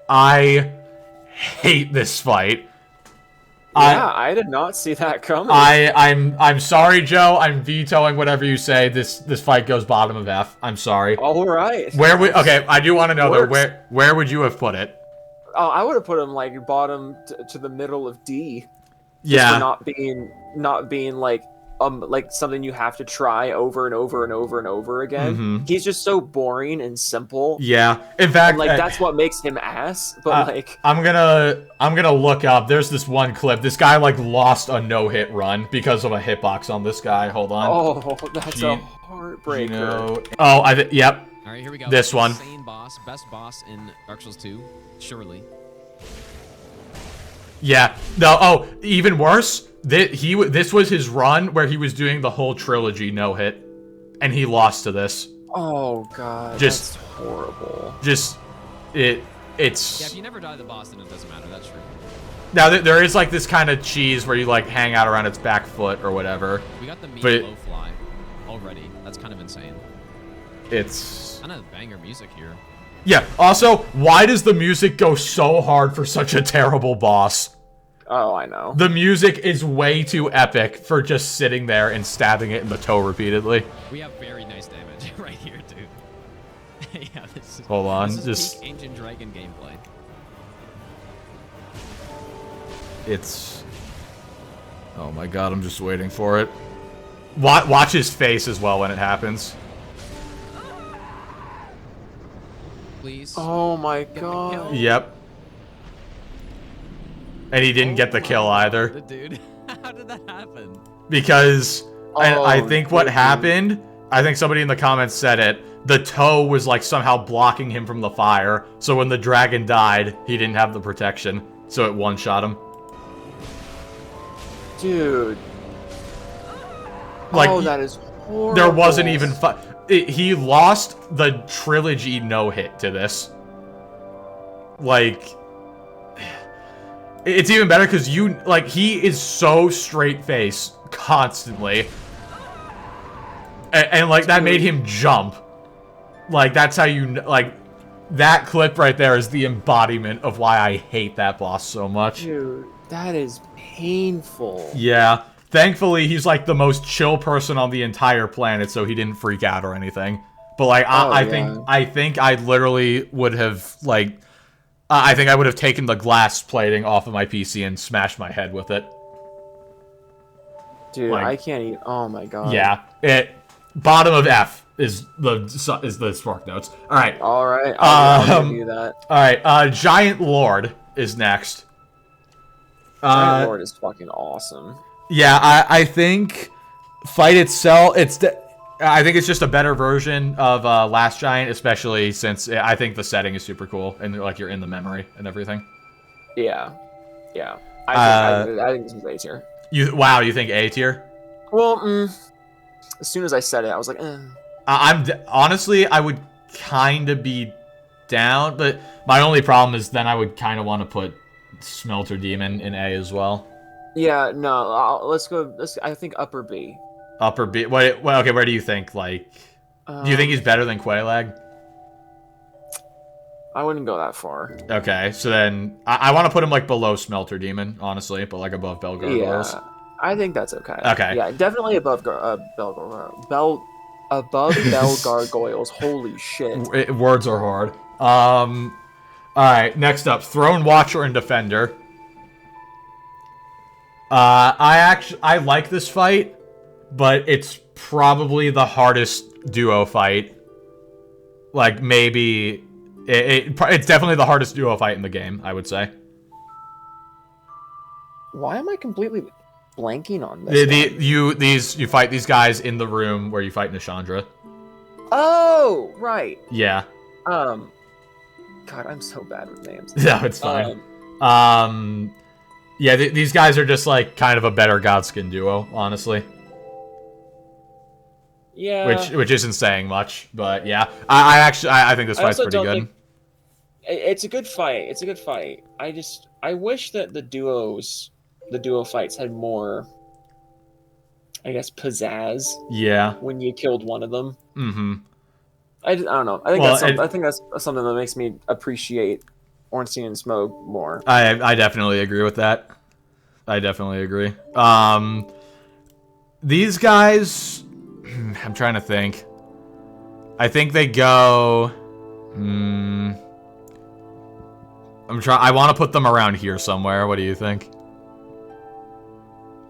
Speaker 1: I hate this fight.
Speaker 2: Yeah, I did not see that coming.
Speaker 1: I'm sorry, Joe. I'm vetoing whatever you say. This fight goes bottom of F. I'm sorry.
Speaker 2: All right.
Speaker 1: Okay, I do want to know though, where would you have put it?
Speaker 2: Oh, I would have put him like bottom to the middle of D.
Speaker 1: Yeah.
Speaker 2: For not being like something you have to try over and over and over and over again.
Speaker 1: Mm-hmm.
Speaker 2: He's just so boring and simple.
Speaker 1: Yeah. In fact,
Speaker 2: and, like that's what makes him ass. But like,
Speaker 1: I'm gonna look up. There's this one clip. This guy like lost a no-hit run because of a hitbox on this guy. Hold on.
Speaker 2: Oh, that's a heartbreaker.
Speaker 1: Yep.
Speaker 3: All right, here we go.
Speaker 1: This one.
Speaker 3: Insane boss, best boss in Dark Souls 2, surely.
Speaker 1: Yeah. No. Oh, even worse. This was his run where he was doing the whole trilogy no hit, and he lost to this.
Speaker 2: Oh god,
Speaker 1: that's
Speaker 2: horrible.
Speaker 1: It's.
Speaker 3: Yeah, if you never die to the boss, then it doesn't matter. That's true.
Speaker 1: Now there is like this kind of cheese where you like hang out around its back foot or whatever.
Speaker 3: We got the low fly already. That's kind of insane.
Speaker 1: It's
Speaker 3: kind of banger music here.
Speaker 1: Yeah. Also, why does the music go so hard for such a terrible boss?
Speaker 2: Oh, I know.
Speaker 1: The music is way too epic for just sitting there and stabbing it in the toe repeatedly.
Speaker 3: We have very nice damage right here, dude. Yeah, this is.
Speaker 1: Hold on,
Speaker 3: this is
Speaker 1: just
Speaker 3: peak Ancient Dragon gameplay.
Speaker 1: It's. Oh my god, I'm just waiting for it. Watch his face as well when it happens.
Speaker 3: Please.
Speaker 2: Oh my god.
Speaker 1: Yep. And he didn't get the kill either.
Speaker 3: Dude, how did that happen?
Speaker 1: Because I think what happened, I think somebody in the comments said it, the toe was like somehow blocking him from the fire, so when the dragon died, he didn't have the protection, so it one-shot him.
Speaker 2: Dude.
Speaker 1: Like,
Speaker 2: oh, that is horrible.
Speaker 1: There wasn't even he lost the trilogy no-hit to this. Like, it's even better because he is so straight-faced constantly. And like, that made him jump. Like, that's how that clip right there is the embodiment of why I hate that boss so much.
Speaker 2: Dude, that is painful.
Speaker 1: Yeah. Thankfully, he's like the most chill person on the entire planet, so he didn't freak out or anything. But like, I think I literally would have like, I think I would have taken the glass plating off of my PC and smashed my head with it.
Speaker 2: Dude, like, I can't even. Oh my god.
Speaker 1: Yeah, bottom of F is the Spark Notes. All right.
Speaker 2: All right. I'll give you that.
Speaker 1: All right. Giant Lord is next.
Speaker 2: Giant Lord is fucking awesome.
Speaker 1: Yeah, I think fight itself, I think it's just a better version of Last Giant, especially since I think the setting is super cool and like you're in the memory and everything.
Speaker 2: Yeah, yeah. I think this is A tier.
Speaker 1: You think A tier?
Speaker 2: Well, as soon as I said it, I was like, eh.
Speaker 1: Honestly, I would kind of be down, but my only problem is then I would kind of want to put Smelter Demon in A as well.
Speaker 2: Yeah, no, let's go. I think upper B.
Speaker 1: Upper B. Okay, where do you think? Like, do you think he's better than Quelaag?
Speaker 2: I wouldn't go that far.
Speaker 1: Okay, so then I want to put him like below Smelter Demon, honestly, but like above Bell Gargoyles.
Speaker 2: Yeah, I think that's okay.
Speaker 1: Okay.
Speaker 2: Yeah, definitely above Bell Gargoyles. Holy shit.
Speaker 1: Words are hard. All right, next up, Throne Watcher and Defender. I like this fight, but it's probably the hardest duo fight like maybe it's definitely the hardest duo fight in the game, I would say.
Speaker 2: Why am I completely blanking on this?
Speaker 1: You fight these guys in the room where you fight Nishandra.
Speaker 2: Oh, right.
Speaker 1: Yeah.
Speaker 2: God, I'm so bad with names.
Speaker 1: No, it's fine. Yeah, these guys are just like kind of a better Godskin duo, honestly.
Speaker 2: Yeah.
Speaker 1: Which isn't saying much, but yeah, I think this fight's pretty good.
Speaker 2: It's a good fight. It's a good fight. I wish that the duo fights had more, I guess, pizzazz.
Speaker 1: Yeah.
Speaker 2: When you killed one of them.
Speaker 1: Mm-hmm.
Speaker 2: I don't know. I think that's something that makes me appreciate Ornstein and Smoke more.
Speaker 1: I definitely agree with that. I definitely agree. These guys, I'm trying to think. I think they go. I want to put them around here somewhere. What do you think?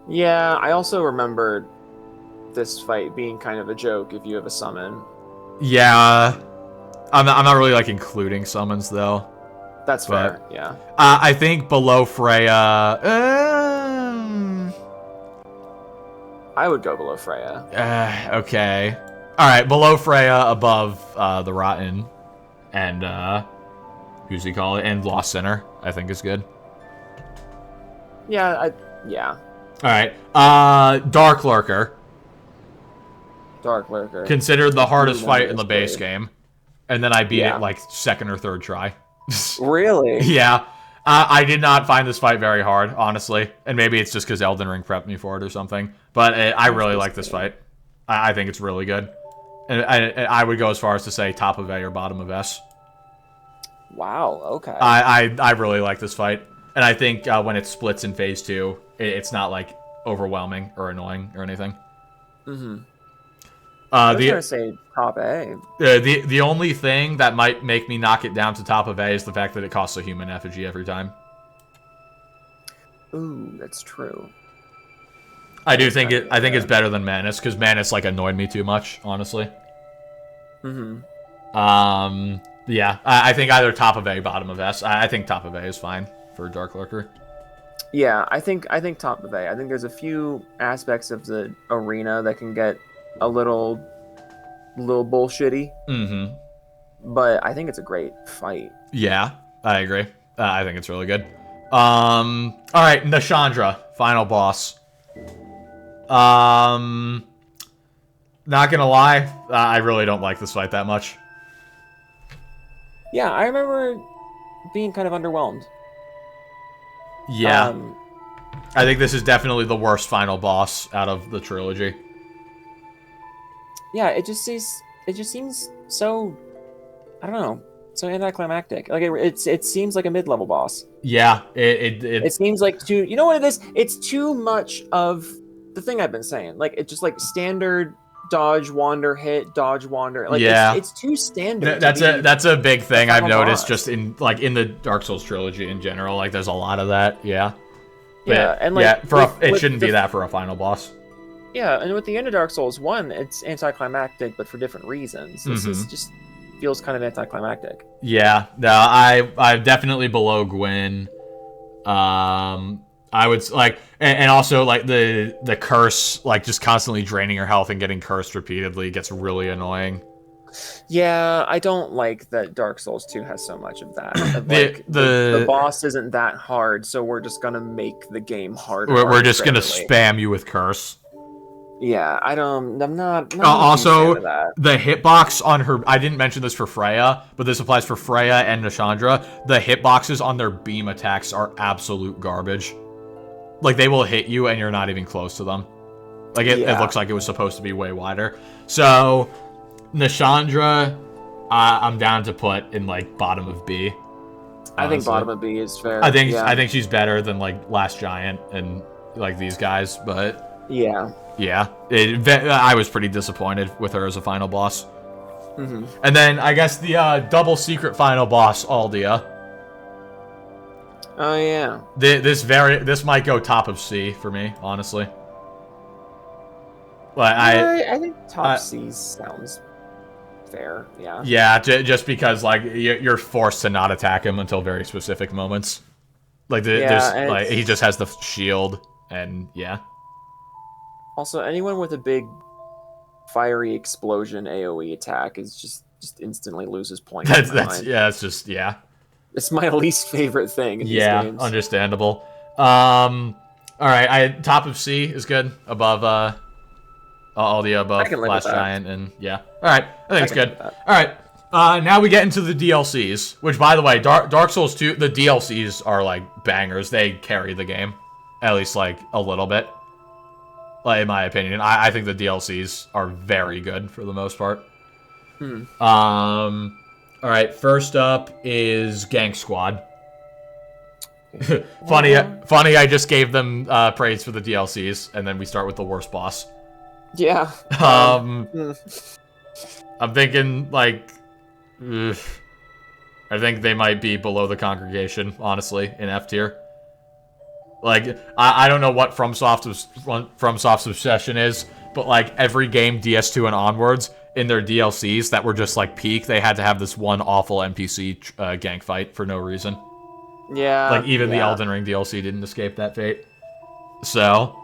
Speaker 2: Yeah, I also remember this fight being kind of a joke if you have a summon.
Speaker 1: Yeah, I'm not really like including summons though.
Speaker 2: That's fair. Yeah.
Speaker 1: I think below Freya.
Speaker 2: I would go below Freya.
Speaker 1: Okay. All right, below Freya, above the Rotten, and who's he call it? And Lost Sinner. I think is good.
Speaker 2: Yeah. Yeah.
Speaker 1: All right. Dark Lurker.
Speaker 2: Dark Lurker.
Speaker 1: Considered the hardest fight in the base game, and then I beat it like second or third try.
Speaker 2: Really?
Speaker 1: Yeah. I did not find this fight very hard, honestly, and maybe it's just because Elden Ring prepped me for it or something. But I really like this fight. I think it's really good, and I would go as far as to say top of A or bottom of S.
Speaker 2: Wow. Okay.
Speaker 1: I really like this fight, and I think when it splits in phase 2, it's not like overwhelming or annoying or anything.
Speaker 2: Mm-hmm. I was gonna say top A.
Speaker 1: The only thing that might make me knock it down to top of A is the fact that it costs a human effigy every time.
Speaker 2: Ooh, that's true.
Speaker 1: I do think I think it's better than Manus, because Manus like annoyed me too much, honestly.
Speaker 2: Mm-hmm.
Speaker 1: Yeah, I think either top of A, bottom of S. I think top of A is fine for Dark Lurker.
Speaker 2: Yeah, I think top of A. I think there's a few aspects of the arena that can get a little bullshitty.
Speaker 1: Mm-hmm.
Speaker 2: But I think it's a great fight.
Speaker 1: Yeah, I agree. I think it's really good. All right, Nishandra, final boss. Not gonna lie, I really don't like this fight that much.
Speaker 2: Yeah, I remember being kind of underwhelmed.
Speaker 1: Yeah. I think this is definitely the worst final boss out of the trilogy.
Speaker 2: Yeah, it just seems so, I don't know, so anticlimactic. Like it seems like a mid-level boss.
Speaker 1: Yeah,
Speaker 2: it seems like you know what it is? It's too much of the thing I've been saying. Like it's just like standard dodge, wander, hit, dodge, wander. Like
Speaker 1: yeah,
Speaker 2: it's too standard.
Speaker 1: That's a big thing I've noticed just in the Dark Souls trilogy in general. Like there's a lot of that. Yeah.
Speaker 2: Yeah, and like
Speaker 1: it shouldn't be that for a final boss.
Speaker 2: Yeah, and with the end of Dark Souls 1, it's anticlimactic, but for different reasons. This is just feels kind of anticlimactic.
Speaker 1: Yeah, no, I'm definitely below Gwyn. I would like, and also like the curse, like just constantly draining your health and getting cursed repeatedly gets really annoying.
Speaker 2: Yeah, I don't like that Dark Souls 2 has so much of that. The boss isn't that hard, so we're just gonna make the game harder.
Speaker 1: We're just gonna spam you with curse.
Speaker 2: Yeah, I'm not
Speaker 1: also,
Speaker 2: a fan of that.
Speaker 1: The hitbox on her, I didn't mention this for Freya, but this applies for Freya and Nishandra. The hitboxes on their beam attacks are absolute garbage. Like, they will hit you and you're not even close to them. Like, it looks like it was supposed to be way wider. So, Nishandra, I'm down to put in, like, bottom of B. Honestly.
Speaker 2: I think bottom of B is fair.
Speaker 1: I think she's better than, like, Last Giant and, like, these guys, but...
Speaker 2: Yeah.
Speaker 1: Yeah, I was pretty disappointed with her as a final boss.
Speaker 2: Mm-hmm.
Speaker 1: And then I guess the double secret final boss, Aldia.
Speaker 2: Oh yeah.
Speaker 1: This might go top of C for me, honestly. But
Speaker 2: I think top C sounds Fair, yeah.
Speaker 1: Yeah, just because like you're forced to not attack him until very specific moments. Like there's like he just has the shield, and yeah.
Speaker 2: Also, anyone with a big fiery explosion AOE attack is just instantly loses points.
Speaker 1: That's just
Speaker 2: It's my least favorite thing in these games.
Speaker 1: Understandable. All right, top of C is good above all the above Last Giant, and yeah. All right, I think it's good. All right, now we get into the DLCs, which, by the way, Dark Souls 2, the DLCs are like bangers. They carry the game, at least like a little bit. Like, in my opinion, I think the DLCs are very good for the most part. All right, first up is Gang Squad. funny, I just gave them praise for the DLCs, and then we start with the worst boss.
Speaker 2: Yeah.
Speaker 1: I'm thinking, like, I think they might be below the Congregation, honestly, in F tier. Like, I don't know what FromSoft's obsession is, but, like, every game DS2 and onwards, in their DLCs that were just, like, peak, they had to have this one awful NPC gank fight for no reason.
Speaker 2: Yeah.
Speaker 1: Like, even the Elden Ring DLC didn't escape that fate. So...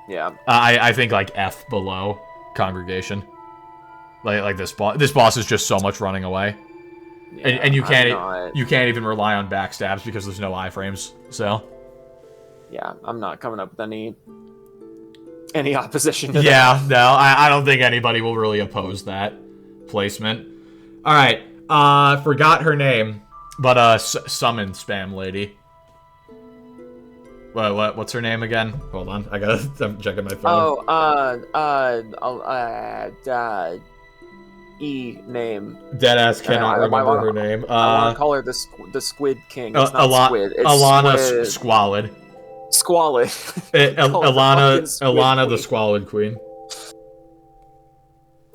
Speaker 2: yeah.
Speaker 1: I think like F below Congregation. Like this boss is just so much running away,
Speaker 2: Yeah,
Speaker 1: and you can't even rely on backstabs because there's no iframes. So
Speaker 2: yeah, I'm not coming up with any opposition to
Speaker 1: that. No, I don't think anybody will really oppose that placement. All right, forgot her name, but summon spam lady. What's her name again? Hold on, I'm checking my phone.
Speaker 2: E name.
Speaker 1: Deadass cannot remember her name.
Speaker 2: I want to call her the Squid King. It's not Squid. It's
Speaker 1: Alana
Speaker 2: Squid.
Speaker 1: Squalid.
Speaker 2: Squalid.
Speaker 1: Alana the Squalid Queen.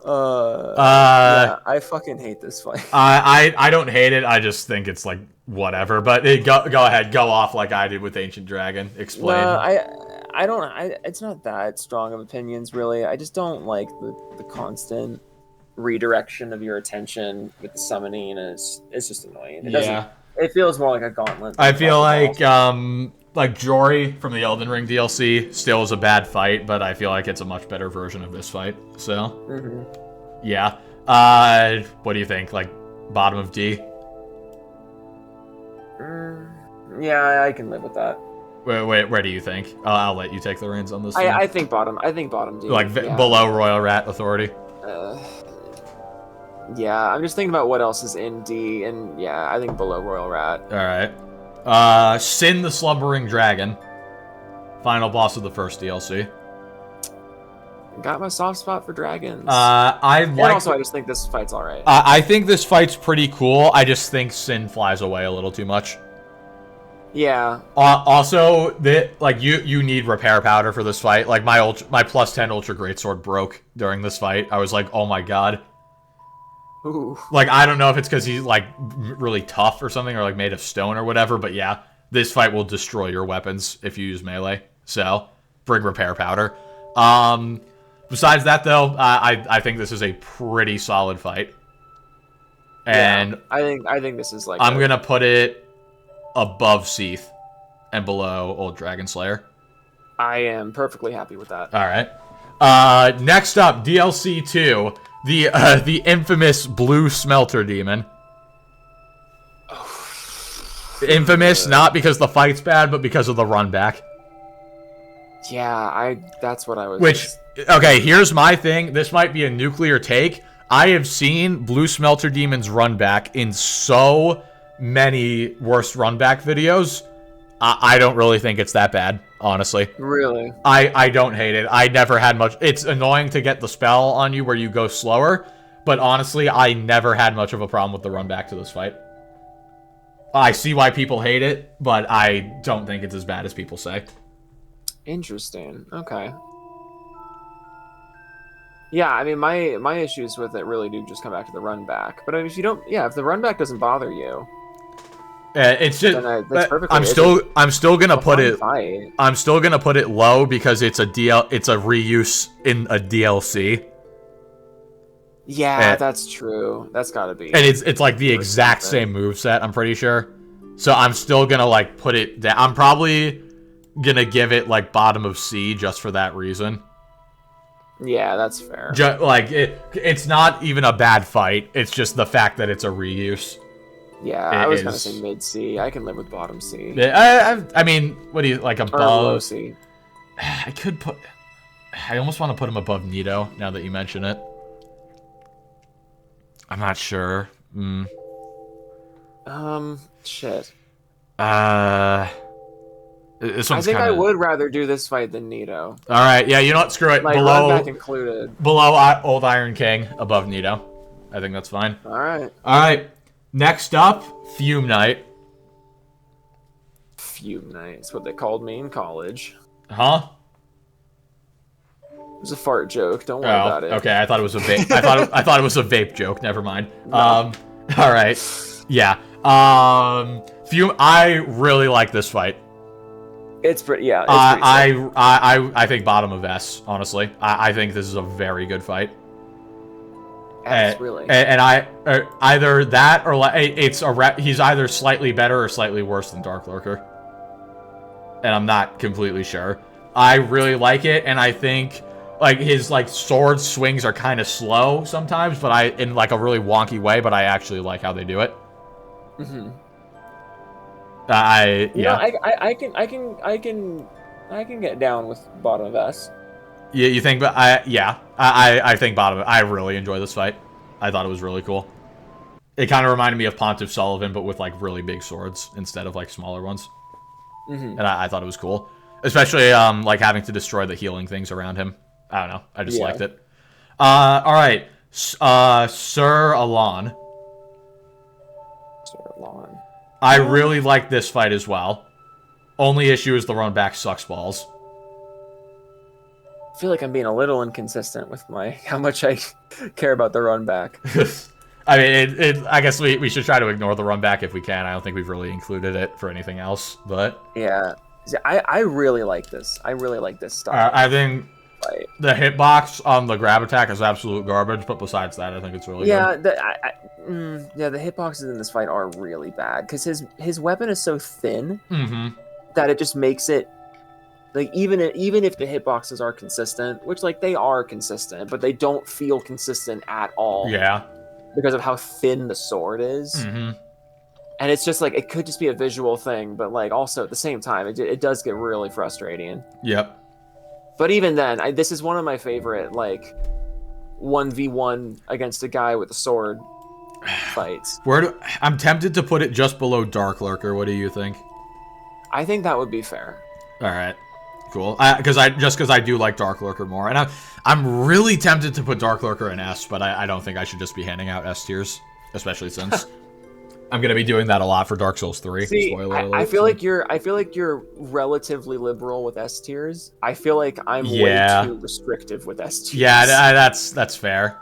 Speaker 2: Yeah, I fucking hate this fight.
Speaker 1: I don't hate it. I just think it's like whatever. But go ahead, go off like I did with Ancient Dragon. Explain.
Speaker 2: No, I don't. It's not that strong of opinions, really. I just don't like the constant redirection of your attention with the summoning, and it's just annoying. It feels more like a gauntlet.
Speaker 1: I feel like Jory from the Elden Ring DLC still is a bad fight, but I feel like it's a much better version of this fight. So, yeah. What do you think? Like bottom of D?
Speaker 2: Yeah, I can live with that.
Speaker 1: Where do you think? I'll let you take the reins on this.
Speaker 2: I think bottom D.
Speaker 1: Like below Royal Rat Authority.
Speaker 2: Yeah, I'm just thinking about what else is in D, and yeah, I think below Royal Rat.
Speaker 1: All right. Sin the Slumbering Dragon. Final boss of the first DLC.
Speaker 2: Got my soft spot for dragons.
Speaker 1: I
Speaker 2: just think this fight's alright.
Speaker 1: I think this fight's pretty cool. I just think Sin flies away a little too much.
Speaker 2: Yeah.
Speaker 1: Also, you need repair powder for this fight. Like my +10 Ultra Greatsword broke during this fight. I was like, oh my god.
Speaker 2: Ooh.
Speaker 1: Like, I don't know if it's because he's like really tough or something, or like made of stone or whatever, but yeah, this fight will destroy your weapons if you use melee. So bring repair powder. Besides that, though, I think this is a pretty solid fight. And
Speaker 2: yeah, I think this is like
Speaker 1: I'm gonna put it above Seath and below Old Dragon Slayer.
Speaker 2: I am perfectly happy with that.
Speaker 1: All right. Next up, DLC 2, the infamous Blue Smelter Demon. Infamous, not because the fight's bad, but because of the run back.
Speaker 2: Yeah, that's what I was...
Speaker 1: Okay, here's my thing. This might be a nuclear take. I have seen Blue Smelter Demon's run back in so many worst run back videos. I don't really think it's that bad, honestly.
Speaker 2: Really?
Speaker 1: I don't hate it. I never had much... It's annoying to get the spell on you where you go slower, but honestly, I never had much of a problem with the run back to this fight. I see why people hate it, but I don't think it's as bad as people say.
Speaker 2: Interesting. Okay. Yeah, I mean, my issues with it really do just come back to the run back. But I mean, if the run back doesn't bother you,
Speaker 1: it's just. I'm still gonna put it.
Speaker 2: Fight.
Speaker 1: I'm still gonna put it low because it's a reuse in a DLC.
Speaker 2: Yeah, that's true. That's gotta be.
Speaker 1: And it's like the
Speaker 2: really
Speaker 1: exact
Speaker 2: something.
Speaker 1: same moveset, I'm pretty sure. So I'm still gonna like put it down. I'm probably gonna give it like bottom of C just for that reason.
Speaker 2: Yeah, that's fair.
Speaker 1: Like it's not even a bad fight. It's just the fact that it's a reuse.
Speaker 2: Yeah, I was gonna say mid C. I can live with bottom C.
Speaker 1: I mean, what do you like above?
Speaker 2: Or low C.
Speaker 1: I could put. I almost want to put him above Nito now that you mention it. I'm not sure.
Speaker 2: Shit.
Speaker 1: This
Speaker 2: I
Speaker 1: one's
Speaker 2: think
Speaker 1: kinda...
Speaker 2: I would rather do this fight than Nito.
Speaker 1: All right, yeah, you know what? Screw it.
Speaker 2: Like run back included.
Speaker 1: Below Old Iron King, above Nito. I think that's fine.
Speaker 2: All right.
Speaker 1: All right. Next up, Fume Knight.
Speaker 2: Fume Knight. That's what they called me in college.
Speaker 1: Huh?
Speaker 2: It was a fart joke. Don't worry about it.
Speaker 1: Okay. I thought it was a vape. I thought it was a vape joke. Never mind.
Speaker 2: No.
Speaker 1: All right. Yeah. Fume. I really like this fight.
Speaker 2: It's pretty. Yeah. It's pretty sick.
Speaker 1: I think bottom of S. Honestly, I think this is a very good fight.
Speaker 2: S, really.
Speaker 1: And I either that or like he's either slightly better or slightly worse than Dark Lurker. And I'm not completely sure. I really like it, and I think like his like sword swings are kind of slow sometimes, but in like a really wonky way. But I actually like how they do it.
Speaker 2: Mm-hmm.
Speaker 1: Yeah.
Speaker 2: I can get down with bottom of S.
Speaker 1: Yeah, you think? But I think bottom. I really enjoy this fight. I thought it was really cool. It kind of reminded me of Pontiff Sullivan, but with like really big swords instead of like smaller ones.
Speaker 2: Mm-hmm.
Speaker 1: And I thought it was cool, especially like having to destroy the healing things around him. I don't know. I just liked it. All right, Sir Alon.
Speaker 2: Sir Alon.
Speaker 1: I really like this fight as well. Only issue is the run back sucks balls.
Speaker 2: I feel like I'm being a little inconsistent with how much I care about the run back.
Speaker 1: I mean, I guess we should try to ignore the run back if we can. I don't think we've really included it for anything else, but
Speaker 2: yeah, I really like this. I really like this style.
Speaker 1: I think the hitbox on the grab attack is absolute garbage, but besides that, I think it's really good.
Speaker 2: The hitboxes in this fight are really bad because his weapon is so thin that it just makes it like even if the hitboxes are consistent, which like they are consistent, but they don't feel consistent at all.
Speaker 1: Yeah.
Speaker 2: Because of how thin the sword is. And it's just like, it could just be a visual thing, but like also at the same time, it does get really frustrating.
Speaker 1: Yep.
Speaker 2: But even then, this is one of my favorite, like, 1v1 against a guy with a sword fights.
Speaker 1: I'm tempted to put it just below Dark Lurker. What do you think?
Speaker 2: I think that would be fair.
Speaker 1: All right. Cool. Because I do like Dark Lurker more, and I'm really tempted to put Dark Lurker in S, but I don't think I should just be handing out S tiers, especially since I'm gonna be doing that a lot for Dark Souls 3.
Speaker 2: See,
Speaker 1: Spoiler alert.
Speaker 2: I feel like you're relatively liberal with S tiers. I feel like I'm way too restrictive with S tiers.
Speaker 1: Yeah, that's fair.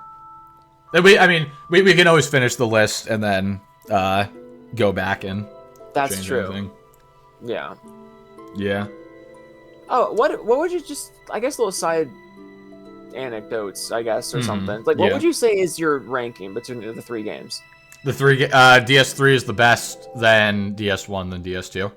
Speaker 1: We can always finish the list and then go back and change anything.
Speaker 2: Yeah.
Speaker 1: Yeah.
Speaker 2: Oh, what would you just? I guess little side anecdotes, I guess, or something. Like, what would you say is your ranking between the three games?
Speaker 1: The DS3 is the best, then DS1, then DS2.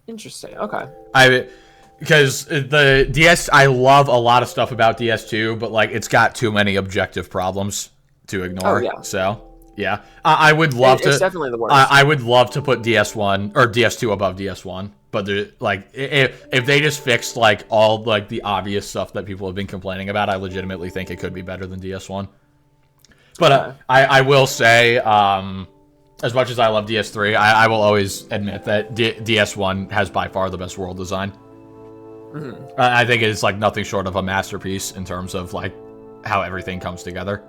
Speaker 2: Interesting. Okay.
Speaker 1: Because the DS, I love a lot of stuff about DS2, but like it's got too many objective problems to ignore.
Speaker 2: Oh, yeah.
Speaker 1: So yeah, I would love to.
Speaker 2: It's definitely the worst.
Speaker 1: I would love to put DS1 or DS2 above DS1. But like, if they just fixed like all like the obvious stuff that people have been complaining about, I legitimately think it could be better than DS1. But I will say, as much as I love DS3, I will always admit that DS1 has by far the best world design. I think it's like nothing short of a masterpiece in terms of like how everything comes together.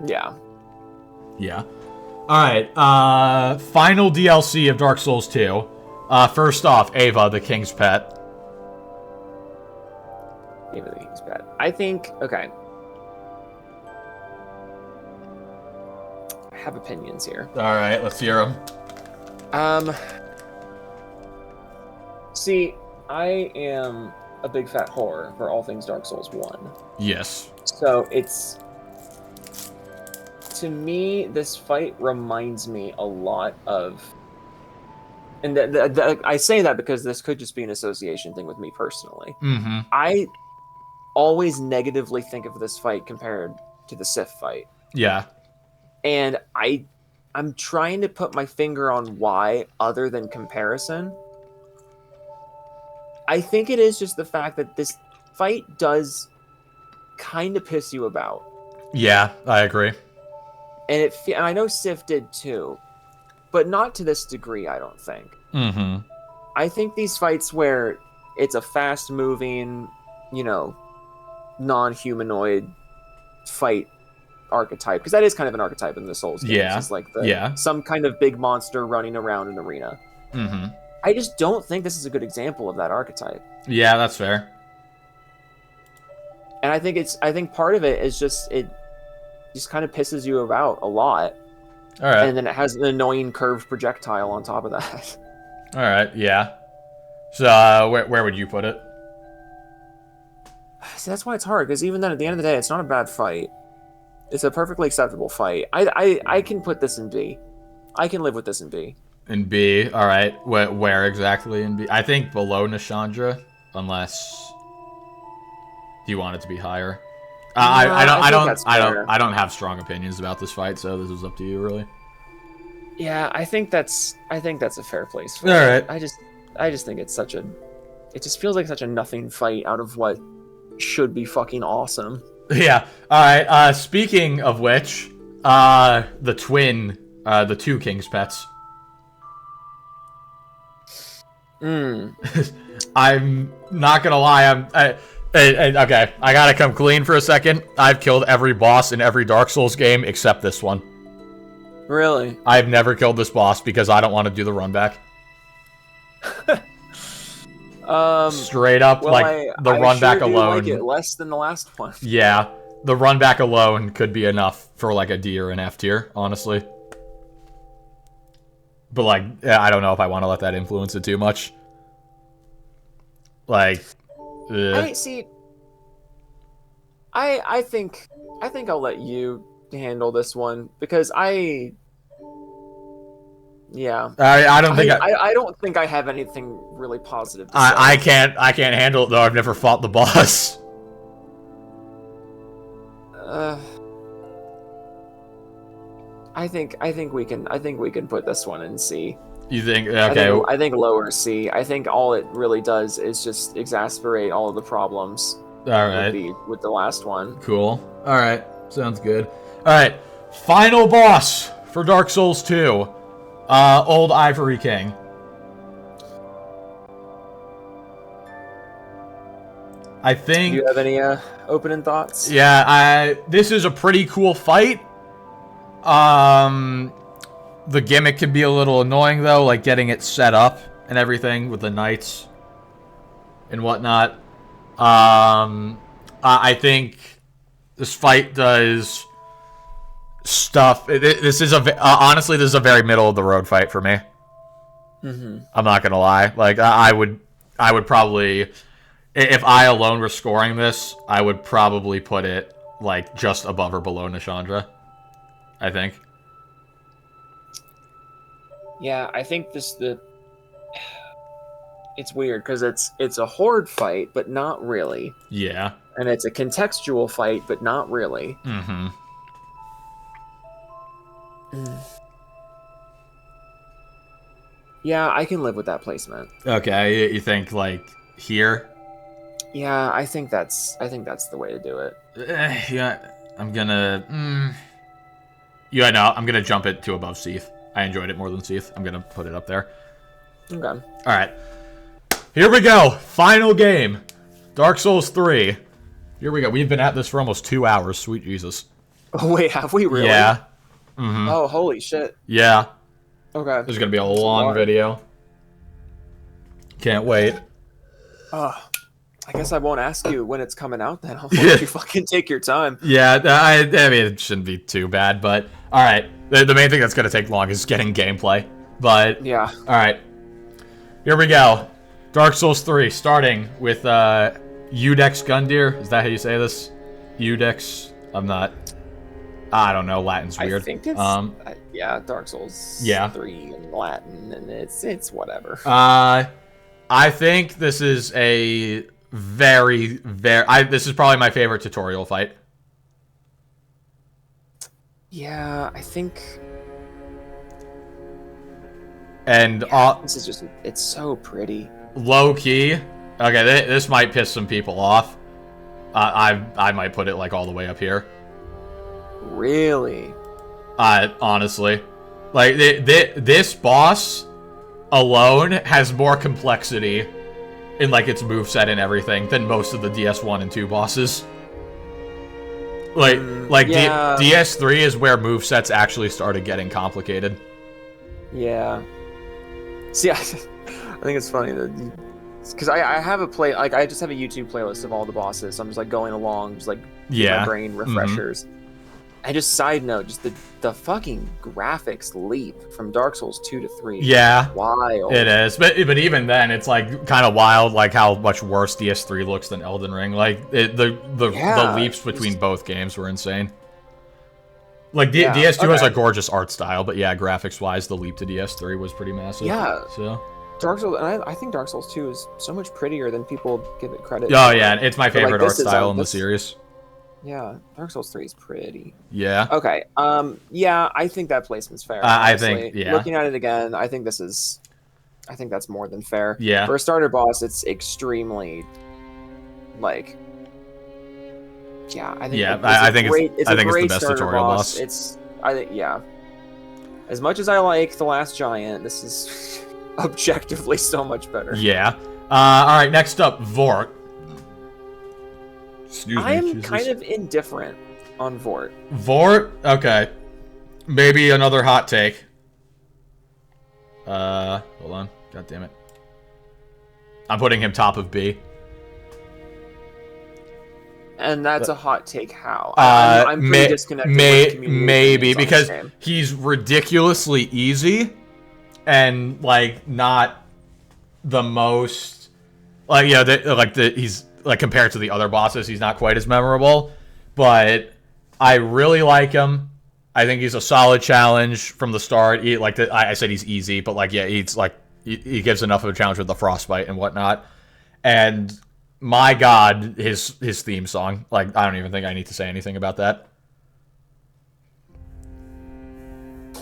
Speaker 2: Yeah.
Speaker 1: Yeah. All right. Final DLC of Dark Souls 2. First off, Ava, the King's Pet.
Speaker 2: Ava, the King's Pet. I think, okay. I have opinions here.
Speaker 1: All right, let's hear them.
Speaker 2: See, I am a big fat whore for all things Dark Souls 1.
Speaker 1: Yes.
Speaker 2: So it's to me, this fight reminds me a lot of, and I say that because this could just be an association thing with me personally.
Speaker 1: Mm-hmm.
Speaker 2: I always negatively think of this fight compared to the Sif fight.
Speaker 1: Yeah.
Speaker 2: And I'm trying to put my finger on why, other than comparison. I think it is just the fact that this fight does kind of piss you about.
Speaker 1: Yeah, I agree.
Speaker 2: And I know Sif did too, but not to this degree, I don't think.
Speaker 1: Mm-hmm.
Speaker 2: I think these fights where it's a fast-moving, non-humanoid fight archetype, because that is kind of an archetype in the Souls games.
Speaker 1: Yeah.
Speaker 2: It's like
Speaker 1: Yeah.
Speaker 2: some kind of big monster running around an arena.
Speaker 1: Mm-hmm.
Speaker 2: I just don't think this is a good example of that archetype.
Speaker 1: Yeah, that's fair.
Speaker 2: And I think part of it is just it just kind of pisses you about a lot.
Speaker 1: All right.
Speaker 2: And then it has an annoying curved projectile on top of that.
Speaker 1: All right. Yeah. So where would you put it?
Speaker 2: See, that's why it's hard, because even then, at the end of the day, it's not a bad fight. It's a perfectly acceptable fight. I can put this in B. I can live with this in B.
Speaker 1: In B. All right. Where exactly in B? I think below Nishandra, unless you want it to be higher. I don't have strong opinions about this fight, so this is up to you, really.
Speaker 2: Yeah, I think that's a fair place for
Speaker 1: All
Speaker 2: it.
Speaker 1: right.
Speaker 2: I just think it just feels like such a nothing fight out of what should be fucking awesome.
Speaker 1: Yeah. All right. Speaking of which, the two King's Pets. I'm not gonna lie. Okay, I gotta come clean for a second. I've killed every boss in every Dark Souls game except this one.
Speaker 2: Really?
Speaker 1: I've never killed this boss because I don't want to do the run back. Straight up,
Speaker 2: well,
Speaker 1: the run back alone.
Speaker 2: Like it less than the last one.
Speaker 1: Yeah, the run back alone could be enough for like a D or an F tier, honestly. But I don't know if I want to let that influence it too much.
Speaker 2: I think I'll let you handle this one, because I don't think I have anything really positive to say.
Speaker 1: I can't handle it though. I've never fought the boss.
Speaker 2: I think we can put this one in C.
Speaker 1: You think? Okay.
Speaker 2: I think lower C. I think all it really does is just exasperate all of the problems.
Speaker 1: All right.
Speaker 2: With the last one.
Speaker 1: Cool. All right. Sounds good. All right. Final boss for Dark Souls 2. Old Ivory King. I think.
Speaker 2: Do you have any opening thoughts?
Speaker 1: Yeah. This is a pretty cool fight. The gimmick can be a little annoying though, like getting it set up and everything with the knights and whatnot. I think this fight does stuff. Honestly, this is a very middle of the road fight for me.
Speaker 2: Mm-hmm.
Speaker 1: I'm not gonna lie. Like I would probably, if I alone were scoring this, I would probably put it like just above or below Nishandra. I think.
Speaker 2: Yeah, I think it's weird because it's a horde fight, but not really.
Speaker 1: Yeah.
Speaker 2: And it's a contextual fight, but not really.
Speaker 1: Mm-hmm.
Speaker 2: Yeah, I can live with that placement.
Speaker 1: Okay, you think like here?
Speaker 2: Yeah, I think that's the way to do it.
Speaker 1: Yeah, I'm gonna. Yeah, no, I'm gonna jump it to above Seath. I enjoyed it more than Seath. I'm gonna put it up there.
Speaker 2: Okay.
Speaker 1: All right. Here we go. Final game. Dark Souls 3. Here we go. We've been at this for almost 2 hours. Sweet Jesus.
Speaker 2: Oh, wait, have we really?
Speaker 1: Yeah. Mm-hmm.
Speaker 2: Oh, holy shit.
Speaker 1: Yeah.
Speaker 2: Okay.
Speaker 1: This is gonna be a long video. Can't wait.
Speaker 2: I guess I won't ask you when it's coming out then. I'll let you fucking take your time.
Speaker 1: Yeah, I mean, it shouldn't be too bad, but alright. The main thing that's gonna take long is getting gameplay. But,
Speaker 2: yeah.
Speaker 1: Alright. Here we go. Dark Souls 3, starting with Udex Gundyr. Is that how you say this? Udex? I'm not. I don't know. Latin's
Speaker 2: I
Speaker 1: weird.
Speaker 2: think it's yeah, Dark Souls 3 in Latin, and it's whatever.
Speaker 1: I think this is a very this is probably my favorite tutorial fight.
Speaker 2: Yeah, I think.
Speaker 1: And
Speaker 2: this is just, it's so pretty.
Speaker 1: Low key. Okay, this might piss some people off. I might put it like all the way up here.
Speaker 2: Really?
Speaker 1: Honestly, like this boss alone has more complexity in like its moveset and everything than most of the DS1 and 2 bosses. Like
Speaker 2: yeah.
Speaker 1: DS3 is where movesets actually started getting complicated.
Speaker 2: Yeah. See, I think it's funny that because I have a I just have a YouTube playlist of all the bosses. So I'm just like going along, just like my brain refreshers. And just side note, just the fucking graphics leap from Dark Souls 2 to 3.
Speaker 1: Yeah,
Speaker 2: wild.
Speaker 1: It is, but even then, it's like kind of wild, like how much worse DS3 looks than Elden Ring. Like the leaps between both games were insane. Like DS2 has a gorgeous art style, but yeah, graphics wise, the leap to DS3 was pretty massive.
Speaker 2: Yeah.
Speaker 1: So
Speaker 2: Dark Souls, and I think Dark Souls 2 is so much prettier than people give it credit.
Speaker 1: Oh yeah, it's my favorite art style in the series.
Speaker 2: Yeah, Dark Souls 3 is pretty.
Speaker 1: Yeah.
Speaker 2: Okay. Yeah, I think that placement's fair.
Speaker 1: I think, yeah.
Speaker 2: Looking at it again, I think that's more than fair.
Speaker 1: Yeah.
Speaker 2: For a starter boss, it's extremely, like, yeah. I think.
Speaker 1: Yeah, I think it's the best tutorial boss.
Speaker 2: Yeah. As much as I like the Last Giant, this is objectively so much better.
Speaker 1: Yeah. All right. Next up, Vort.
Speaker 2: I'm kind of indifferent on Vort.
Speaker 1: Vort? Okay. Maybe another hot take. Hold on. God damn it. I'm putting him top of B.
Speaker 2: And that's a hot take how? I'm pretty disconnected with the community
Speaker 1: maybe, because he's ridiculously easy and, like, not the most... Like, yeah, he's... Like, compared to the other bosses, he's not quite as memorable. But I really like him. I think he's a solid challenge from the start. I said he's easy, but, like, yeah, he's, like... He gives enough of a challenge with the frostbite and whatnot. And, my God, his theme song. Like, I don't even think I need to say anything about that.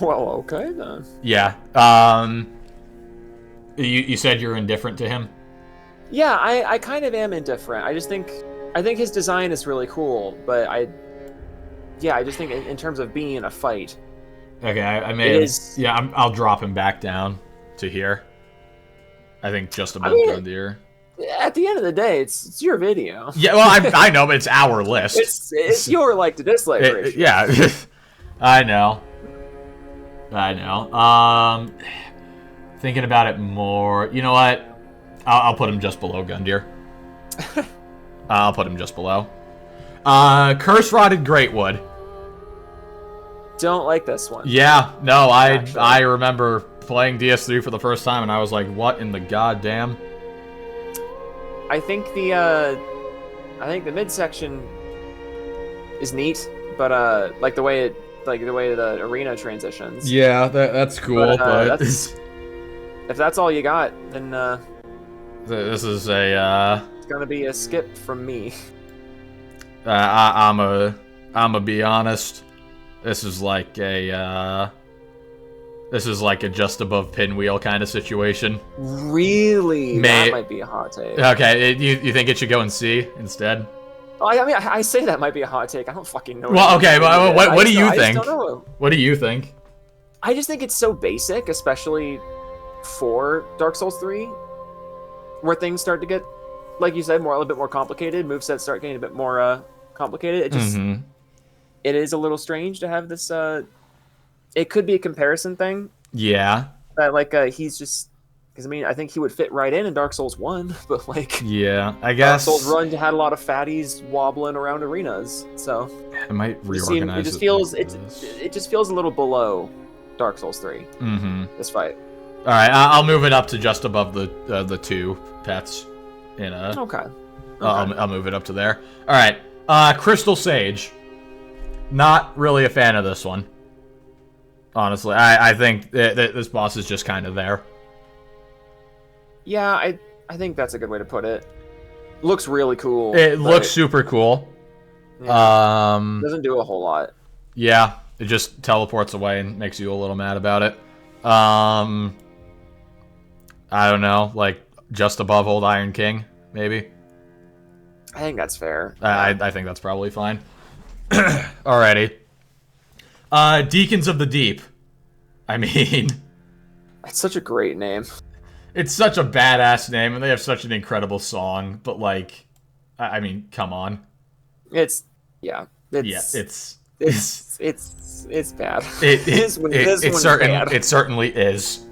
Speaker 2: Well, okay, then.
Speaker 1: Yeah. You said you're indifferent to him?
Speaker 2: Yeah, I kind of am indifferent. I think his design is really cool, but I just think in terms of being in a fight.
Speaker 1: Okay, I'll drop him back down to here. I think just above Gundyr.
Speaker 2: At the end of the day, it's your video.
Speaker 1: Yeah, well, I know, but it's our list.
Speaker 2: It's your like to dislike ratio.
Speaker 1: Yeah, I know. Thinking about it more, you know what? I'll put him just below Gundyr. I'll put him just below. Curse Rotted Greatwood.
Speaker 2: Don't like this one.
Speaker 1: Yeah, no, I remember playing DS3 for the first time, and I was like, what in the goddamn?
Speaker 2: I think the midsection is neat, but like the way the arena transitions.
Speaker 1: Yeah, that's cool. But
Speaker 2: if that's all you got, then
Speaker 1: this is a
Speaker 2: it's gonna be a skip from me.
Speaker 1: I'ma be honest. This is like a just above Pinwheel kind of situation.
Speaker 2: Really? That might be a hot take.
Speaker 1: Okay, you think it should go in C instead?
Speaker 2: I mean, I say that might be a hot take. I don't fucking know.
Speaker 1: Well, okay, but what do you think?
Speaker 2: I just don't know.
Speaker 1: What do you think?
Speaker 2: I just think it's so basic, especially for Dark Souls 3, where things start to get, like you said, a little bit more complicated. Movesets start getting a bit more complicated. It just it is a little strange to have this. It could be a comparison thing.
Speaker 1: Yeah.
Speaker 2: That he's just because I think he would fit right in Dark Souls 1, but like
Speaker 1: yeah, I guess
Speaker 2: Dark Souls Run had a lot of fatties wobbling around arenas, so
Speaker 1: I might reorganize.
Speaker 2: It just feels a little below Dark Souls 3. This fight.
Speaker 1: All right, I'll move it up to just above the two pets.
Speaker 2: Okay.
Speaker 1: I'll move it up to there. All right, Crystal Sage. Not really a fan of this one. Honestly, I think this boss is just kind of there.
Speaker 2: Yeah, I think that's a good way to put it. Looks really cool.
Speaker 1: It looks super cool.
Speaker 2: Yeah, doesn't do a whole lot.
Speaker 1: Yeah, it just teleports away and makes you a little mad about it. I don't know, like just above Old Iron King, maybe.
Speaker 2: I think that's fair.
Speaker 1: I think that's probably fine. Alrighty. Deacons of the Deep. I mean,
Speaker 2: It's such a great name.
Speaker 1: it's such a badass name, and they have such an incredible song. But like, I mean, come on.
Speaker 2: It's
Speaker 1: Yeah,
Speaker 2: it's bad.
Speaker 1: It certainly is.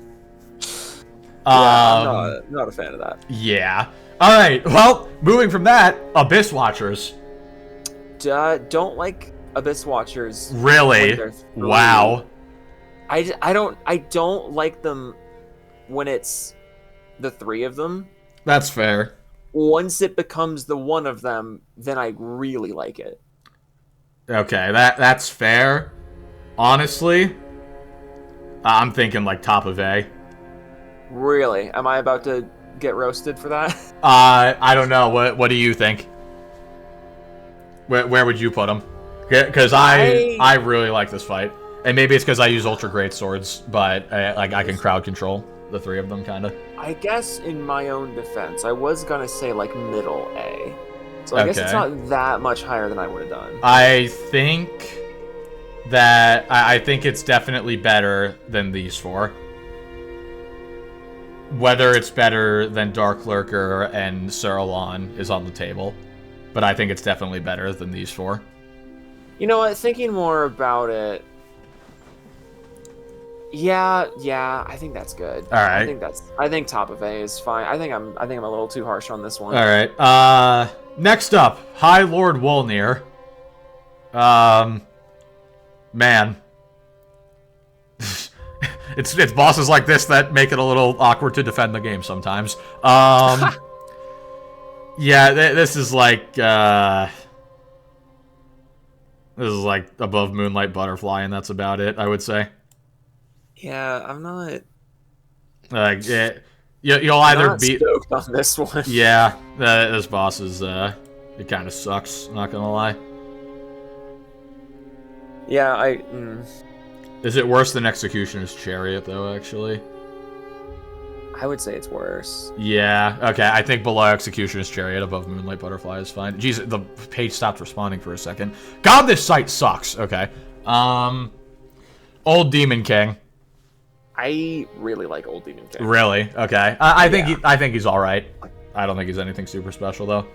Speaker 2: I'm not a fan of that.
Speaker 1: Yeah. All right. Well, moving from that, Abyss Watchers.
Speaker 2: Don't like Abyss Watchers.
Speaker 1: Really? Wow.
Speaker 2: I don't like them when it's the three of them.
Speaker 1: That's fair.
Speaker 2: Once it becomes the one of them, then I really like it.
Speaker 1: Okay, that's fair. Honestly, I'm thinking like top of A.
Speaker 2: Really? Am I about to get roasted for that?
Speaker 1: I don't know. What do you think? Where would you put him? Because I really like this fight, and maybe it's because I use ultra great swords, but I can crowd control the three of them, kind of.
Speaker 2: I guess in my own defense, I was gonna say like middle A. So I guess it's not that much higher than I would have done.
Speaker 1: I think it's definitely better than these four. Whether it's better than Dark Lurker and Surlon is on the table, but I think it's definitely better than these four.
Speaker 2: You know what? Thinking more about it, yeah, I think that's good.
Speaker 1: All right.
Speaker 2: I think top of A is fine. I think I'm a little too harsh on this one.
Speaker 1: All right. Next up, High Lord Wolnir. Man. It's bosses like this that make it a little awkward to defend the game sometimes. Yeah, this is like above Moonlight Butterfly, and that's about it, I would say.
Speaker 2: Yeah, I'm not.
Speaker 1: Like, you'll either
Speaker 2: not
Speaker 1: beat
Speaker 2: stoked on this one.
Speaker 1: Yeah, this boss is it kind of sucks. Not gonna lie.
Speaker 2: Yeah,
Speaker 1: Is it worse than Executioner's Chariot, though, actually?
Speaker 2: I would say it's worse.
Speaker 1: Yeah, okay, I think below Executioner's Chariot, above Moonlight Butterfly is fine. Jeez, the page stopped responding for a second. God, this site sucks. Okay. Old Demon King.
Speaker 2: I really like Old Demon King.
Speaker 1: Really? Okay. I think he's alright. I don't think he's anything super special, though.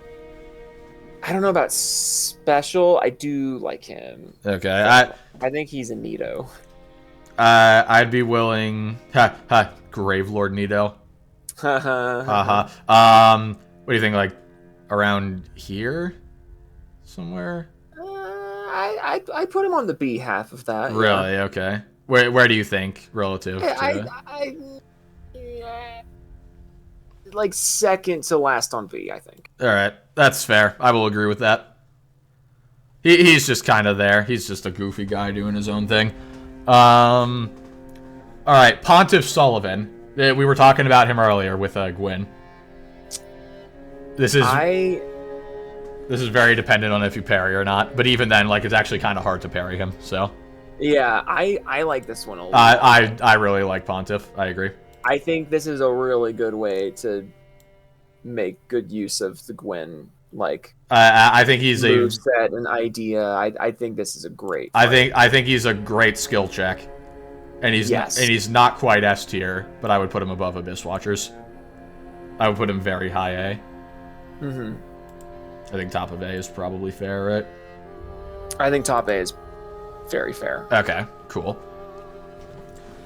Speaker 2: I don't know about special. I do like him.
Speaker 1: Okay.
Speaker 2: I think he's a neato.
Speaker 1: I'd be willing. Gravelord Nito. What do you think? Like around here, somewhere?
Speaker 2: I put him on the B half of that.
Speaker 1: Really?
Speaker 2: Yeah.
Speaker 1: Okay. Where do you think relative?
Speaker 2: Like second to last on B, I think.
Speaker 1: All right, that's fair. I will agree with that. He's just kind of there. He's just a goofy guy doing his own thing. All right, Pontiff Sullivan. We were talking about him earlier with Gwyn. This is very dependent on if you parry or not. But even then, like, it's actually kind of hard to parry him. So.
Speaker 2: Yeah, I like this one a lot.
Speaker 1: I really like Pontiff. I agree.
Speaker 2: I think this is a really good way to make good use of the Gwyn. Like,
Speaker 1: I think he's a
Speaker 2: moveset, an idea. I think this is a great fight.
Speaker 1: I think he's a great skill check, and he's not quite S tier, but I would put him above Abyss Watchers. I would put him very high A.
Speaker 2: Mm-hmm.
Speaker 1: I think top of A is probably fair, right?
Speaker 2: I think top A is very fair.
Speaker 1: Okay, cool.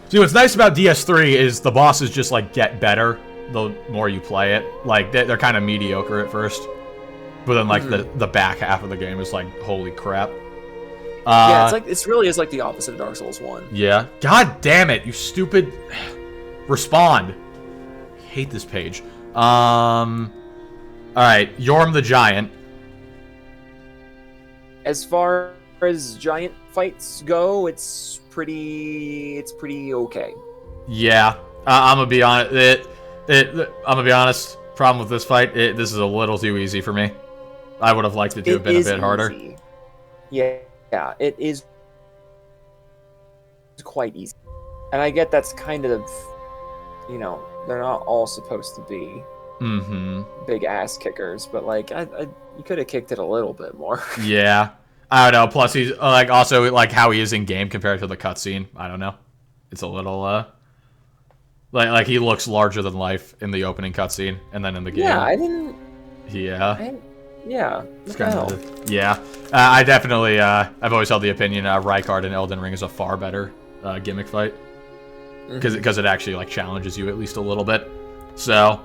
Speaker 1: See, what's nice about DS3 is the bosses just like get better the more you play it. Like they're kind of mediocre at first. But then, like, the back half of the game is like, holy crap.
Speaker 2: Yeah, it's really like the opposite of Dark Souls 1.
Speaker 1: Yeah. God damn it, you stupid... Respond. I hate this page. Alright, Yorm the Giant.
Speaker 2: As far as giant fights go, it's pretty okay.
Speaker 1: Yeah, I'm gonna be honest. I'm gonna be honest. Problem with this fight, this is a little too easy for me. I would have liked it to have been a bit harder.
Speaker 2: Yeah, it is quite easy. And I get that's kind of, you know, they're not all supposed to be big ass kickers, but like, you could have kicked it a little bit more.
Speaker 1: Yeah, I don't know. Plus, he's like also like how he is in game compared to the cutscene. I don't know. It's a little like he looks larger than life in the opening cutscene, and then in the game.
Speaker 2: Yeah, I didn't.
Speaker 1: Yeah.
Speaker 2: Yeah.
Speaker 1: It's kind of. Yeah. I definitely. I've always held the opinion Rykard in Elden Ring is a far better gimmick fight because it actually like challenges you at least a little bit. So,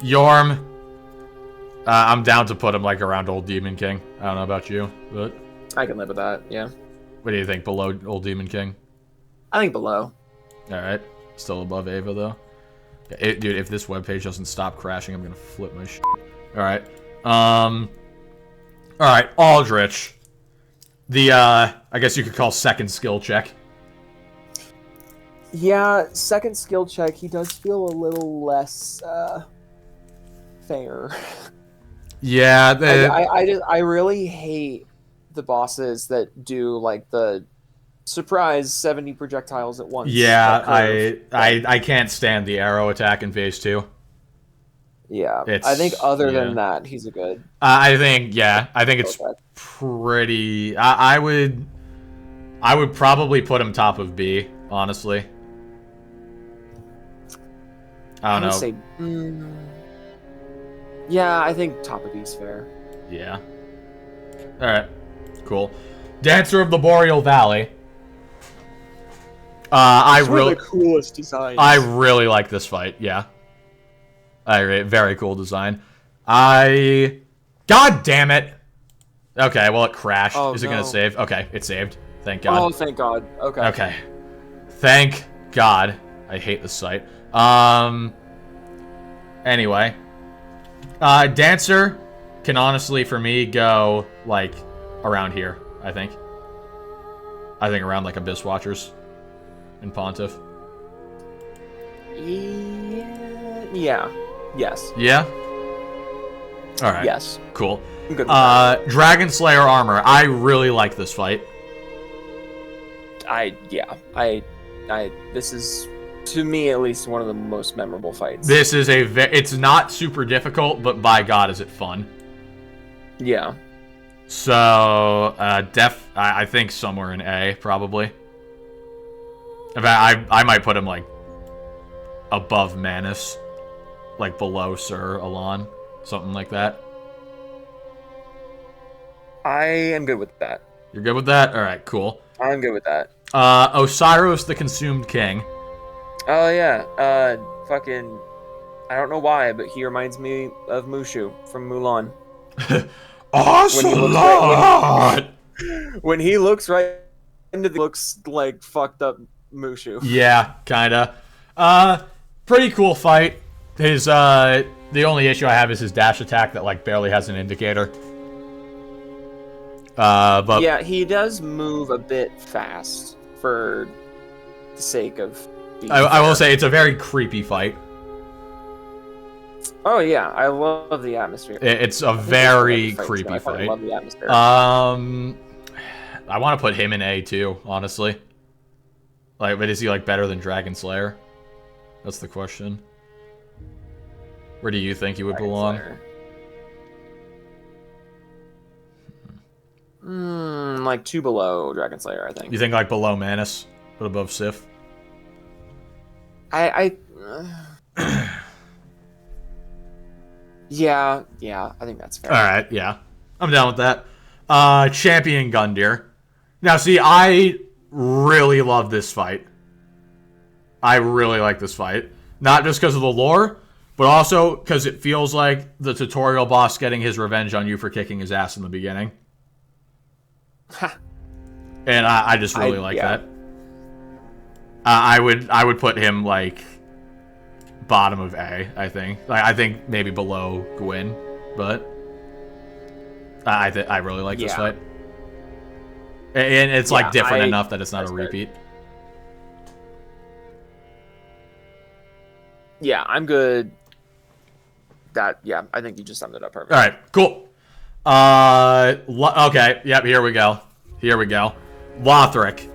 Speaker 1: Yorm. I'm down to put him like around Old Demon King. I don't know about you, but
Speaker 2: I can live with that. Yeah.
Speaker 1: What do you think? Below Old Demon King?
Speaker 2: I think below.
Speaker 1: All right. Still above Ava though. Dude, if this webpage doesn't stop crashing, I'm gonna flip my shit. All right. All right. Aldrich. The I guess you could call second skill check.
Speaker 2: Yeah, second skill check. He does feel a little less fair.
Speaker 1: Yeah.
Speaker 2: I really hate the bosses that do like the surprise 70 projectiles at once.
Speaker 1: Yeah, I can't stand the arrow attack in phase 2.
Speaker 2: Yeah, I think other than that, he's a good.
Speaker 1: I think it's pretty. I would probably put him top of B, honestly. I don't know.
Speaker 2: Say, yeah, I think top of B is fair.
Speaker 1: Yeah. All right. Cool. Dancer of the Boreal Valley. One of the
Speaker 2: coolest designs.
Speaker 1: I really like this fight. Yeah. Very cool design. God damn it. Okay, well it crashed. Is it gonna save? Okay, it saved. Thank God.
Speaker 2: Oh, thank God. Okay.
Speaker 1: Okay. Thank God. I hate this site. Anyway. Dancer can honestly, for me, go, like, around here, I think. I think around, like, Abyss Watchers in Pontiff.
Speaker 2: Yeah. Yes.
Speaker 1: Yeah? Alright.
Speaker 2: Yes.
Speaker 1: Cool.
Speaker 2: I'm good with
Speaker 1: Dragon Slayer armor. I really like this fight.
Speaker 2: This is, to me at least, one of the most memorable fights.
Speaker 1: This is it's not super difficult, but by God is it fun.
Speaker 2: Yeah.
Speaker 1: So, I think somewhere in A, probably. In fact, I might put him, like, above Manus. Like, below Sir Alon. Something like that.
Speaker 2: I am good with that.
Speaker 1: You're good with that? Alright, cool.
Speaker 2: I'm good with that.
Speaker 1: Osiris the Consumed King.
Speaker 2: Oh, yeah. Fucking... I don't know why, but he reminds me of Mushu from Mulan.
Speaker 1: Ocelot!
Speaker 2: When he looks right into the... looks like fucked up Mushu.
Speaker 1: Yeah, kinda. Pretty cool fight. His, the only issue I have is his dash attack that, like, barely has an indicator. But...
Speaker 2: Yeah, he does move a bit fast for the sake of...
Speaker 1: I will say, it's a very creepy fight.
Speaker 2: Oh, yeah, I love the atmosphere.
Speaker 1: It's a very creepy fight.
Speaker 2: I love the atmosphere.
Speaker 1: I want to put him in A, too, honestly. Like, but is he, like, better than Dragon Slayer? That's the question. Where do you think he would belong?
Speaker 2: Like 2 below Dragon Slayer, I think.
Speaker 1: You think, like, below Manus, but above Sif?
Speaker 2: Yeah, I think that's fair.
Speaker 1: Alright, yeah. I'm down with that. Champion Gundyr. Now, see, I really love this fight. I really like this fight. Not just because of the lore, but also because it feels like the tutorial boss getting his revenge on you for kicking his ass in the beginning. And I just really like that. I would put him, like, bottom of A, I think. Like, I think maybe below Gwyn, but I really like this fight. And it's like
Speaker 2: Yeah,
Speaker 1: different enough that it's not a
Speaker 2: that's fair.
Speaker 1: repeat.
Speaker 2: Yeah, I'm good. Yeah, I think you just summed it up perfectly.
Speaker 1: All right, cool. Okay, yep, here we go. Here we go. Lothric.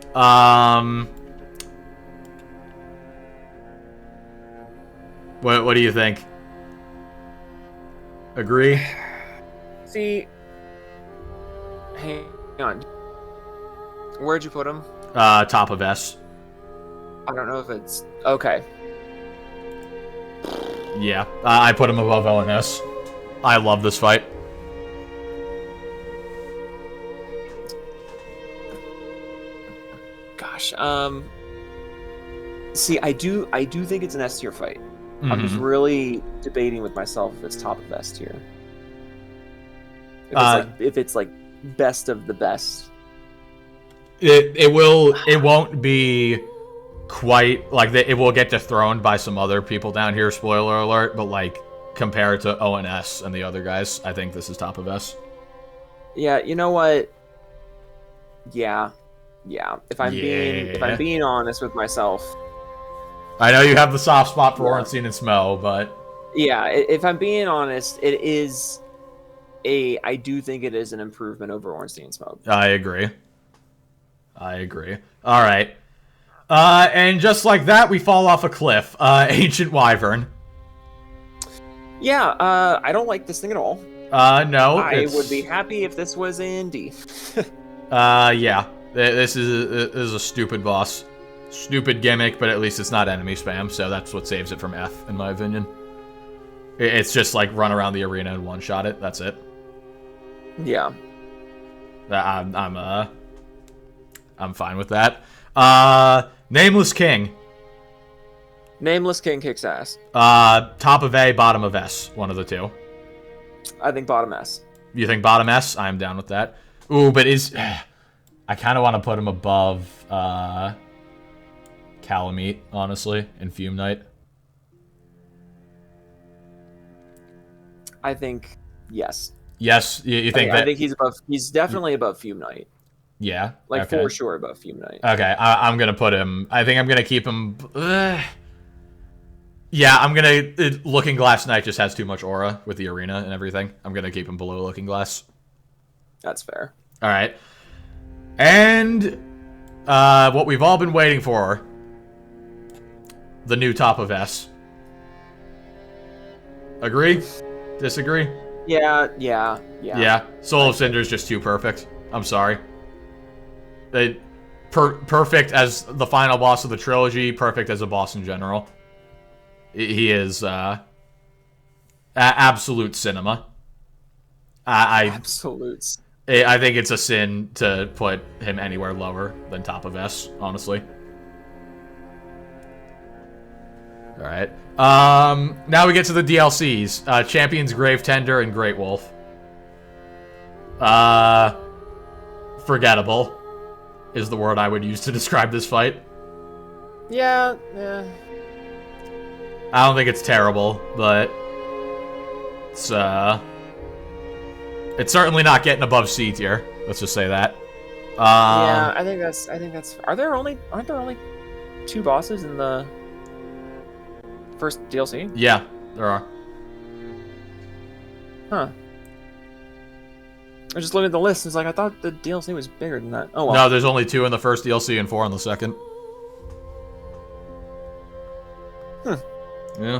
Speaker 1: What do you think? Agree?
Speaker 2: See, hang on. Where'd you put him?
Speaker 1: Top of S.
Speaker 2: I don't know if it's okay.
Speaker 1: Yeah, I put him above ONS. I love this fight.
Speaker 2: Gosh, see, I do think it's an S tier fight. I'm just
Speaker 1: Mhm.
Speaker 2: really debating with myself if it's top of S tier. If it's like best of the best.
Speaker 1: It won't be quite like it will get dethroned by some other people down here, spoiler alert, but like compared to ONS and the other guys, I think this is top of S.
Speaker 2: Yeah, you know what? Yeah. If I'm being honest with myself,
Speaker 1: I know you have the soft spot for Ornstein and Smo, but
Speaker 2: yeah, if I'm being honest, I do think it is an improvement over Ornstein and Smoke.
Speaker 1: I agree. All right. And just like that, we fall off a cliff. Ancient Wyvern.
Speaker 2: Yeah, I don't like this thing at all.
Speaker 1: No.
Speaker 2: I would be happy if this was in D.
Speaker 1: Yeah. This is a stupid boss. Stupid gimmick, but at least it's not enemy spam, so that's what saves it from F, in my opinion. It's just like run around the arena and one-shot it. That's it.
Speaker 2: Yeah.
Speaker 1: I'm fine with that. Nameless King.
Speaker 2: Nameless King kicks ass.
Speaker 1: Top of A, bottom of S. One of the two.
Speaker 2: I think bottom S.
Speaker 1: You think bottom S? I'm down with that. Ooh, but I kind of want to put him above Calamite, honestly, in Fume Knight.
Speaker 2: I think yes.
Speaker 1: Yes, you think that?
Speaker 2: I think he's definitely above Fume Knight.
Speaker 1: Yeah,
Speaker 2: Like
Speaker 1: okay.
Speaker 2: for sure above Fume Knight.
Speaker 1: Okay, I'm gonna put him. I think I'm gonna keep him. Yeah, I'm gonna. Looking Glass Knight just has too much aura with the arena and everything. I'm gonna keep him below Looking Glass.
Speaker 2: That's fair.
Speaker 1: All right, and what we've all been waiting for. The new top of S. Agree? Disagree?
Speaker 2: Yeah.
Speaker 1: Soul of Cinder is just too perfect. I'm sorry. Perfect as the final boss of the trilogy. Perfect as a boss in general. He is absolute cinema.
Speaker 2: Absolutes.
Speaker 1: I think it's a sin to put him anywhere lower than top of S, honestly. Alright. Now we get to the DLCs. Champion's Grave Tender and Great Wolf. Forgettable is the word I would use to describe this fight.
Speaker 2: Yeah.
Speaker 1: I don't think it's terrible, but it's certainly not getting above C tier. Let's just say that.
Speaker 2: Yeah, I think that's. Aren't there only 2 bosses in the first DLC?
Speaker 1: Yeah, there are.
Speaker 2: Huh. I was just looking at the list. It's like I thought the DLC was bigger than that. Oh well.
Speaker 1: No, there's only 2 in the first DLC and 4 in the second. Yeah.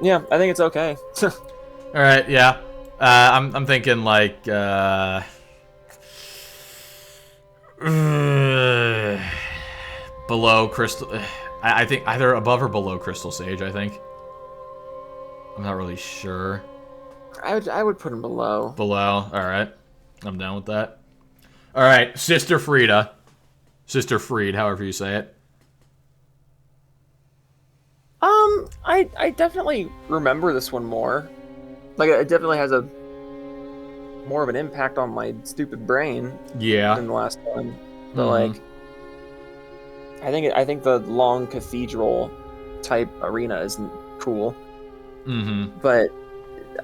Speaker 2: Yeah, I think it's okay.
Speaker 1: All right. Yeah. I'm thinking like below Crystal. I think either above or below Crystal Sage. I think. I'm not really sure.
Speaker 2: I would put him below.
Speaker 1: Below. All right. I'm down with that. All right. Sister Frieda. Sister Fried, however you say it.
Speaker 2: I definitely remember this one more. Like, it definitely has a more of an impact on my stupid brain
Speaker 1: Yeah.
Speaker 2: than the last one. But like, I think the long cathedral type arena is cool. But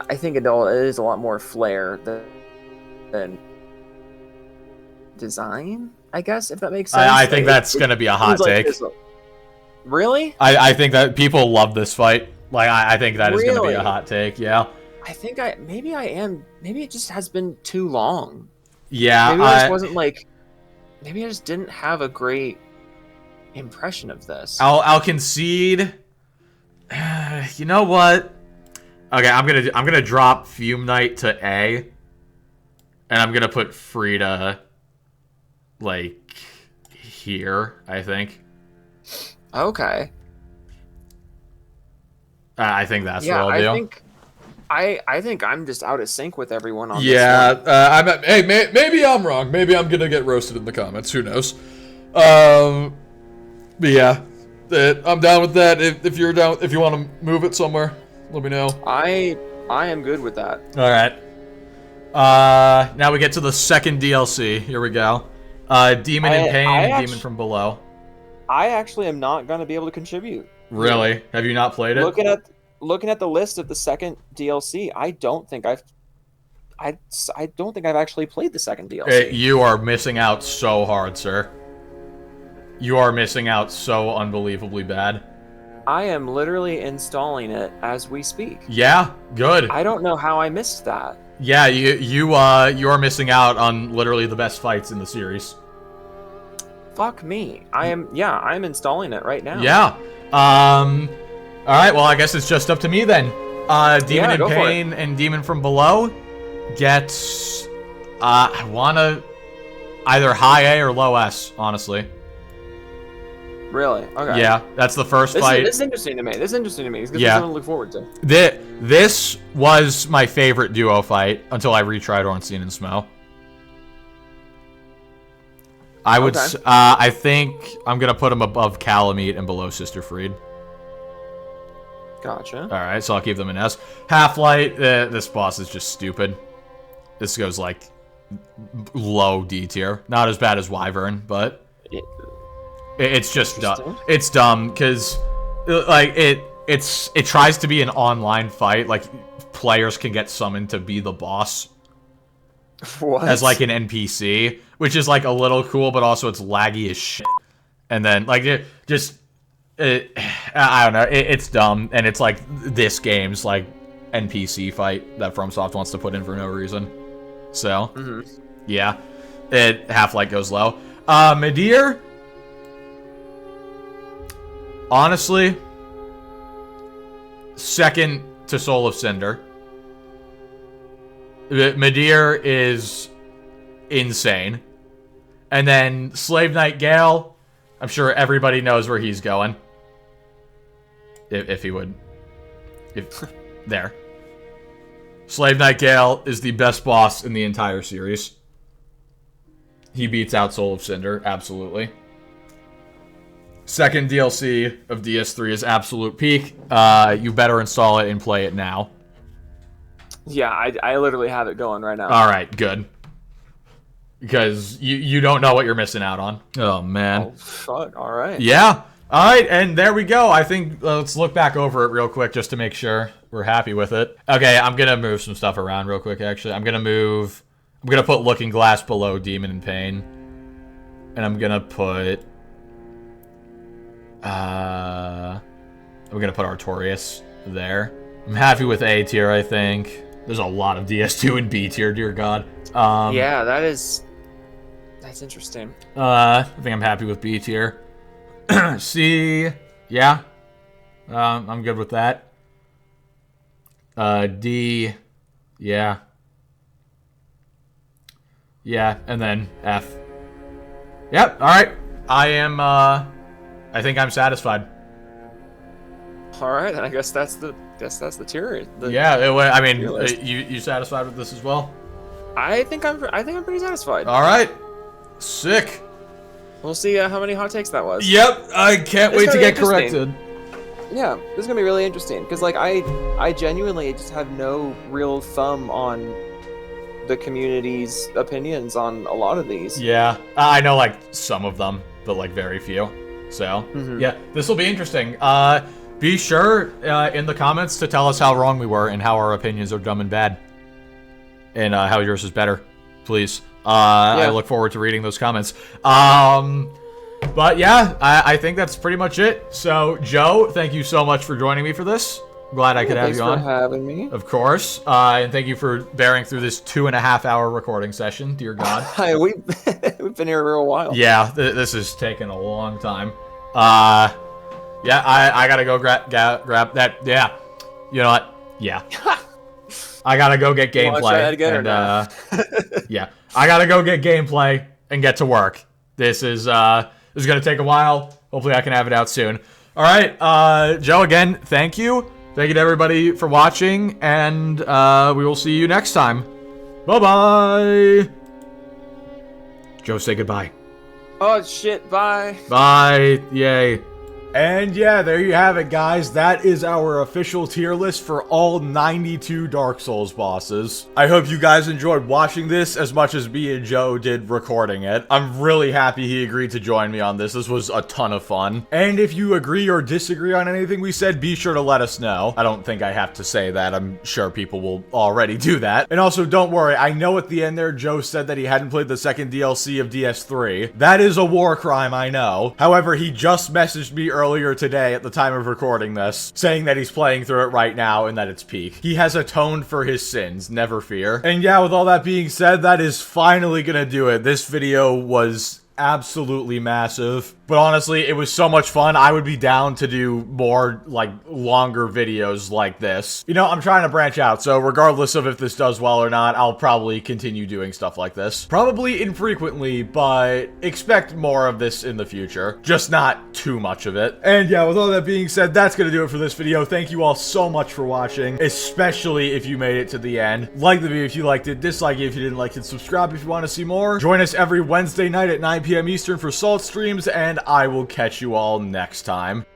Speaker 2: I think it is a lot more flair than design, I guess, if that makes sense.
Speaker 1: I think that's going to be a hot take.
Speaker 2: Really?
Speaker 1: I think that people love this fight. Like, I think that is going to be a hot take, yeah.
Speaker 2: I think maybe it just has been too long.
Speaker 1: Yeah.
Speaker 2: Maybe I just wasn't like, maybe I just didn't have a great impression of this.
Speaker 1: I'll concede. You know what? Okay, I'm gonna drop Fume Knight to A, and I'm gonna put Frida like here. I think.
Speaker 2: Okay.
Speaker 1: I think that's what I'll do.
Speaker 2: I think I'm just out of sync with everyone on
Speaker 1: this one. Hey, maybe I'm wrong. Maybe I'm gonna get roasted in the comments. Who knows? But yeah, I'm down with that. If you're down, if you want to move it somewhere, let me know.
Speaker 2: I am good with that.
Speaker 1: All right. Now we get to the second DLC. Here we go. Demon in Pain and Demon from Below.
Speaker 2: I actually am not going to be able to contribute.
Speaker 1: Really? Have you not played it?
Speaker 2: Looking at the list of the second DLC, I don't think I've actually played the second DLC.
Speaker 1: You are missing out so hard, sir. You are missing out so unbelievably bad.
Speaker 2: I am literally installing it as we speak.
Speaker 1: Yeah, good.
Speaker 2: I don't know how I missed that.
Speaker 1: Yeah, you are missing out on literally the best fights in the series.
Speaker 2: Fuck me. I'm installing it right now.
Speaker 1: Yeah. All right, well, I guess it's just up to me then. Demon in Pain and Demon from Below gets I wanna either high A or low S, honestly.
Speaker 2: Really? Okay.
Speaker 1: Yeah, that's the first fight.
Speaker 2: This is interesting to me. This is interesting to me. It's good
Speaker 1: yeah.
Speaker 2: to look forward to.
Speaker 1: This was my favorite duo fight until I retried Ornstein and Smo. I would. Okay. I think I'm gonna put him above Calamite and below Sister Freed.
Speaker 2: Gotcha.
Speaker 1: All right, so I'll keep them in S. Half-Light. This boss is just stupid. This goes like low D tier. Not as bad as Wyvern, but. It's just dumb. It's dumb because, like, it tries to be an online fight. Like, players can get summoned to be the boss.
Speaker 2: What?
Speaker 1: As like an NPC, which is like a little cool, but also it's laggy as shit. And then like I don't know. It's dumb, and it's like this game's like NPC fight that FromSoft wants to put in for no reason. So, yeah, Half-Light goes low. Midir. Honestly, second to Soul of Cinder. Midir is insane. And then Slave Knight Gale, I'm sure everybody knows where he's going. If he would. There. Slave Knight Gale is the best boss in the entire series. He beats out Soul of Cinder, absolutely. Second DLC of DS3 is absolute peak. You better install it and play it now.
Speaker 2: Yeah, I literally have it going right now.
Speaker 1: All right, good. Because you don't know what you're missing out on. Oh, man.
Speaker 2: Oh, fuck. All right.
Speaker 1: Yeah. All right, and there we go. I think let's look back over it real quick just to make sure we're happy with it. Okay, I'm going to move some stuff around real quick, actually. I'm going to put Looking Glass below Demon in Pain. And I'm going to put... I'm going to put Artorias there. I'm happy with A tier, I think. There's a lot of DS2 and B tier, dear God.
Speaker 2: Yeah, that's interesting.
Speaker 1: I think I'm happy with B tier. C, yeah. I'm good with that. D, yeah. Yeah, and then F. Yep, alright. I think I'm satisfied.
Speaker 2: Alright, then I guess that's the tier.
Speaker 1: I mean, you satisfied with this as well?
Speaker 2: I think I'm pretty satisfied.
Speaker 1: Alright. Sick.
Speaker 2: We'll see how many hot takes that was.
Speaker 1: Yep, I can't wait to get corrected.
Speaker 2: Yeah, this is gonna be really interesting because like I genuinely just have no real thumb on the community's opinions on a lot of these.
Speaker 1: Yeah, I know like some of them, but like very few. So yeah, this will be interesting. Be sure in the comments to tell us how wrong we were and how our opinions are dumb and bad, and how yours is better, please. I look forward to reading those comments. But yeah, I think that's pretty much it. So, Joe, thank you so much for joining me for this. Glad I could have you on.
Speaker 2: Thanks for having me.
Speaker 1: Of course. And thank you for bearing through this 2.5-hour recording session. Dear God.
Speaker 2: Hi, we've been here a real while.
Speaker 1: Yeah, this has taken a long time. Yeah, I gotta go grab that. Yeah. You know what? Yeah. I gotta go get gameplay.
Speaker 2: Try that again or not?
Speaker 1: Yeah. I gotta go get gameplay and get to work. This is gonna take a while. Hopefully I can have it out soon. Alright, Joe, again, thank you. Thank you to everybody for watching, and we will see you next time. Bye-bye! Joe, say goodbye.
Speaker 2: Oh, shit, bye.
Speaker 1: Bye. Yay. And yeah, there you have it, guys. That is our official tier list for all 92 Dark Souls bosses. I hope you guys enjoyed watching this as much as me and Joe did recording it. I'm really happy he agreed to join me on this. This was a ton of fun. And if you agree or disagree on anything we said, be sure to let us know. I don't think I have to say that. I'm sure people will already do that. And also, don't worry. I know at the end there, Joe said that he hadn't played the second DLC of DS3. That is a war crime, I know. However, he just messaged me earlier today at the time of recording this, saying that he's playing through it right now and that it's peak. He has atoned for his sins, never fear. And yeah, with all that being said, that is finally gonna do it. This video was absolutely massive, but honestly, it was so much fun. I would be down to do more, like, longer videos like this. You know, I'm trying to branch out, so regardless of if this does well or not, I'll probably continue doing stuff like this. Probably infrequently, but expect more of this in the future. Just not too much of it. And yeah, with all that being said, that's gonna do it for this video. Thank you all so much for watching, especially if you made it to the end. Like the video if you liked it, dislike it if you didn't like it, subscribe if you want to see more. Join us every Wednesday night at 9 p.m. Eastern for Salt streams, and I will catch you all next time.